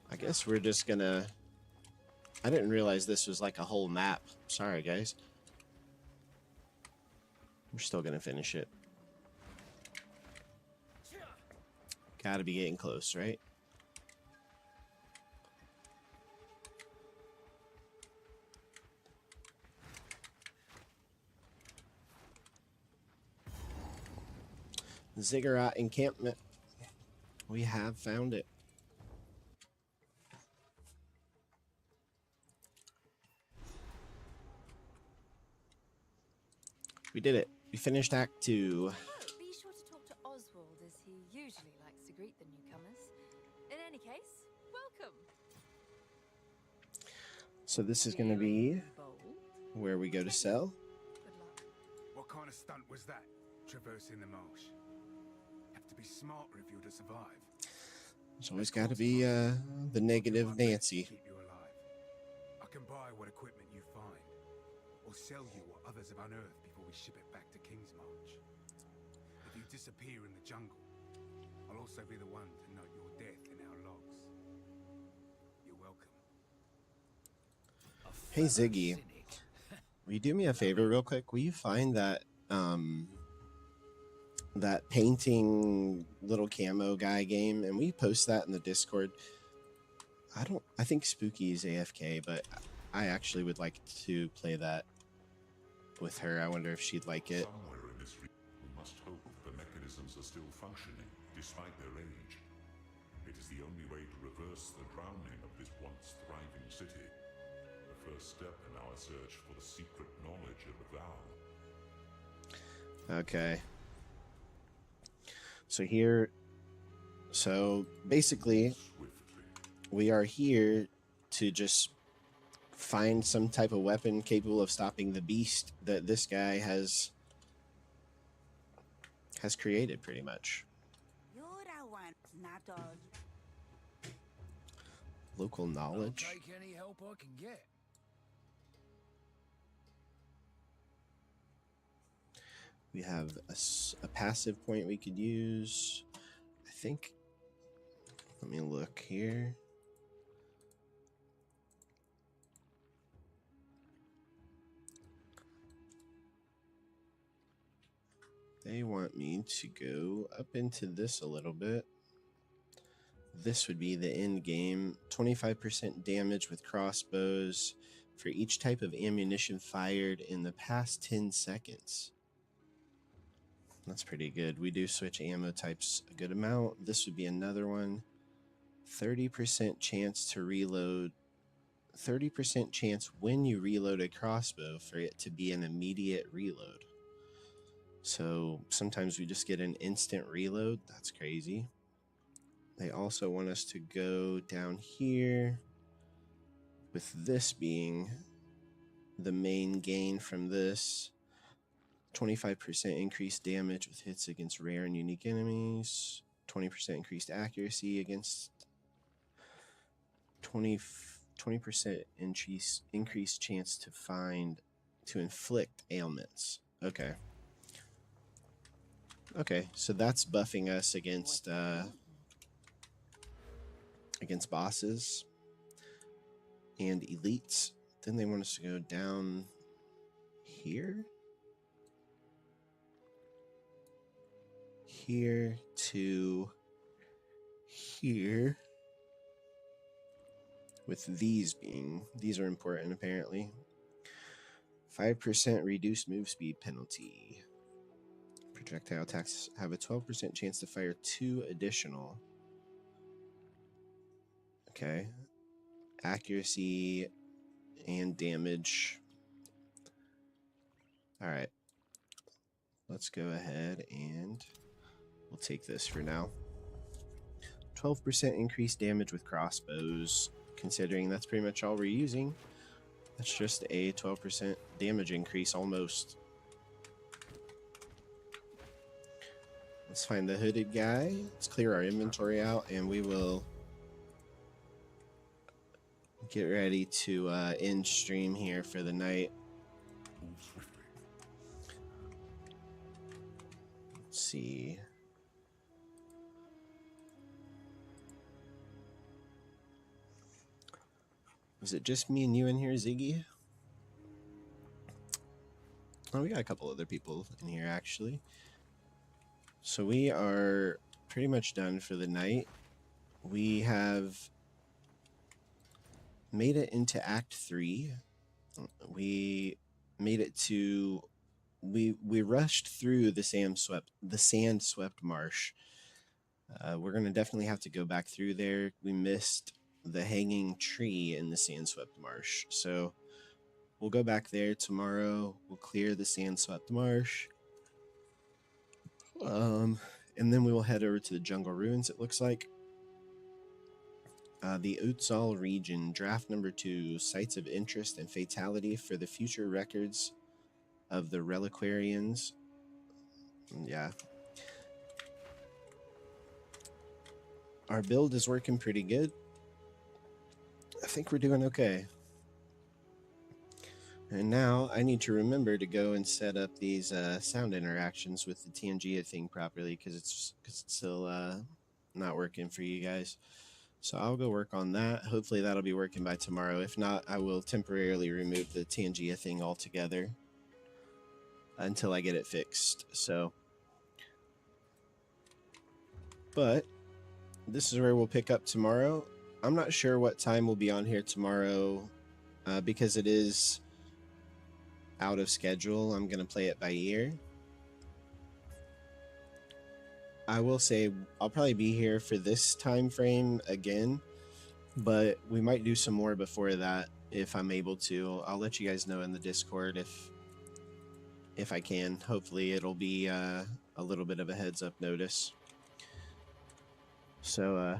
I guess we're just gonna... I didn't realize this was like a whole map. Sorry, guys. We're still gonna finish it. Gotta be getting close, right? Ziggurat encampment. We have found it. We did it. We finished Act 2. Oh, be sure to talk to Oswald, as he usually likes to greet the newcomers. In any case, welcome. So this is going to be where we go to sell. Good luck. What kind of stunt was that? Traversing the marsh. Have to be smarter if you're to survive. There's always got to be the negative Nancy. Keep you alive. I can buy what equipment you find, or sell you what others have unearthed before we ship it back to Kingsmarch. If you disappear in the jungle, I'll also be the one to note your death in our logs. You're welcome. Hey Ziggy, will you do me a favor real quick? Will you find that that painting little camo guy game, and we post that in the Discord? I think Spooky is AFK, but I actually would like to play that with her. I wonder if she'd like it. Somewhere in this region, we must hope the mechanisms are still functioning, despite their age. It is the only way to reverse the drowning of this once thriving city. The first step in our search for the secret knowledge of Val. Okay. So basically, we are here to just find some type of weapon capable of stopping the beast that this guy has created, pretty much. You're the one, not all. Local knowledge. I'll take any help I can get. We have a passive point we could use. I think. Let me look here. They want me to go up into this a little bit. This would be the end game. 25% damage with crossbows for each type of ammunition fired in the past 10 seconds. That's pretty good. We do switch ammo types a good amount. This would be another one. 30% chance to reload. 30% chance when you reload a crossbow for it to be an immediate reload. So sometimes we just get an instant reload. That's crazy. They also want us to go down here, with this being the main gain from this. 25% increased damage with hits against rare and unique enemies. 20% increased accuracy against 20% increased chance to inflict ailments. Okay. Okay, so that's buffing us against bosses and elites. Then they want us to go down here. Here to here. With these are important apparently. 5% reduced move speed penalty. Projectile attacks have a 12% chance to fire 2 additional. Okay. Accuracy and damage. All right. Let's go ahead and we'll take this for now. 12% increased damage with crossbows. Considering that's pretty much all we're using, that's just a 12% damage increase almost. Let's find the hooded guy. Let's clear our inventory out and we will get ready to end stream here for the night. Let's see. Was it just me and you in here, Ziggy? Oh, we got a couple other people in here, actually. So we are pretty much done for the night. We have made it into Act 3. We made it to... We rushed through the sand-swept marsh. We're going to definitely have to go back through there. We missed the hanging tree in the sand-swept marsh. So we'll go back there tomorrow. We'll clear the sand-swept marsh. And then we will head over to the jungle ruins, it looks like. The Utsal region, draft number 2, sites of interest and fatality for the future records of the reliquarians. Yeah. Our build is working pretty good. I think we're doing okay. And now I need to remember to go and set up these sound interactions with the TNG thing properly because it's still not working for you guys. So I'll go work on that. Hopefully that'll be working by tomorrow. If not, I will temporarily remove the TNG thing altogether until I get it fixed. So, but this is where we'll pick up tomorrow. I'm not sure what time we'll be on here tomorrow because it is out of schedule. I'm going to play it by ear. I will say I'll probably be here for this time frame again, but we might do some more before that if I'm able to. I'll let you guys know in the Discord if I can. Hopefully it'll be a little bit of a heads up notice. So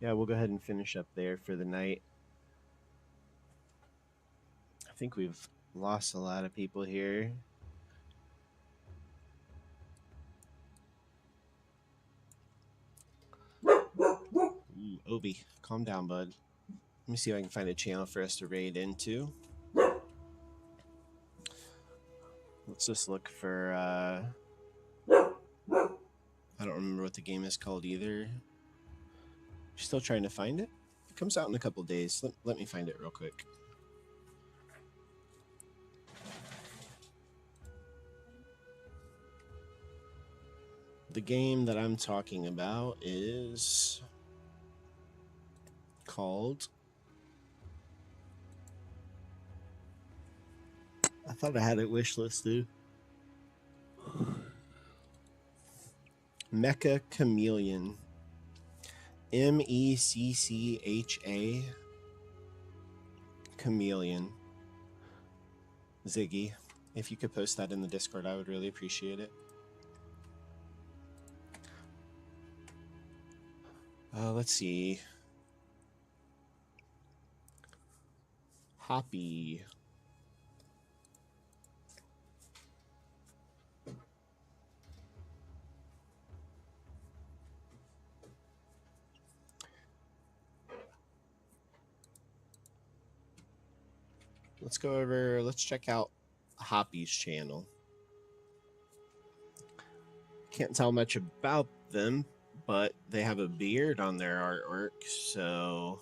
yeah, we'll go ahead and finish up there for the night. I think we've lost a lot of people here. Ooh, Obi, calm down, bud. Let me see if I can find a channel for us to raid into. Let's just look for, I don't remember what the game is called either. Still trying to find it. It comes out in a couple days. Let me find it real quick. The game that I'm talking about is called... I thought I had it wishlisted. Mecha Chameleon. MECCHA Chameleon. Ziggy, if you could post that in the Discord, I would really appreciate it. Let's see. Hoppy. Let's check out Hoppy's channel. Can't tell much about them, but they have a beard on their artwork, so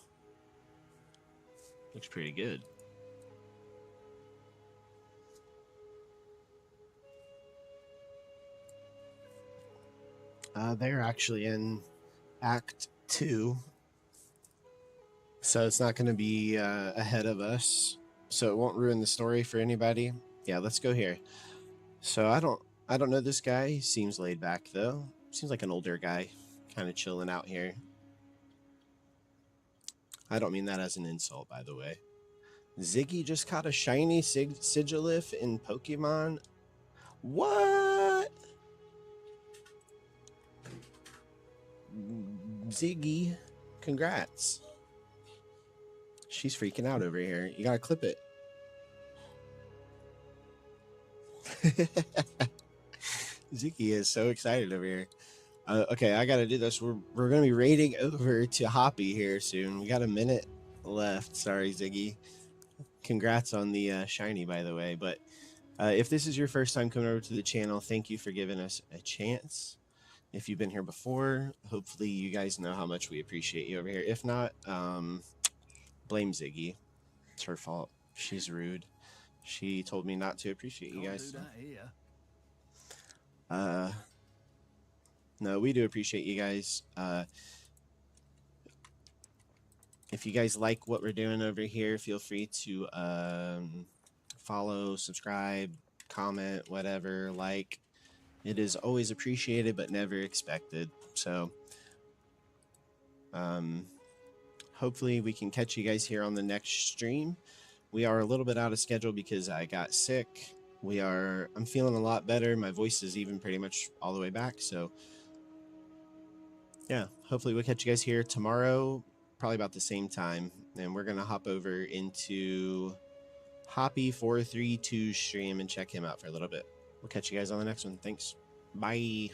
looks pretty good. They're actually in Act 2, so it's not going to be ahead of us, so it won't ruin the story for anybody. Yeah, let's go here. So I don't know this guy. He seems laid back though. Seems like an older guy, kind of chilling out here. I don't mean that as an insult, by the way. Ziggy just caught a shiny Sigilif in Pokemon. What? Ziggy, congrats. She's freaking out over here. You gotta clip it. Ziggy is so excited over here. Okay, I gotta do this. We're gonna be raiding over to Hoppy here soon. We got a minute left. Sorry, Ziggy. Congrats on the shiny, by the way. But if this is your first time coming over to the channel, thank you for giving us a chance. If you've been here before, hopefully you guys know how much we appreciate you over here. If not, blame Ziggy. It's her fault. She's rude. She told me not to appreciate you guys. No, we do appreciate you guys. If you guys like what we're doing over here, feel free to follow, subscribe, comment, whatever, like. It is always appreciated, but never expected. So, hopefully we can catch you guys here on the next stream. We are a little bit out of schedule because I got sick. I'm feeling a lot better. My voice is even pretty much all the way back. So, yeah, hopefully we'll catch you guys here tomorrow, probably about the same time. And we're going to hop over into Hoppy 432 stream and check him out for a little bit. We'll catch you guys on the next one. Thanks. Bye.